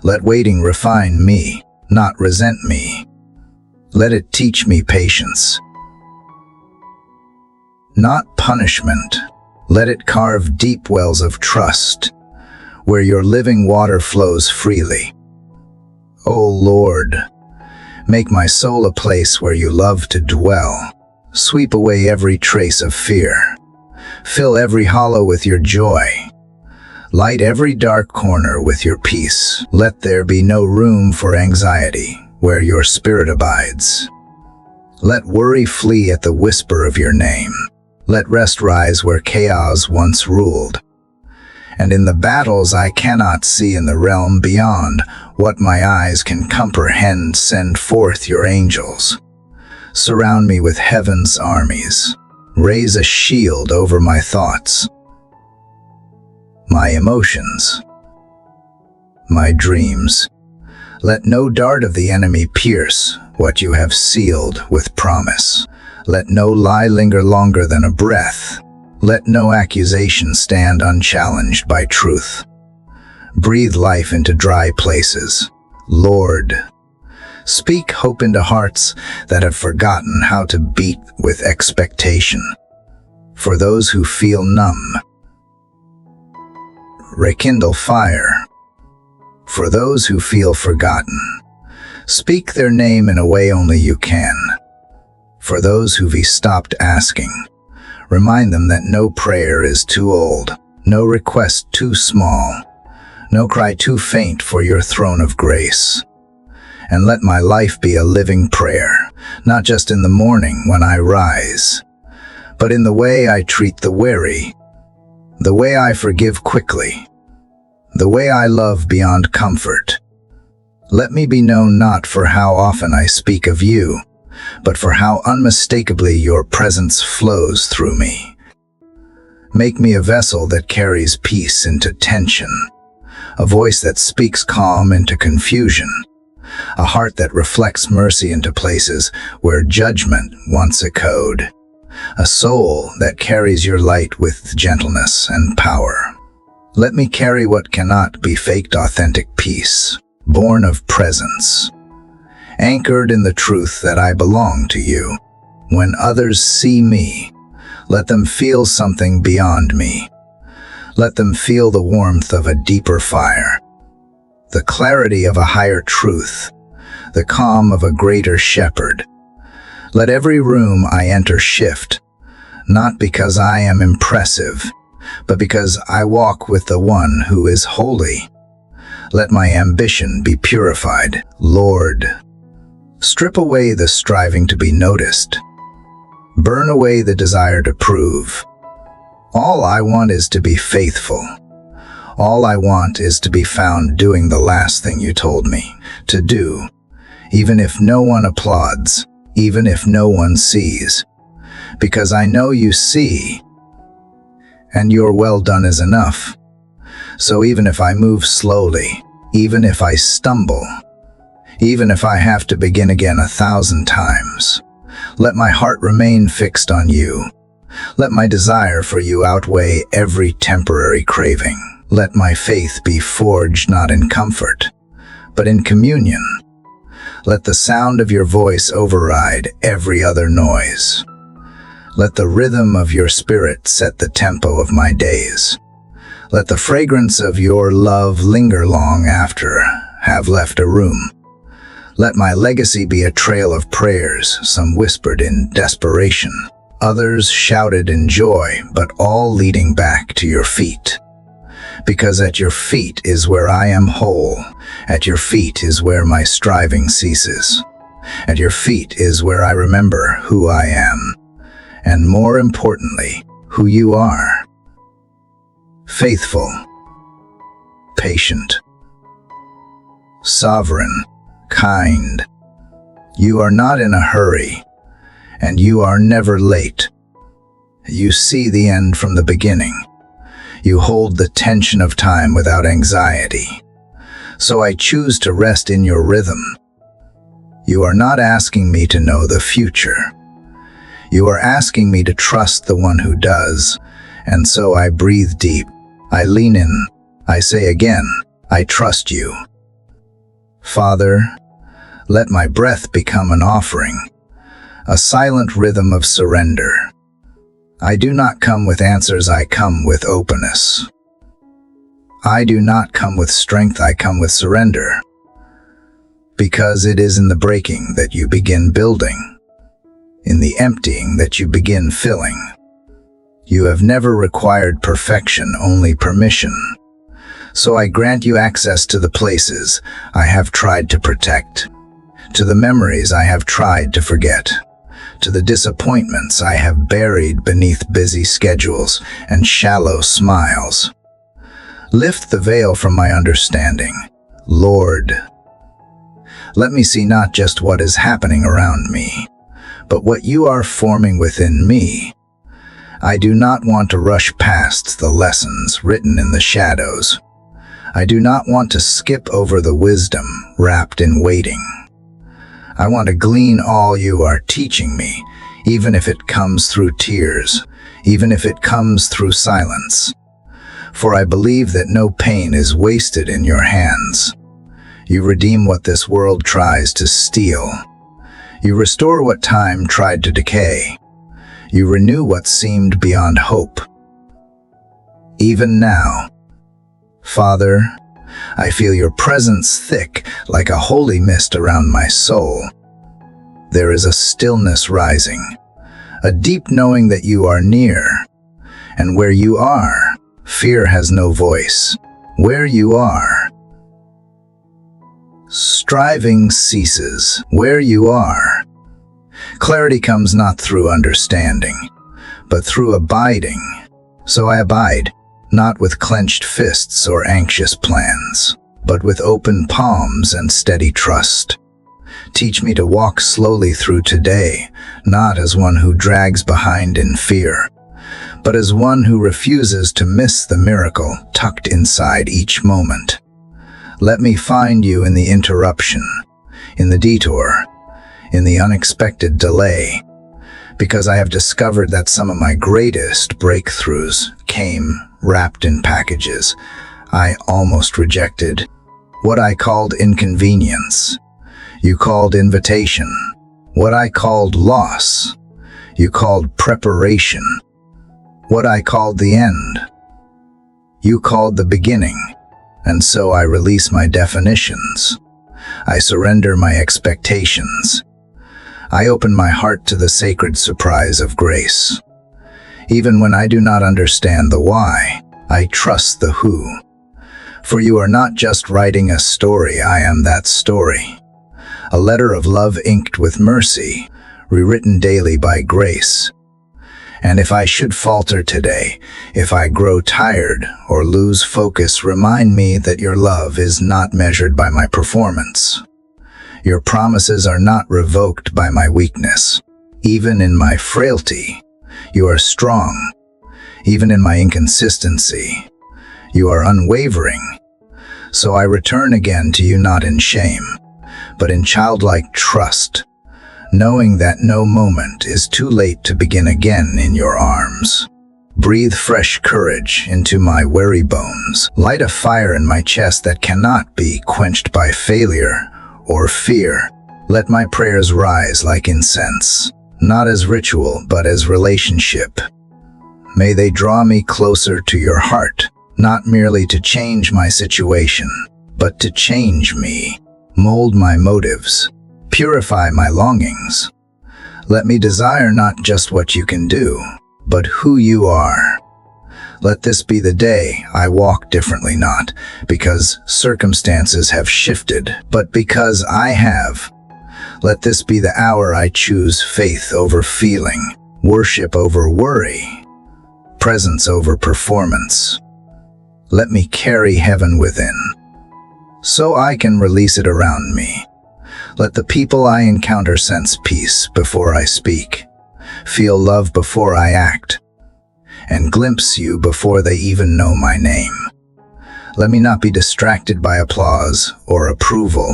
Let waiting refine me, not resent me. Let it teach me patience, not punishment. Let it carve deep wells of trust, where your living water flows freely. O Lord, make my soul a place where you love to dwell. Sweep away every trace of fear. Fill every hollow with your joy. Light every dark corner with your peace. Let there be no room for anxiety where your spirit abides. Let worry flee at the whisper of your name. Let rest rise where chaos once ruled. And in the battles I cannot see in the realm beyond what my eyes can comprehend, send forth your angels. Surround me with heaven's armies. Raise a shield over my thoughts, my emotions, my dreams. Let no dart of the enemy pierce what you have sealed with promise. Let no lie linger longer than a breath. Let no accusation stand unchallenged by truth. Breathe life into dry places. Lord, speak hope into hearts that have forgotten how to beat with expectation. For those who feel numb, rekindle fire. For those who feel forgotten, speak their name in a way only you can. For those who've stopped asking, remind them that no prayer is too old, no request too small, no cry too faint for your throne of grace. And let my life be a living prayer, not just in the morning when I rise, but in the way I treat the weary, the way I forgive quickly, the way I love beyond comfort. Let me be known not for how often I speak of you, but for how unmistakably your presence flows through me. Make me a vessel that carries peace into tension, a voice that speaks calm into confusion, a heart that reflects mercy into places where judgment once echoed, a soul that carries your light with gentleness and power. Let me carry what cannot be faked, authentic peace, born of presence, anchored in the truth that I belong to you. When others see me, let them feel something beyond me. Let them feel the warmth of a deeper fire, the clarity of a higher truth, the calm of a greater shepherd. Let every room I enter shift, not because I am impressive, but because I walk with the one who is holy. Let my ambition be purified, Lord. Strip away the striving to be noticed. Burn away the desire to prove. All I want is to be faithful. All I want is to be found doing the last thing you told me to do, even if no one applauds, even if no one sees, because I know you see, and your well done is enough. So even if I move slowly, even if I stumble, even if I have to begin again 1,000 times, let my heart remain fixed on you. Let my desire for you outweigh every temporary craving. Let my faith be forged not in comfort, but in communion. Let the sound of your voice override every other noise. Let the rhythm of your spirit set the tempo of my days. Let the fragrance of your love linger long after have left a room. Let my legacy be a trail of prayers, some whispered in desperation, others shouted in joy, but all leading back to your feet. Because at your feet is where I am whole. At your feet is where my striving ceases. At your feet is where I remember who I am, and more importantly, who you are. Faithful, patient, sovereign, kind. You are not in a hurry, and you are never late. You see the end from the beginning. You hold the tension of time without anxiety. So I choose to rest in your rhythm. You are not asking me to know the future. You are asking me to trust the one who does. And so I breathe deep. I lean in. I say again, I trust you. Father, let my breath become an offering, a silent rhythm of surrender. I do not come with answers, I come with openness. I do not come with strength, I come with surrender. Because it is in the breaking that you begin building, in the emptying that you begin filling. You have never required perfection, only permission. So I grant you access to the places I have tried to protect, to the memories I have tried to forget, to the disappointments I have buried beneath busy schedules and shallow smiles. Lift the veil from my understanding, Lord. Let me see not just what is happening around me, but what you are forming within me. I do not want to rush past the lessons written in the shadows. I do not want to skip over the wisdom wrapped in waiting. I want to glean all you are teaching me, even if it comes through tears, even if it comes through silence. For I believe that no pain is wasted in your hands. You redeem what this world tries to steal. You restore what time tried to decay. You renew what seemed beyond hope. Even now, Father, I feel your presence thick like a holy mist around my soul. There is a stillness rising, a deep knowing that you are near. And where you are, fear has no voice. Where you are, striving ceases. Where you are, clarity comes not through understanding, but through abiding. So I abide, not with clenched fists or anxious plans, but with open palms and steady trust. Teach me to walk slowly through today, not as one who drags behind in fear, but as one who refuses to miss the miracle tucked inside each moment. Let me find you in the interruption, in the detour, in the unexpected delay, because I have discovered that some of my greatest breakthroughs came wrapped in packages I almost rejected. What I called inconvenience, you called invitation. What I called loss, you called preparation. What I called the end, you called the beginning. And so I release my definitions. I surrender my expectations. I open my heart to the sacred surprise of grace. Even when I do not understand the why, I trust the who. For you are not just writing a story, I am that story. A letter of love inked with mercy, rewritten daily by grace. And if I should falter today, if I grow tired or lose focus, remind me that your love is not measured by my performance. Your promises are not revoked by my weakness. Even in my frailty, you are strong. Even in my inconsistency, you are unwavering. So I return again to you not in shame, but in childlike trust, knowing that no moment is too late to begin again in your arms. Breathe fresh courage into my weary bones. Light a fire in my chest that cannot be quenched by failure or fear. Let my prayers rise like incense, not as ritual, but as relationship. May they draw me closer to your heart, not merely to change my situation, but to change me, mold my motives, purify my longings. Let me desire not just what you can do, but who you are. Let this be the day I walk differently, not because circumstances have shifted, but because I have. Let this be the hour I choose faith over feeling, worship over worry, presence over performance. Let me carry heaven within, so I can release it around me. Let the people I encounter sense peace before I speak, feel love before I act, and glimpse you before they even know my name. Let me not be distracted by applause or approval.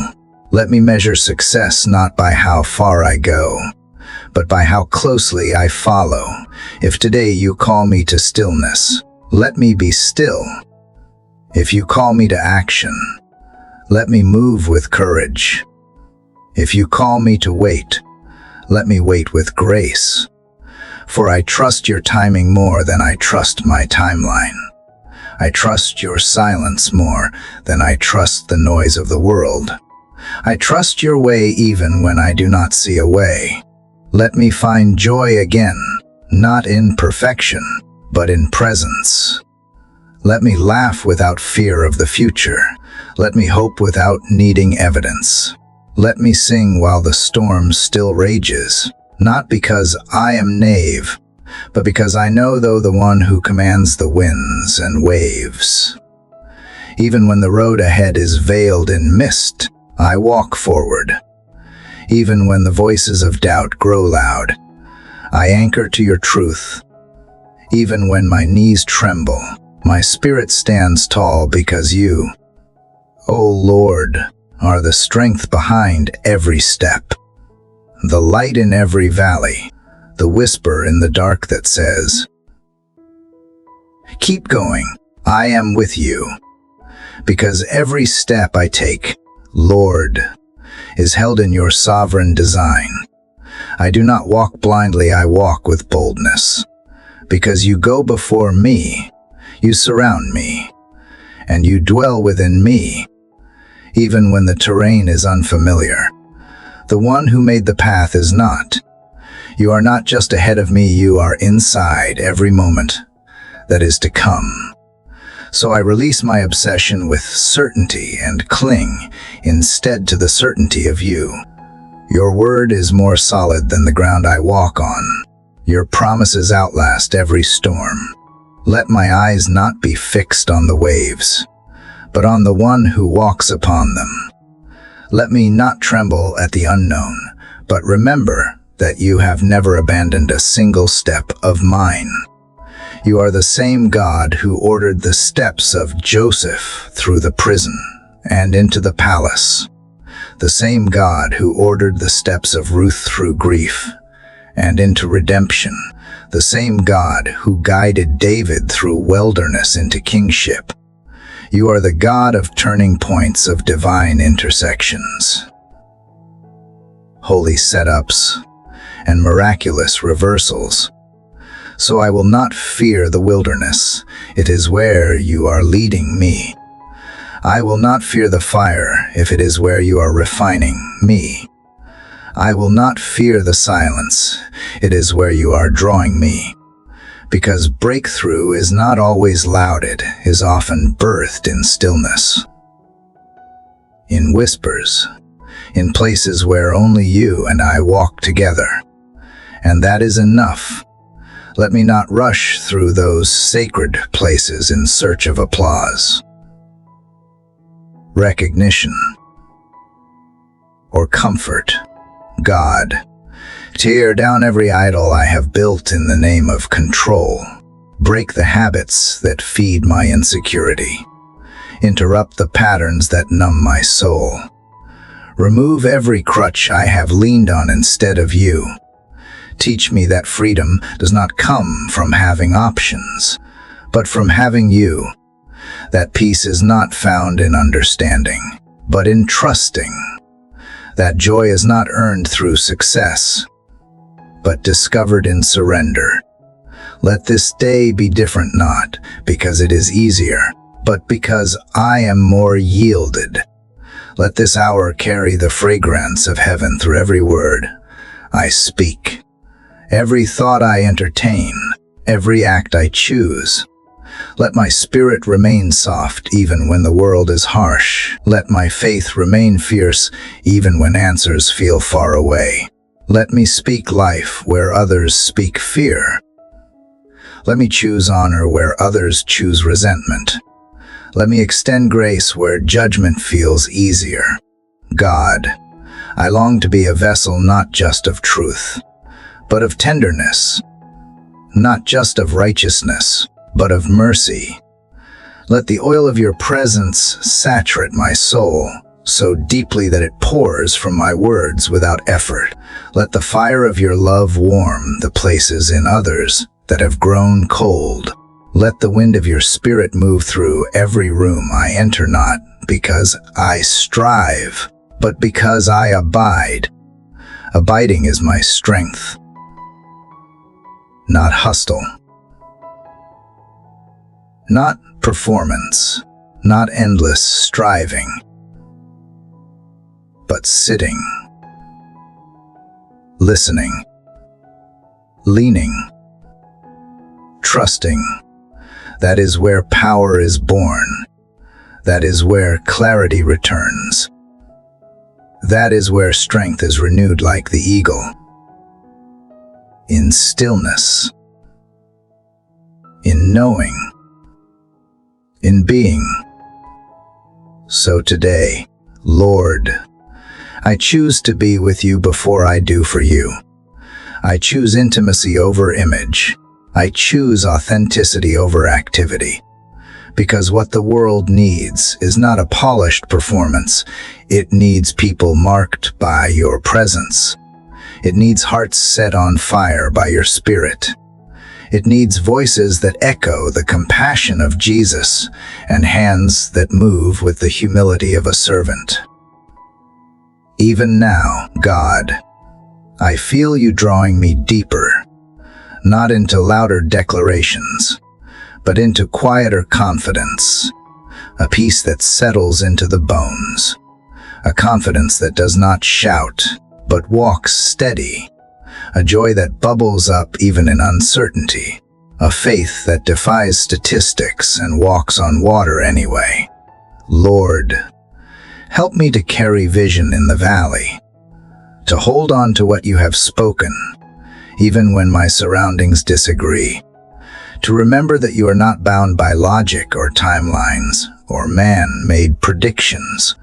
Let me measure success not by how far I go, but by how closely I follow. If today you call me to stillness, let me be still. If you call me to action, let me move with courage. If you call me to wait, let me wait with grace. For I trust your timing more than I trust my timeline. I trust your silence more than I trust the noise of the world. I trust your way even when I do not see a way. Let me find joy again, not in perfection, but in presence. Let me laugh without fear of the future. Let me hope without needing evidence. Let me sing while the storm still rages, not because I am knave, but because I know though the one who commands the winds and waves. Even when the road ahead is veiled in mist, I walk forward. Even when the voices of doubt grow loud, I anchor to your truth. Even when my knees tremble, my spirit stands tall because you, O Lord, are the strength behind every step, the light in every valley, the whisper in the dark that says, keep going, I am with you. Because every step I take, Lord, is held in your sovereign design. I do not walk blindly, I walk with boldness. Because you go before me, you surround me, and you dwell within me, even when the terrain is unfamiliar. The one who made the path is not. You are not just ahead of me, you are inside every moment that is to come. So I release my obsession with certainty and cling instead to the certainty of you. Your word is more solid than the ground I walk on. Your promises outlast every storm. Let my eyes not be fixed on the waves, but on the one who walks upon them. Let me not tremble at the unknown, but remember that you have never abandoned a single step of mine. You are the same God who ordered the steps of Joseph through the prison and into the palace. The same God who ordered the steps of Ruth through grief and into redemption. The same God who guided David through wilderness into kingship. You are the God of turning points, of divine intersections, holy setups, and miraculous reversals. So I will not fear the wilderness. It is where you are leading me. I will not fear the fire if it is where you are refining me. I will not fear the silence. It is where you are drawing me. because breakthrough is not always lauded, is often birthed in stillness, in whispers, in places where only you and I walk together. And that is enough. Let me not rush through those sacred places in search of applause, recognition, or comfort. God, tear down every idol I have built in the name of control. Break the habits that feed my insecurity. Interrupt the patterns that numb my soul. Remove every crutch I have leaned on instead of you. Teach me that freedom does not come from having options, but from having you. That peace is not found in understanding, but in trusting. That joy is not earned through success, but discovered in surrender. Let this day be different, not because it is easier, but because I am more yielded. Let this hour carry the fragrance of heaven through every word I speak, every thought I entertain, every act I choose. Let my spirit remain soft even when the world is harsh. Let my faith remain fierce even when answers feel far away. Let me speak life where others speak fear. Let me choose honor where others choose resentment. Let me extend grace where judgment feels easier. God, I long to be a vessel not just of truth, but of tenderness, not just of righteousness, but of mercy. Let the oil of your presence saturate my soul so deeply that it pours from my words without effort. Let the fire of your love warm the places in others that have grown cold. Let the wind of your spirit move through every room I enter, not because I strive, but because I abide. Abiding is my strength, not hustle, not performance, not endless striving, but sitting, listening, leaning, trusting. That is where power is born. That is where clarity returns. That is where strength is renewed like the eagle. In stillness, in knowing, in being. So today, Lord, I choose to be with you before I do for you. I choose intimacy over image. I choose authenticity over activity. Because what the world needs is not a polished performance. It needs people marked by your presence. It needs hearts set on fire by your spirit. It needs voices that echo the compassion of Jesus and hands that move with the humility of a servant. Even now, God, I feel you drawing me deeper, not into louder declarations, but into quieter confidence, a peace that settles into the bones, a confidence that does not shout, but walks steady, a joy that bubbles up even in uncertainty, a faith that defies statistics and walks on water anyway. Lord, help me to carry vision in the valley, to hold on to what you have spoken, even when my surroundings disagree, to remember that you are not bound by logic or timelines or man-made predictions.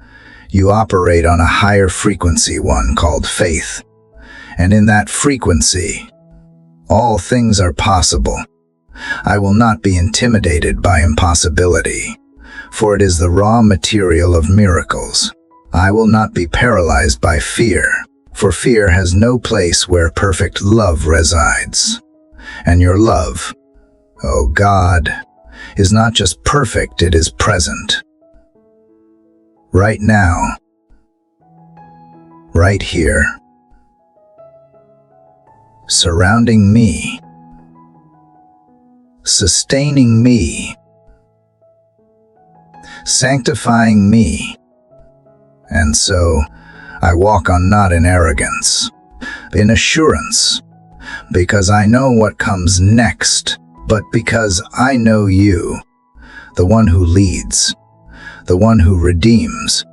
You operate on a higher frequency, one called faith. And in that frequency, all things are possible. I will not be intimidated by impossibility, for it is the raw material of miracles. I will not be paralyzed by fear, for fear has no place where perfect love resides. And your love, oh God, is not just perfect, it is present. Right now, right here, surrounding me, sustaining me, sanctifying me. And so, I walk on not in arrogance, in assurance, because I know what comes next, but because I know you, the one who leads, the one who redeems,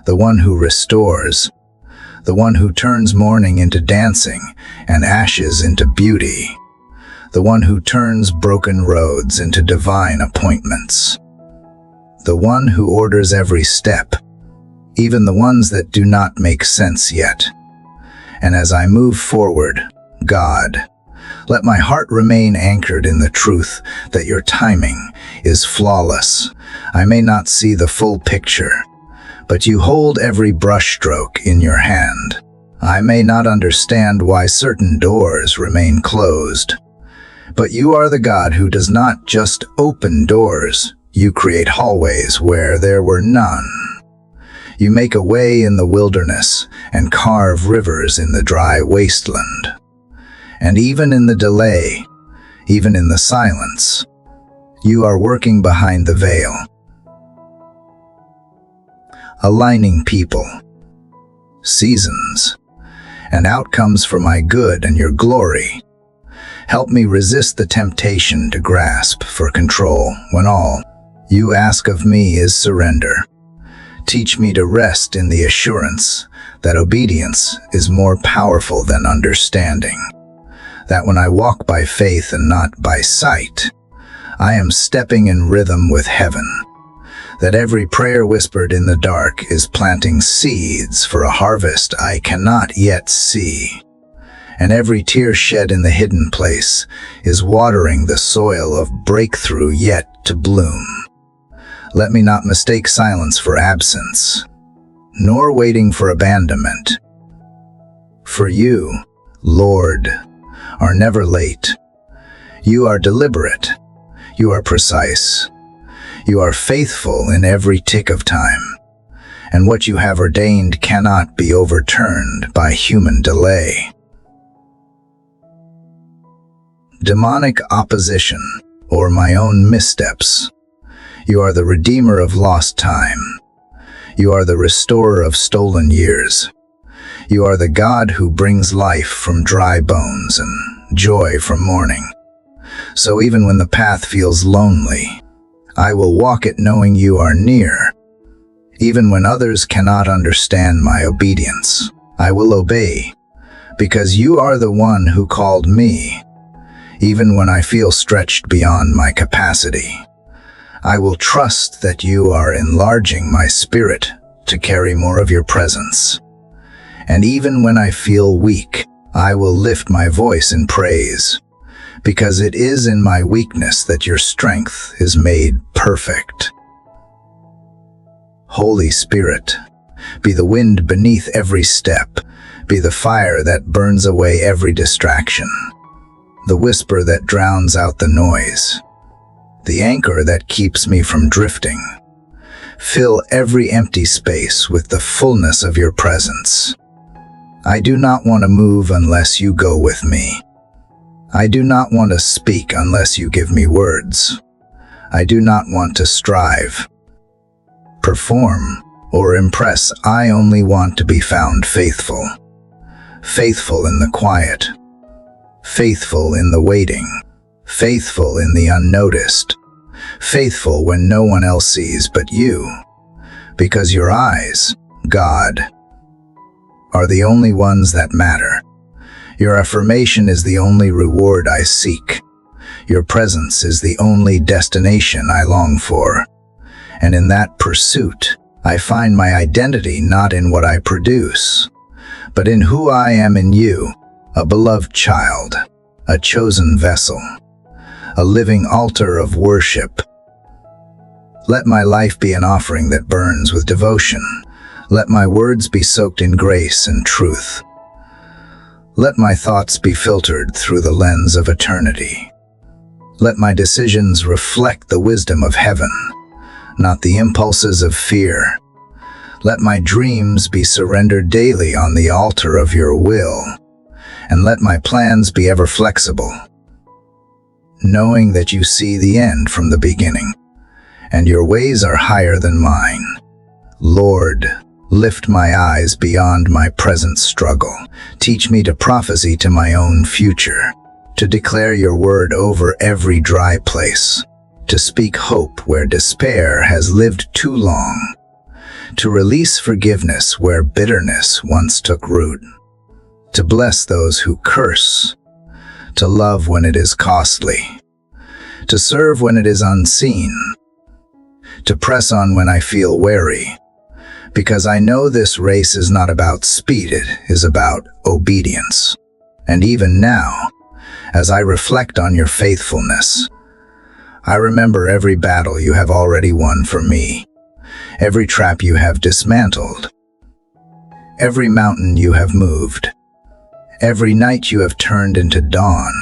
the one who restores, the one who turns mourning into dancing and ashes into beauty, the one who turns broken roads into divine appointments, the one who orders every step, even the ones that do not make sense yet. And as I move forward, God, let my heart remain anchored in the truth that your timing is flawless. I may not see the full picture, but you hold every brushstroke in your hand. I may not understand why certain doors remain closed, but you are the God who does not just open doors. You create hallways where there were none. You make a way in the wilderness and carve rivers in the dry wasteland. And even in the delay, even in the silence, you are working behind the veil, aligning people, seasons, and outcomes for my good and your glory. Help me resist the temptation to grasp for control when all you ask of me is surrender. Teach me to rest in the assurance that obedience is more powerful than understanding, that when I walk by faith and not by sight, I am stepping in rhythm with heaven, that every prayer whispered in the dark is planting seeds for a harvest I cannot yet see, and every tear shed in the hidden place is watering the soil of breakthrough yet to bloom. Let me not mistake silence for absence, nor waiting for abandonment. For you, Lord, are never late. You are deliberate. You are precise. You are faithful in every tick of time. And what you have ordained cannot be overturned by human delay. Demonic opposition, or my own missteps. You are the redeemer of lost time. You are the restorer of stolen years. You are the God who brings life from dry bones and joy from mourning. So even when the path feels lonely, I will walk it knowing you are near. Even when others cannot understand my obedience, I will obey, because you are the one who called me. Even when I feel stretched beyond my capacity, I will trust that you are enlarging my spirit to carry more of your presence. And even when I feel weak, I will lift my voice in praise, because it is in my weakness that your strength is made perfect. Holy Spirit, be the wind beneath every step, be the fire that burns away every distraction, the whisper that drowns out the noise, the anchor that keeps me from drifting. Fill every empty space with the fullness of your presence. I do not want to move unless you go with me. I do not want to speak unless you give me words. I do not want to strive, perform, or impress. I only want to be found faithful. Faithful in the quiet. Faithful in the waiting. Faithful in the unnoticed. Faithful when no one else sees but you. Because your eyes, God, are the only ones that matter. Your affirmation is the only reward I seek. Your presence is the only destination I long for. And in that pursuit, I find my identity not in what I produce, but in who I am in you, a beloved child, a chosen vessel, a living altar of worship. Let my life be an offering that burns with devotion. Let my words be soaked in grace and truth. Let my thoughts be filtered through the lens of eternity. Let my decisions reflect the wisdom of heaven, not the impulses of fear. Let my dreams be surrendered daily on the altar of your will, and let my plans be ever flexible, knowing that you see the end from the beginning, and your ways are higher than mine. Lord, lift my eyes beyond my present struggle. Teach me to prophesy to my own future, to declare your word over every dry place, to speak hope where despair has lived too long, to release forgiveness where bitterness once took root, to bless those who curse, to love when it is costly, to serve when it is unseen, to press on when I feel weary, because I know this race is not about speed, it is about obedience. And even now, as I reflect on your faithfulness, I remember every battle you have already won for me, every trap you have dismantled, every mountain you have moved, every night you have turned into dawn.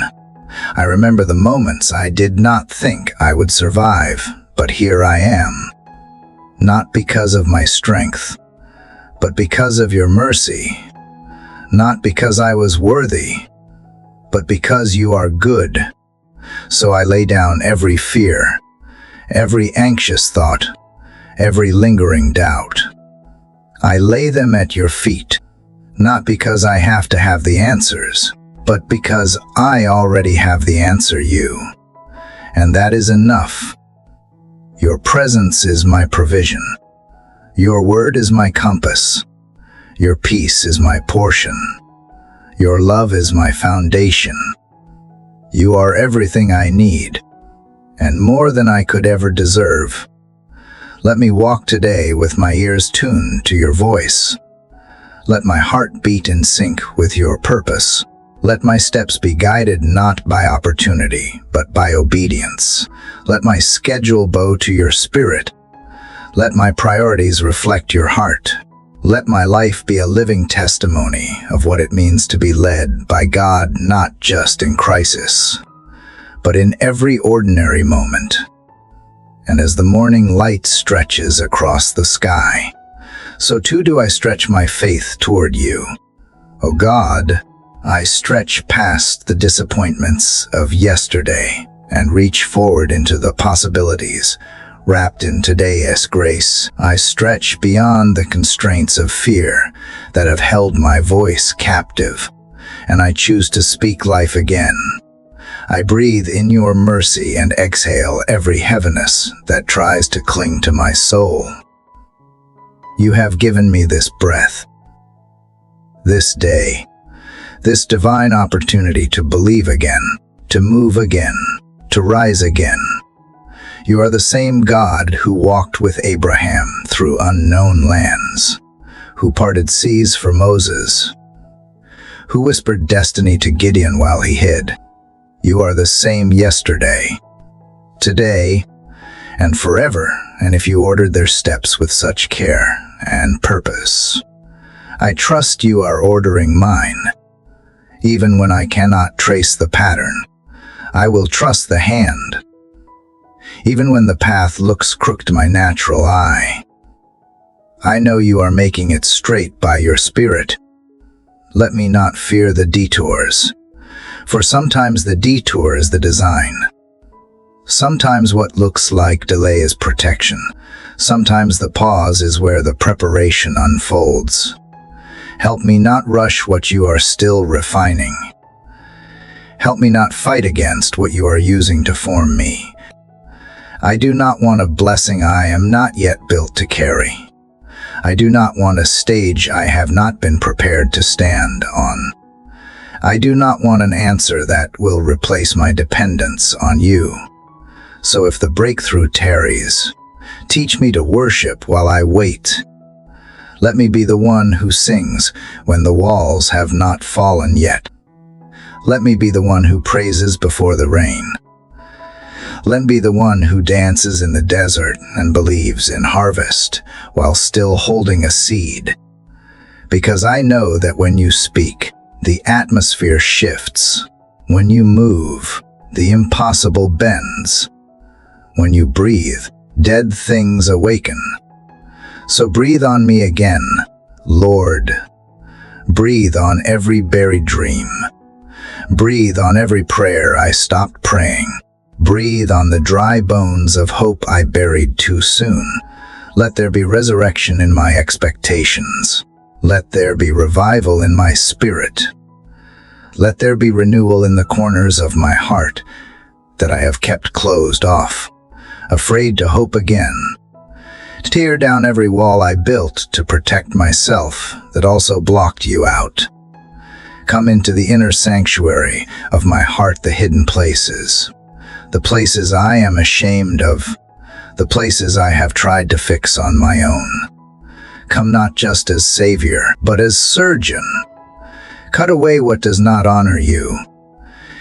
I remember the moments I did not think I would survive, but here I am. Not because of my strength, but because of your mercy. Not because I was worthy, but because you are good. So I lay down every fear, every anxious thought, every lingering doubt. I lay them at your feet, not because I have to have the answers, but because I already have the answer, you. And that is enough. Your presence is my provision. Your word is my compass. Your peace is my portion. Your love is my foundation. You are everything I need, and more than I could ever deserve. Let me walk today with my ears tuned to your voice. Let my heart beat in sync with your purpose. Let my steps be guided not by opportunity, but by obedience. Let my schedule bow to your spirit. Let my priorities reflect your heart. Let my life be a living testimony of what it means to be led by God, not just in crisis, but in every ordinary moment. And as the morning light stretches across the sky, so too do I stretch my faith toward you. O God, I stretch past the disappointments of yesterday and reach forward into the possibilities wrapped in today's grace. I stretch beyond the constraints of fear that have held my voice captive, and I choose to speak life again. I breathe in your mercy and exhale every heaviness that tries to cling to my soul. You have given me this breath, this day, this divine opportunity to believe again, to move again, to rise again. You are the same God who walked with Abraham through unknown lands, who parted seas for Moses, who whispered destiny to Gideon while he hid. You are the same yesterday, today, and forever, and if you ordered their steps with such care and purpose, I trust you are ordering mine. Even when I cannot trace the pattern, I will trust the hand. Even when the path looks crooked to my natural eye, I know you are making it straight by your Spirit. Let me not fear the detours, for sometimes the detour is the design. Sometimes what looks like delay is protection. Sometimes the pause is where the preparation unfolds. Help me not rush what you are still refining. Help me not fight against what you are using to form me. I do not want a blessing I am not yet built to carry. I do not want a stage I have not been prepared to stand on. I do not want an answer that will replace my dependence on you. So if the breakthrough tarries, teach me to worship while I wait. Let me be the one who sings when the walls have not fallen yet. Let me be the one who praises before the rain. Let me be the one who dances in the desert and believes in harvest while still holding a seed. Because I know that when you speak, the atmosphere shifts. When you move, the impossible bends. When you breathe, dead things awaken. So breathe on me again, Lord. Breathe on every buried dream. Breathe on every prayer I stopped praying. Breathe on the dry bones of hope I buried too soon. Let there be resurrection in my expectations. Let there be revival in my spirit. Let there be renewal in the corners of my heart that I have kept closed off, afraid to hope again. Tear down every wall I built to protect myself that also blocked you out. Come into the inner sanctuary of my heart, the hidden places, the places I am ashamed of, the places I have tried to fix on my own. Come not just as Savior, but as Surgeon. Cut away what does not honor you.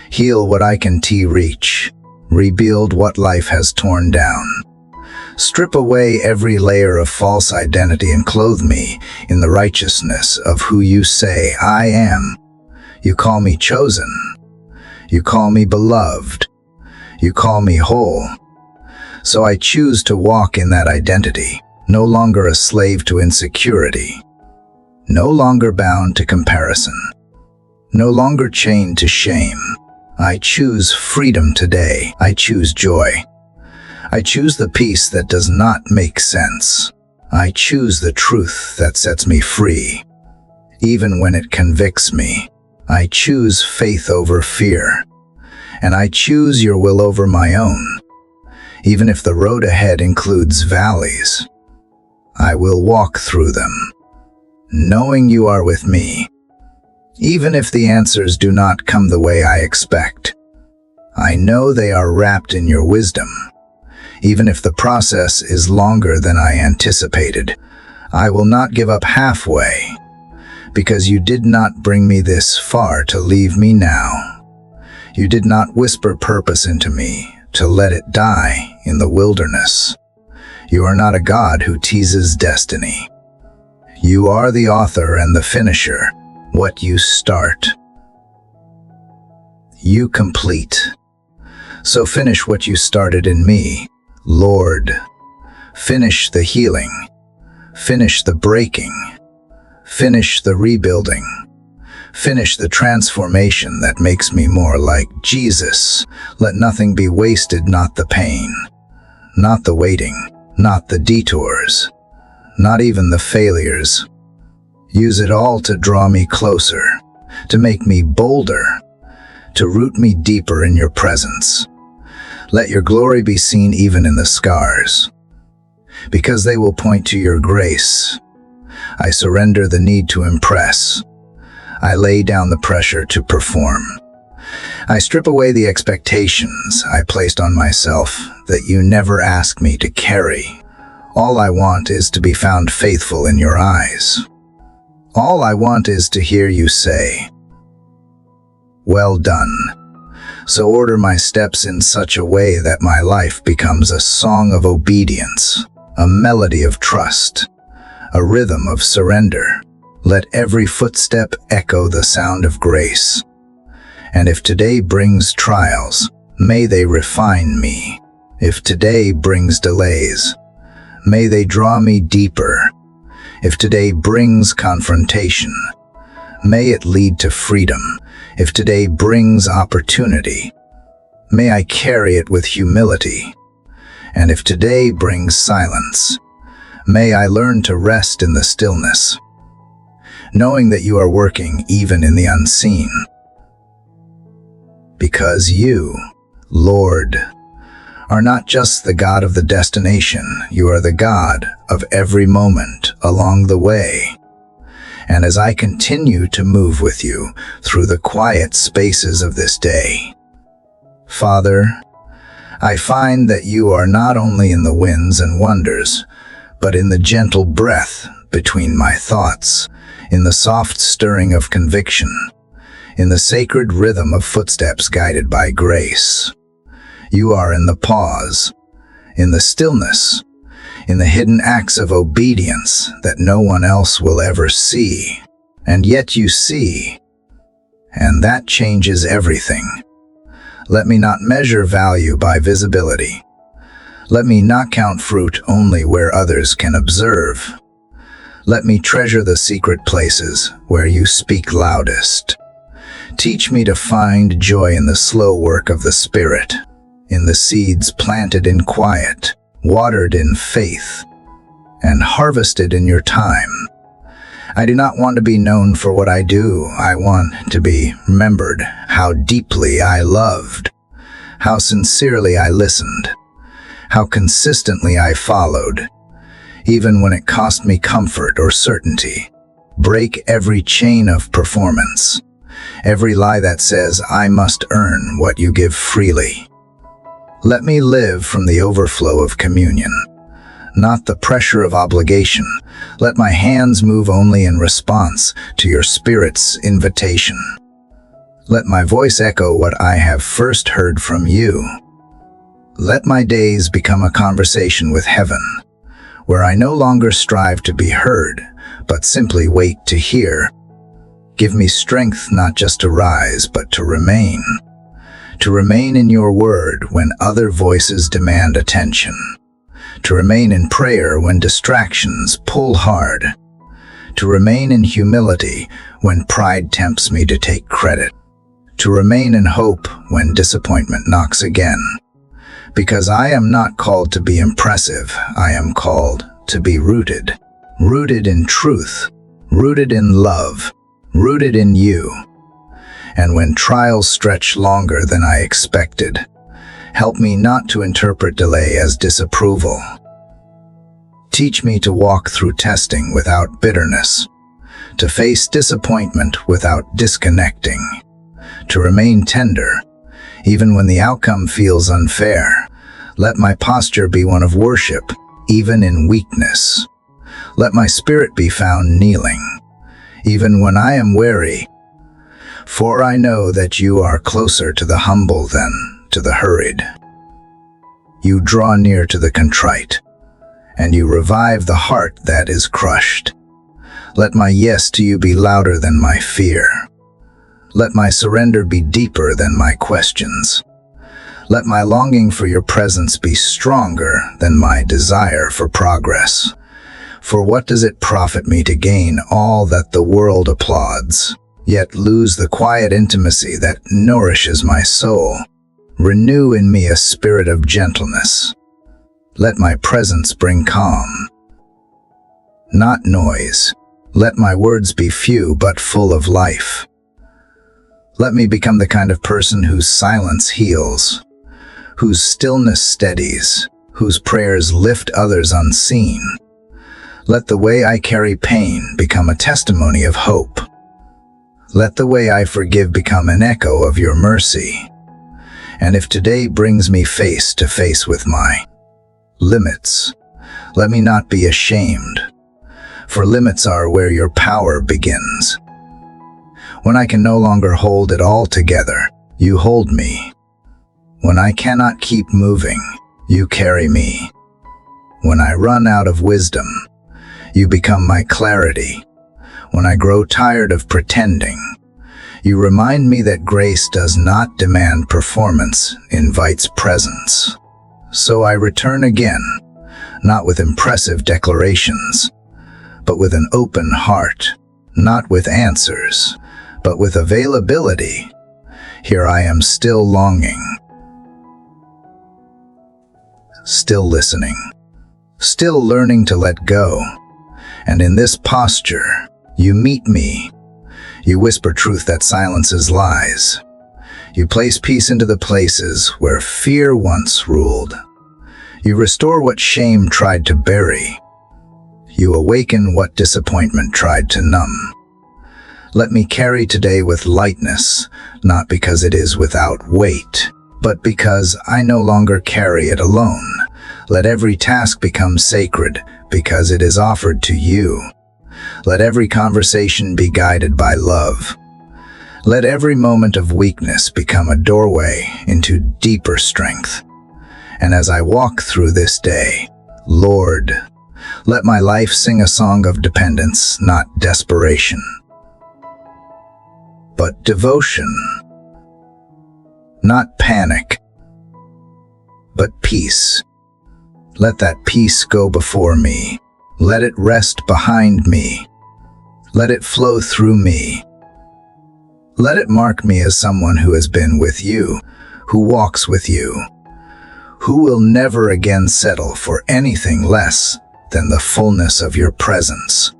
Heal what I can reach. Rebuild what life has torn down. Strip away every layer of false identity and clothe me in the righteousness of who you say I am. You call me chosen. You call me beloved. You call me whole. So I choose to walk in that identity, no longer a slave to insecurity, no longer bound to comparison, no longer chained to shame. I choose freedom today. I choose joy. I choose the peace that does not make sense. I choose the truth that sets me free. Even when it convicts me, I choose faith over fear. And I choose your will over my own. Even if the road ahead includes valleys, I will walk through them, knowing you are with me. Even if the answers do not come the way I expect, I know they are wrapped in your wisdom. Even if the process is longer than I anticipated, I will not give up halfway, because you did not bring me this far to leave me now. You did not whisper purpose into me to let it die in the wilderness. You are not a God who teases destiny. You are the author and the finisher. What you start, you complete. So finish what you started in me, Lord. Finish the healing. Finish the breaking. Finish the rebuilding. Finish the transformation that makes me more like Jesus. Let nothing be wasted, not the pain, not the waiting, not the detours, not even the failures. Use it all to draw me closer, to make me bolder, to root me deeper in your presence. Let your glory be seen even in the scars, because they will point to your grace. I surrender the need to impress. I lay down the pressure to perform. I strip away the expectations I placed on myself that you never asked me to carry. All I want is to be found faithful in your eyes. All I want is to hear you say, "Well done." So order my steps in such a way that my life becomes a song of obedience, a melody of trust, a rhythm of surrender. Let every footstep echo the sound of grace. And if today brings trials, may they refine me. If today brings delays, may they draw me deeper. If today brings confrontation, may it lead to freedom. If today brings opportunity, may I carry it with humility. And if today brings silence, may I learn to rest in the stillness, knowing that you are working even in the unseen. Because you, Lord, are not just the God of the destination, you are the God of every moment along the way. And as I continue to move with you through the quiet spaces of this day, Father, I find that you are not only in the winds and wonders, but in the gentle breath between my thoughts, in the soft stirring of conviction, in the sacred rhythm of footsteps guided by grace. You are in the pause, in the stillness, in the hidden acts of obedience that no one else will ever see. And yet you see, and that changes everything. Let me not measure value by visibility. Let me not count fruit only where others can observe. Let me treasure the secret places where you speak loudest. Teach me to find joy in the slow work of the Spirit, in the seeds planted in quiet, watered in faith, and harvested in your time. I do not want to be known for what I do. I want to be remembered how deeply I loved, how sincerely I listened, how consistently I followed, even when it cost me comfort or certainty. Break every chain of performance, every lie that says I must earn what you give freely. Let me live from the overflow of communion, not the pressure of obligation. Let my hands move only in response to your Spirit's invitation. Let my voice echo what I have first heard from you. Let my days become a conversation with heaven, where I no longer strive to be heard, but simply wait to hear. Give me strength not just to rise, but to remain in your word when other voices demand attention, to remain in prayer when distractions pull hard, to remain in humility when pride tempts me to take credit, to remain in hope when disappointment knocks again. Because I am not called to be impressive, I am called to be rooted in truth, rooted in love, rooted in you. And when trials stretch longer than I expected, help me not to interpret delay as disapproval. Teach me to walk through testing without bitterness, to face disappointment without disconnecting, to remain tender, even when the outcome feels unfair. Let my posture be one of worship, even in weakness. Let my spirit be found kneeling, even when I am weary. For I know that you are closer to the humble than to the hurried. You draw near to the contrite, and you revive the heart that is crushed. Let my yes to you be louder than my fear. Let my surrender be deeper than my questions. Let my longing for your presence be stronger than my desire for progress. For what does it profit me to gain all that the world applauds, yet lose the quiet intimacy that nourishes my soul? Renew in me a spirit of gentleness. Let my presence bring calm, not noise. Let my words be few but full of life. Let me become the kind of person whose silence heals, whose stillness steadies, whose prayers lift others unseen. Let the way I carry pain become a testimony of hope. Let the way I forgive become an echo of your mercy. And if today brings me face to face with my limits, let me not be ashamed, for limits are where your power begins. When I can no longer hold it all together, you hold me. When I cannot keep moving, you carry me. When I run out of wisdom, you become my clarity. When I grow tired of pretending, you remind me that grace does not demand performance, invites presence. So I return again, not with impressive declarations, but with an open heart, not with answers, but with availability. Here I am still longing, still listening, still learning to let go. And in this posture, you meet me. You whisper truth that silences lies. You place peace into the places where fear once ruled. You restore what shame tried to bury. You awaken what disappointment tried to numb. Let me carry today with lightness, not because it is without weight, but because I no longer carry it alone. Let every task become sacred because it is offered to you. Let every conversation be guided by love. Let every moment of weakness become a doorway into deeper strength. And as I walk through this day, Lord, let my life sing a song of dependence, not desperation, but devotion. Not panic, but peace. Let that peace go before me. Let it rest behind me. Let it flow through me. Let it mark me as someone who has been with you, who walks with you, who will never again settle for anything less than the fullness of your presence.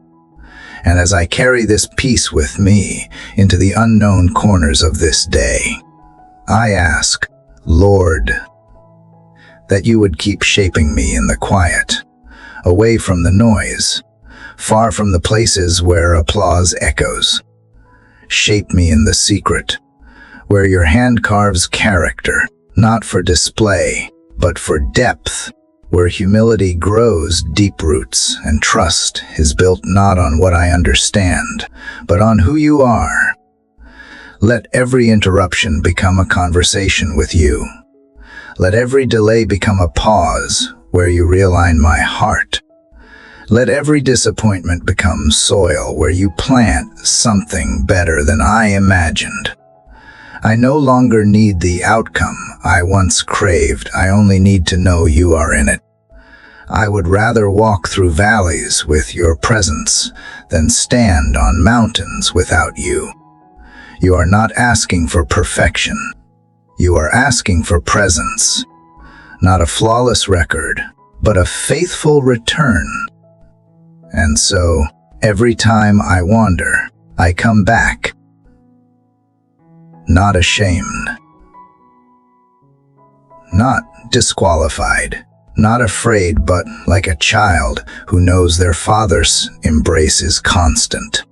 And as I carry this peace with me into the unknown corners of this day, I ask, Lord, that you would keep shaping me in the quiet, away from the noise, far from the places where applause echoes. Shape me in the secret, where your hand carves character, not for display, but for depth, where humility grows deep roots and trust is built not on what I understand, but on who you are. Let every interruption become a conversation with you. Let every delay become a pause where you realign my heart. Let every disappointment become soil where you plant something better than I imagined. I no longer need the outcome I once craved. I only need to know you are in it. I would rather walk through valleys with your presence than stand on mountains without you. You are not asking for perfection. You are asking for presence. Not a flawless record, but a faithful return. And so, every time I wander, I come back. Not ashamed. Not disqualified. Not afraid, but like a child who knows their father's embrace is constant.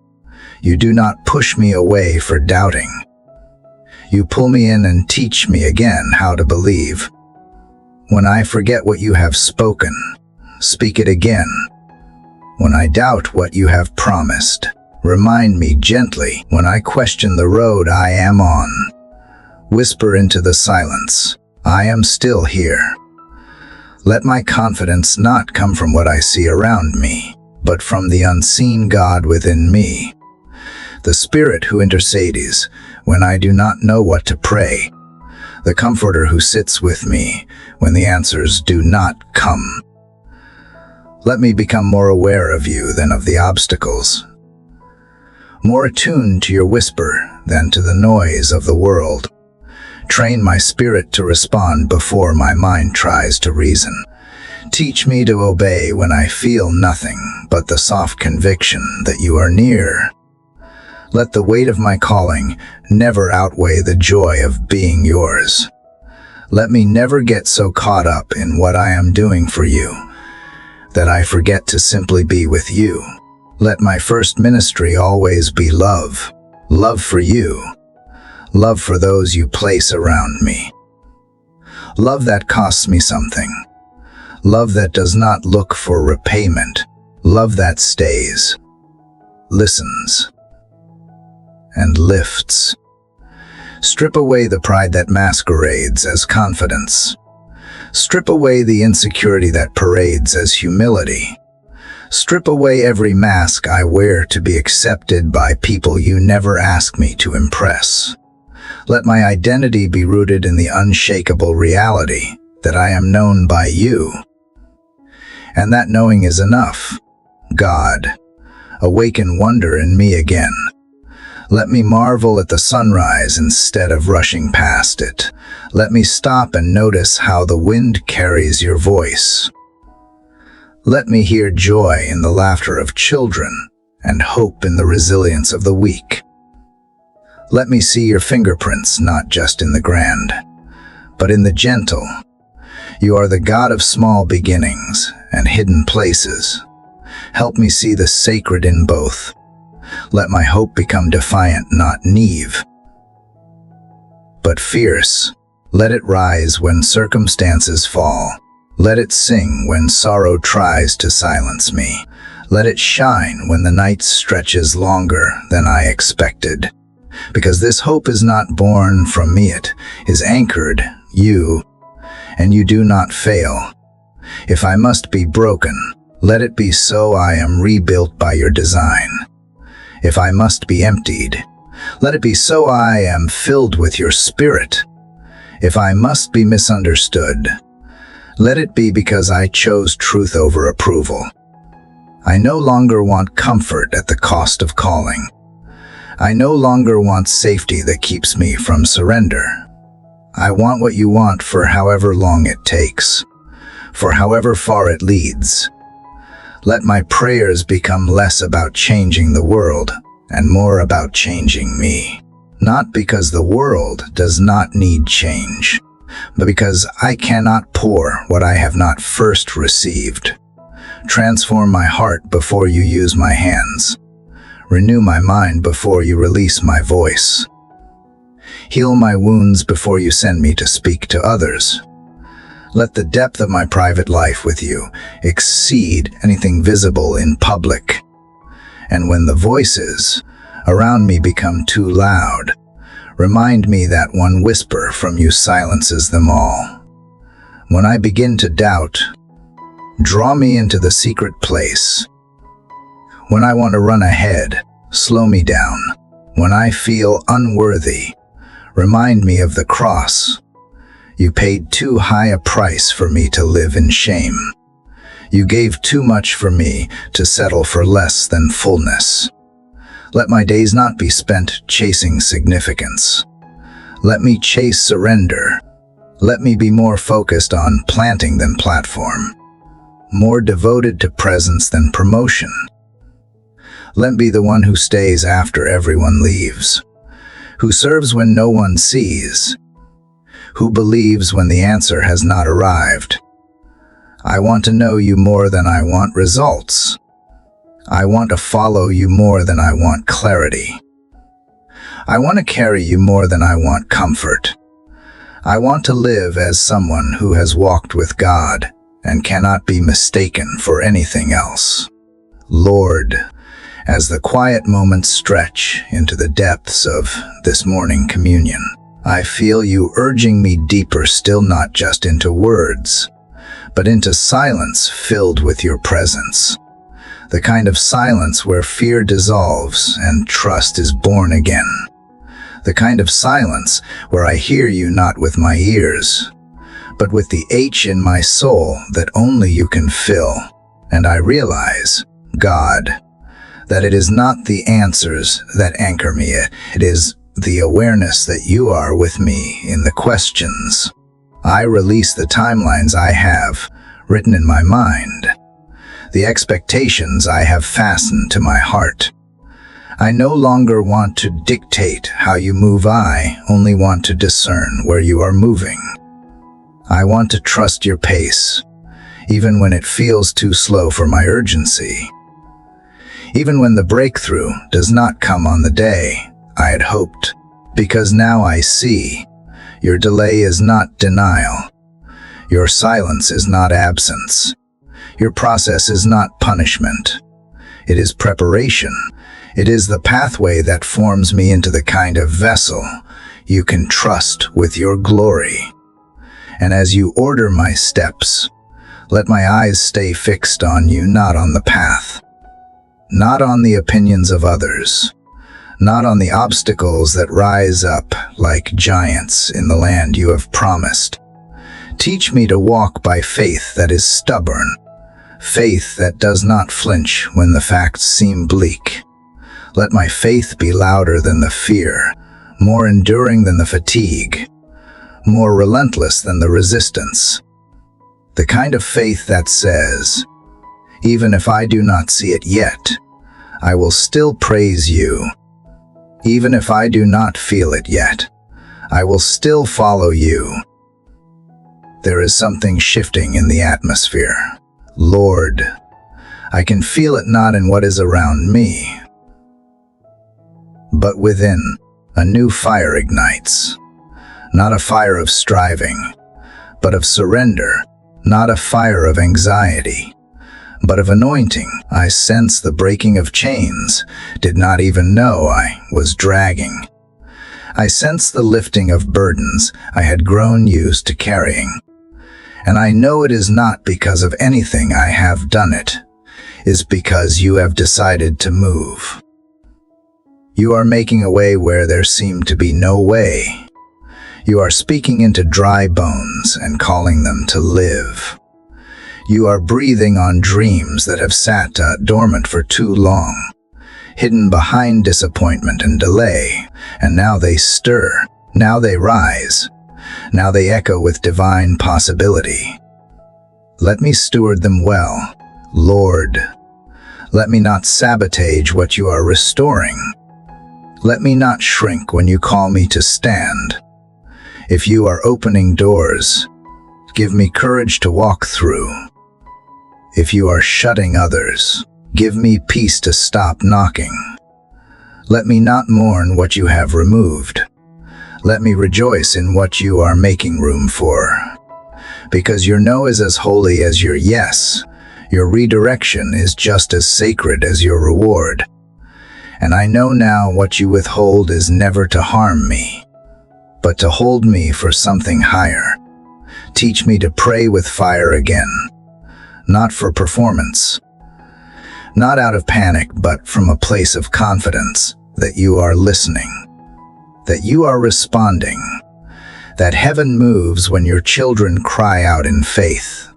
You do not push me away for doubting. You pull me in and teach me again how to believe. When I forget what you have spoken, speak it again. When I doubt what you have promised, remind me gently. When I question the road I am on, whisper into the silence, I am still here. Let my confidence not come from what I see around me, but from the unseen God within me. The Spirit who intercedes when I do not know what to pray. The Comforter who sits with me when the answers do not come. Let me become more aware of you than of the obstacles. More attuned to your whisper than to the noise of the world. Train my spirit to respond before my mind tries to reason. Teach me to obey when I feel nothing but the soft conviction that you are near. Let the weight of my calling never outweigh the joy of being yours. Let me never get so caught up in what I am doing for you that I forget to simply be with you. Let my first ministry always be love. Love for you. Love for those you place around me. Love that costs me something. Love that does not look for repayment. Love that stays, listens, and lifts. Strip away the pride that masquerades as confidence. Strip away the insecurity that parades as humility. Strip away every mask I wear to be accepted by people you never ask me to impress. Let my identity be rooted in the unshakable reality that I am known by you. And that knowing is enough. God, awaken wonder in me again. Let me marvel at the sunrise instead of rushing past it. Let me stop and notice how the wind carries your voice. Let me hear joy in the laughter of children and hope in the resilience of the weak. Let me see your fingerprints not just in the grand, but in the gentle. You are the God of small beginnings and hidden places. Help me see the sacred in both. Let my hope become defiant, not naive, but fierce. Let it rise when circumstances fall. Let it sing when sorrow tries to silence me. Let it shine when the night stretches longer than I expected. Because this hope is not born from me, it is anchored, you, and you do not fail. If I must be broken, let it be so. I am rebuilt by your design. If I must be emptied, let it be so. I am filled with your spirit. If I must be misunderstood, let it be because I chose truth over approval. I no longer want comfort at the cost of calling. I no longer want safety that keeps me from surrender. I want what you want for however long it takes, for however far it leads. Let my prayers become less about changing the world and more about changing me. Not because the world does not need change, but because I cannot pour what I have not first received. Transform my heart before you use my hands. Renew my mind before you release my voice. Heal my wounds before you send me to speak to others. Let the depth of my private life with you exceed anything visible in public. And when the voices around me become too loud, remind me that one whisper from you silences them all. When I begin to doubt, draw me into the secret place. When I want to run ahead, slow me down. When I feel unworthy, remind me of the cross. You paid too high a price for me to live in shame. You gave too much for me to settle for less than fullness. Let my days not be spent chasing significance. Let me chase surrender. Let me be more focused on planting than platform, more devoted to presence than promotion. Let me be the one who stays after everyone leaves, who serves when no one sees, who believes when the answer has not arrived. I want to know you more than I want results. I want to follow you more than I want clarity. I want to carry you more than I want comfort. I want to live as someone who has walked with God and cannot be mistaken for anything else. Lord, as the quiet moments stretch into the depths of this morning communion, I feel you urging me deeper still, not just into words, but into silence filled with your presence. The kind of silence where fear dissolves and trust is born again. The kind of silence where I hear you not with my ears, but with the H in my soul that only you can fill. And I realize, God, that it is not the answers that anchor me. It is the awareness that you are with me in the questions. I release the timelines I have written in my mind, the expectations I have fastened to my heart. I no longer want to dictate how you move. I only want to discern where you are moving. I want to trust your pace, even when it feels too slow for my urgency. Even when the breakthrough does not come on the day I had hoped, because now I see your delay is not denial. Your silence is not absence. Your process is not punishment. It is preparation. It is the pathway that forms me into the kind of vessel you can trust with your glory. And as you order my steps, let my eyes stay fixed on you, not on the path, not on the opinions of others, not on the obstacles that rise up like giants in the land you have promised. Teach me to walk by faith that is stubborn, faith that does not flinch when the facts seem bleak. Let my faith be louder than the fear, more enduring than the fatigue, more relentless than the resistance. The kind of faith that says, even if I do not see it yet, I will still praise you. Even if I do not feel it yet, I will still follow you. There is something shifting in the atmosphere. Lord, I can feel it not in what is around me, but within. A new fire ignites. Not a fire of striving, but of surrender. Not a fire of anxiety, but of anointing. I sense the breaking of chains, did not even know I was dragging. I sense the lifting of burdens I had grown used to carrying. And I know it is not because of anything I have done, it is because you have decided to move. You are making a way where there seemed to be no way. You are speaking into dry bones and calling them to live. You are breathing on dreams that have sat dormant for too long, hidden behind disappointment and delay, and now they stir, now they rise, now they echo with divine possibility. Let me steward them well. Lord, let me not sabotage what you are restoring. Let me not shrink when you call me to stand. If you are opening doors, give me courage to walk through. If you are shutting others, give me peace to stop knocking. Let me not mourn what you have removed. Let me rejoice in what you are making room for. Because your no is as holy as your yes, your redirection is just as sacred as your reward. And I know now what you withhold is never to harm me, but to hold me for something higher. Teach me to pray with fire again, not for performance, not out of panic, but from a place of confidence that you are listening, that you are responding, that heaven moves when your children cry out in faith.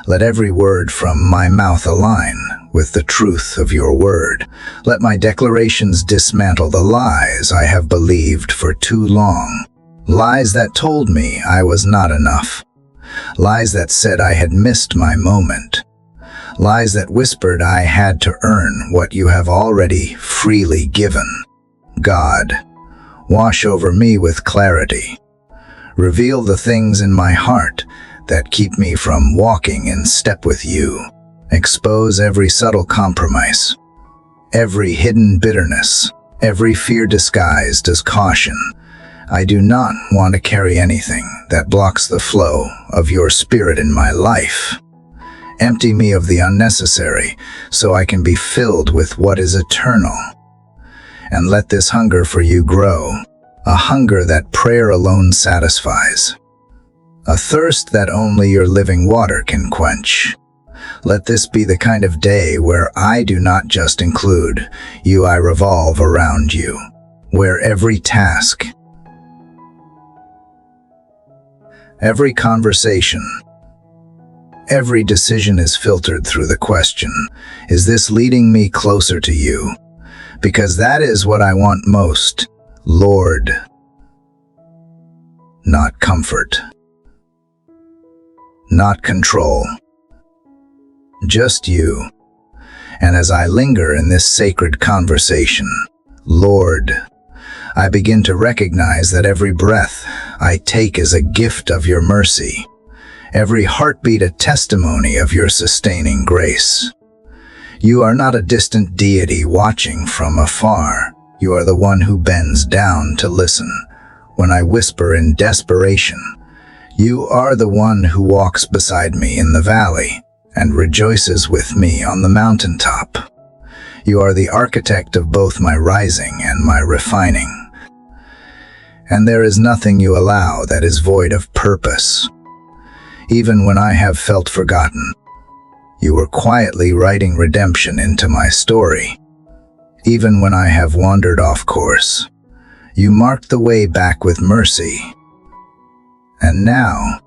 Let every word from my mouth align with the truth of your word. Let my declarations dismantle the lies I have believed for too long. Lies that told me I was not enough. Lies that said I had missed my moment. Lies that whispered I had to earn what you have already freely given. God, wash over me with clarity. Reveal the things in my heart that keep me from walking in step with you. Expose every subtle compromise, every hidden bitterness, every fear disguised as caution. I do not want to carry anything that blocks the flow of your spirit in my life. Empty me of the unnecessary so I can be filled with what is eternal. And let this hunger for you grow, a hunger that prayer alone satisfies, a thirst that only your living water can quench. Let this be the kind of day where I do not just include you, I revolve around you, where every task, every conversation, every decision is filtered through the question, is this leading me closer to you? Because that is what I want most, Lord. Not comfort, not control, just you. And as I linger in this sacred conversation, Lord, I begin to recognize that every breath I take is a gift of your mercy, every heartbeat a testimony of your sustaining grace. You are not a distant deity watching from afar. You are the one who bends down to listen when I whisper in desperation. You are the one who walks beside me in the valley and rejoices with me on the mountaintop. You are the architect of both my rising and my refining. And there is nothing you allow that is void of purpose. Even when I have felt forgotten, you were quietly writing redemption into my story. Even when I have wandered off course, you marked the way back with mercy. And now,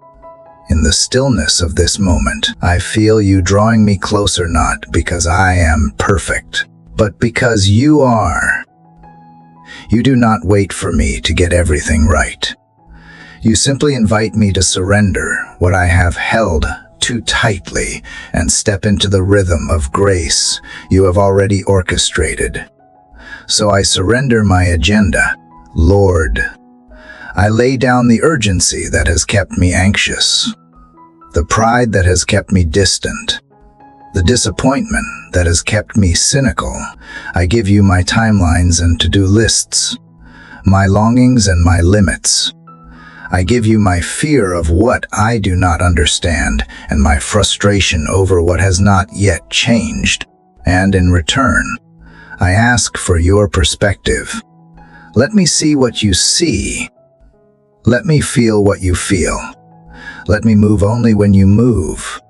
in the stillness of this moment, I feel you drawing me closer, not because I am perfect, but because you are. You do not wait for me to get everything right. You simply invite me to surrender what I have held too tightly and step into the rhythm of grace you have already orchestrated. So I surrender my agenda, Lord. I lay down the urgency that has kept me anxious, the pride that has kept me distant, the disappointment that has kept me cynical. I give you my timelines and to-do lists, my longings and my limits. I give you my fear of what I do not understand and my frustration over what has not yet changed. And in return, I ask for your perspective. Let me see what you see. Let me feel what you feel. Let me move only when you move.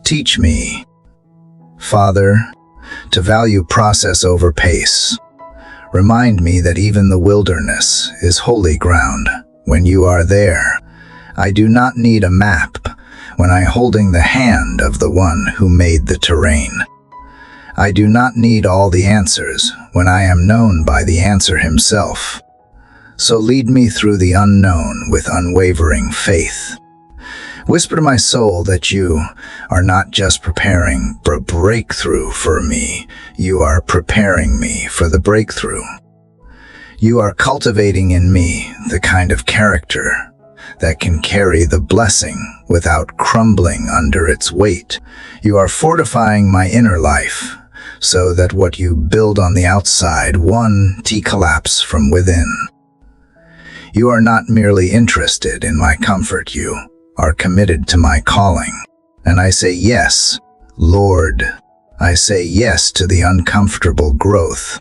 Teach me, Father, to value process over pace. Remind me that even the wilderness is holy ground when you are there. I do not need a map when I'm holding the hand of the one who made the terrain. I do not need all the answers when I am known by the answer himself. So lead me through the unknown with unwavering faith. Whisper to my soul that you are not just preparing for a breakthrough for me, you are preparing me for the breakthrough. You are cultivating in me the kind of character that can carry the blessing without crumbling under its weight. You are fortifying my inner life so that what you build on the outside won't collapse from within. You are not merely interested in my comfort, you are committed to my calling. And I say yes, Lord. I say yes to the uncomfortable growth.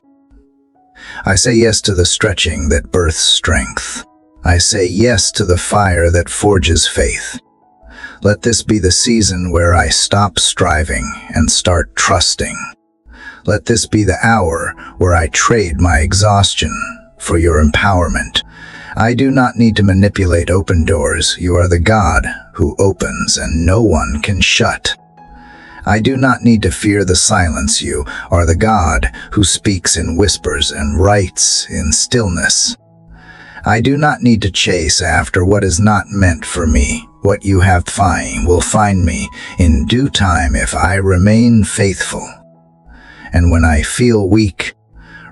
I say yes to the stretching that births strength. I say yes to the fire that forges faith. Let this be the season where I stop striving and start trusting. Let this be the hour where I trade my exhaustion for your empowerment. I do not need to manipulate open doors. You are the God who opens and no one can shut. I do not need to fear the silence. You are the God who speaks in whispers and writes in stillness. I do not need to chase after what is not meant for me. What you have will find me in due time if I remain faithful. And when I feel weak,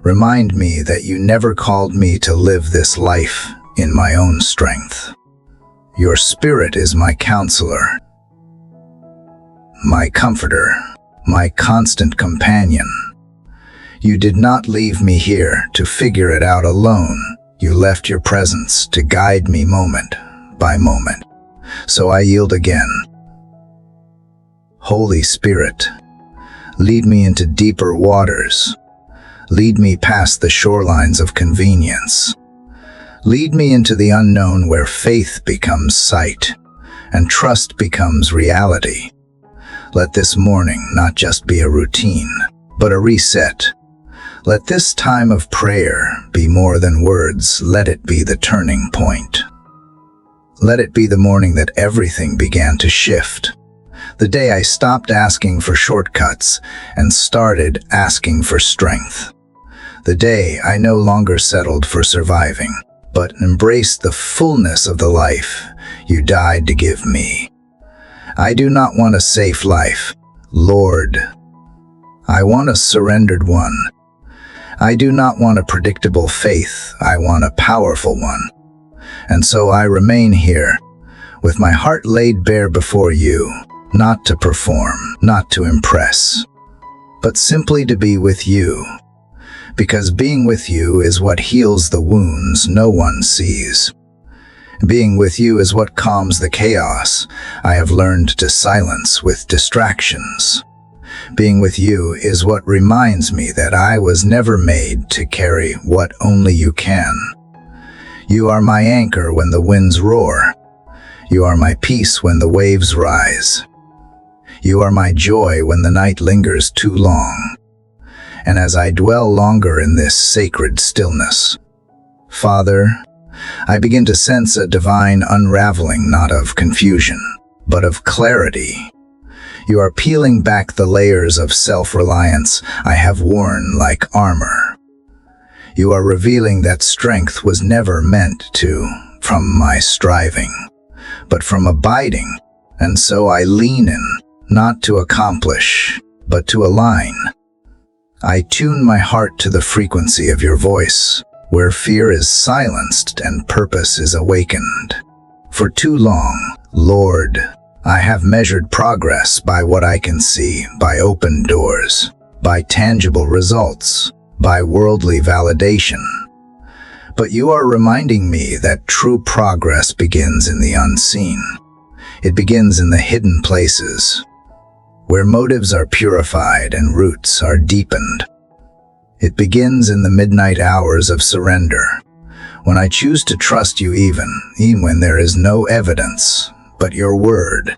remind me that you never called me to live this life in my own strength. Your spirit is my counselor, my comforter, my constant companion. You did not leave me here to figure it out alone. You left your presence to guide me moment by moment. So I yield again. Holy Spirit, lead me into deeper waters. Lead me past the shorelines of convenience. Lead me into the unknown where faith becomes sight and trust becomes reality. Let this morning not just be a routine, but a reset. Let this time of prayer be more than words. Let it be the turning point. Let it be the morning that everything began to shift. The day I stopped asking for shortcuts and started asking for strength. The day I no longer settled for surviving, but embraced the fullness of the life you died to give me. I do not want a safe life, Lord. I want a surrendered one. I do not want a predictable faith. I want a powerful one. And so I remain here, with my heart laid bare before you, not to perform, not to impress, but simply to be with you. Because being with you is what heals the wounds no one sees. Being with you is what calms the chaos I have learned to silence with distractions. Being with you is what reminds me that I was never made to carry what only you can. You are my anchor when the winds roar. You are my peace when the waves rise. You are my joy when the night lingers too long. And as I dwell longer in this sacred stillness, Father, I begin to sense a divine unraveling, not of confusion, but of clarity. You are peeling back the layers of self-reliance I have worn like armor. You are revealing that strength was never meant from my striving, but from abiding. And so I lean in, not to accomplish, but to align. I tune my heart to the frequency of your voice, where fear is silenced and purpose is awakened. For too long, Lord, I have measured progress by what I can see, by open doors, by tangible results, by worldly validation. But you are reminding me that true progress begins in the unseen. It begins in the hidden places, where motives are purified and roots are deepened. It begins in the midnight hours of surrender, when I choose to trust you even when there is no evidence but your word.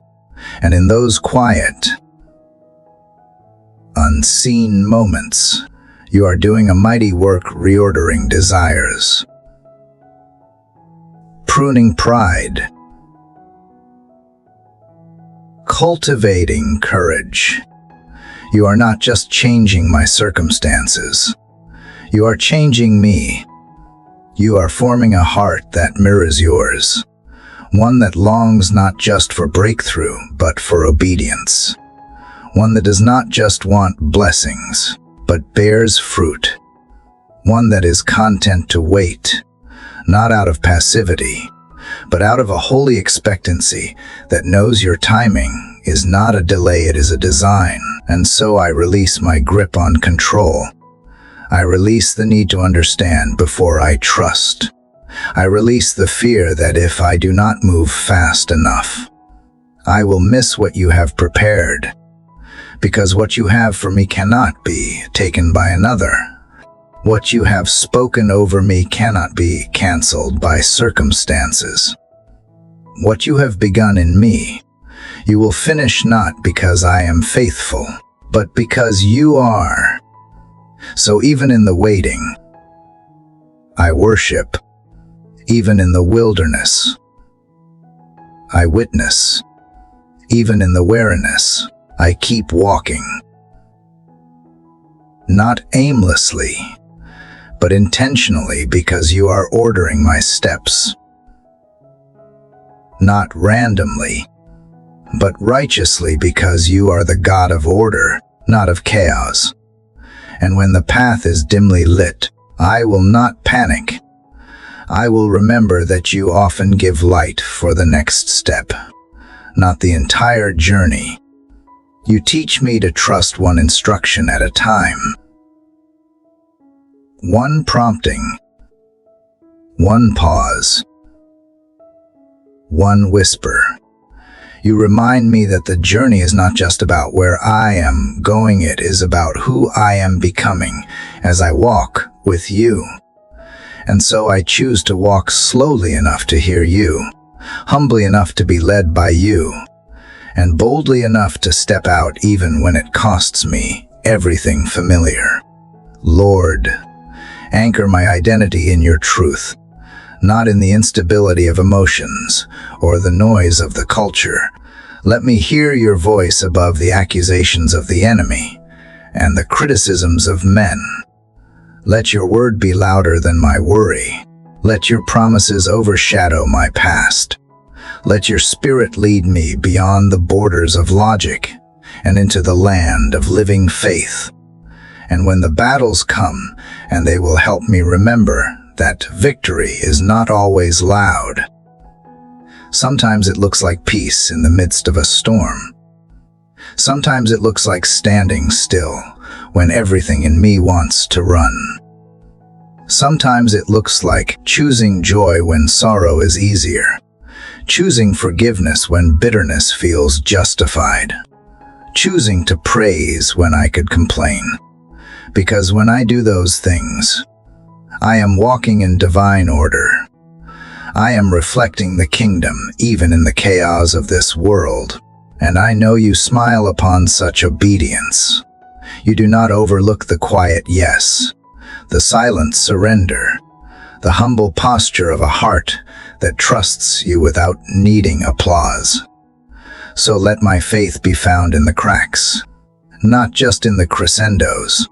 And in those quiet, unseen moments, you are doing a mighty work reordering desires, pruning pride, cultivating courage. You are not just changing my circumstances. You are changing me. You are forming a heart that mirrors yours, One that longs not just for breakthrough, but for obedience. One that does not just want blessings, but bears fruit. One that is content to wait, not out of passivity, but out of a holy expectancy that knows your timing is not a delay, it is a design. And so I release my grip on control. I release the need to understand before I trust. I release the fear that if I do not move fast enough, I will miss what you have prepared, because what you have for me cannot be taken by another. What you have spoken over me cannot be canceled by circumstances. What you have begun in me, you will finish not because I am faithful, but because you are. So even in the waiting, I worship. Even in the wilderness, I witness. Even in the weariness, I keep walking. Not aimlessly, but intentionally, because you are ordering my steps. Not randomly, but righteously, because you are the God of order, not of chaos. And when the path is dimly lit, I will not panic. I will remember that you often give light for the next step, not the entire journey. You teach me to trust one instruction at a time. One prompting, one pause, one whisper. You remind me that the journey is not just about where I am going, it is about who I am becoming as I walk with you. And so I choose to walk slowly enough to hear you, humbly enough to be led by you, and boldly enough to step out even when it costs me everything familiar. Lord, anchor my identity in your truth, not in the instability of emotions or the noise of the culture. Let me hear your voice above the accusations of the enemy and the criticisms of men. Let your word be louder than my worry. Let your promises overshadow my past. Let your spirit lead me beyond the borders of logic and into the land of living faith. And when the battles come, and they will help me remember that victory is not always loud. Sometimes it looks like peace in the midst of a storm. Sometimes it looks like standing still when everything in me wants to run. Sometimes it looks like choosing joy when sorrow is easier, choosing forgiveness when bitterness feels justified, choosing to praise when I could complain. Because when I do those things, I am walking in divine order. I am reflecting the kingdom even in the chaos of this world. And I know you smile upon such obedience. You do not overlook the quiet yes, the silent surrender, the humble posture of a heart that trusts you without needing applause. So let my faith be found in the cracks, not just in the crescendos.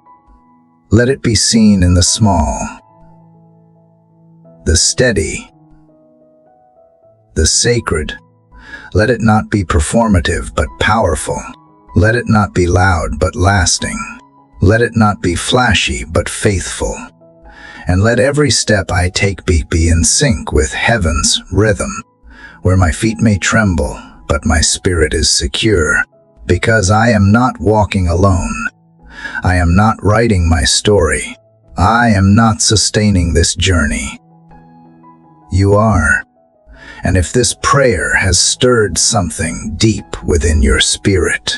Let it be seen in the small, the steady, the sacred. Let it not be performative but powerful. Let it not be loud but lasting. Let it not be flashy but faithful. And let every step I take be in sync with heaven's rhythm, where my feet may tremble, but my spirit is secure. Because I am not walking alone. I am not writing my story. I am not sustaining this journey. You are. And if this prayer has stirred something deep within your spirit,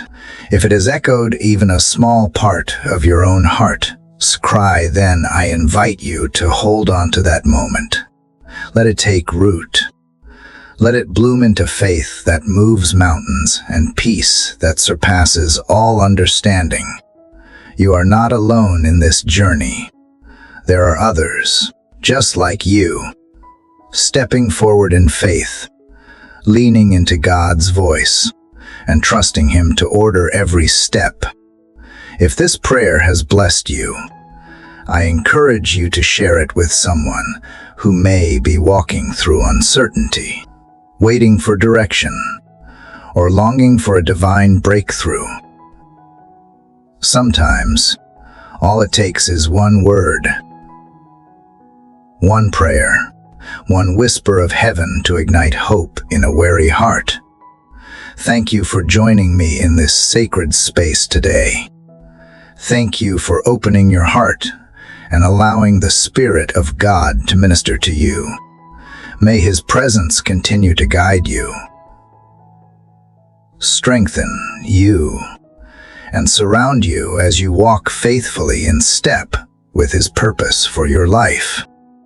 if it has echoed even a small part of your own heart's cry, then I invite you to hold on to that moment. Let it take root. Let it bloom into faith that moves mountains and peace that surpasses all understanding. You are not alone in this journey. There are others, just like you, stepping forward in faith, leaning into God's voice, and trusting Him to order every step. If this prayer has blessed you, I encourage you to share it with someone who may be walking through uncertainty. waiting for direction, or longing for a divine breakthrough. Sometimes, all it takes is one word, one prayer, one whisper of heaven to ignite hope in a weary heart. Thank you for joining me in this sacred space today. Thank you for opening your heart and allowing the Spirit of God to minister to you. May His presence continue to guide you, strengthen you, and surround you as you walk faithfully in step with His purpose for your life.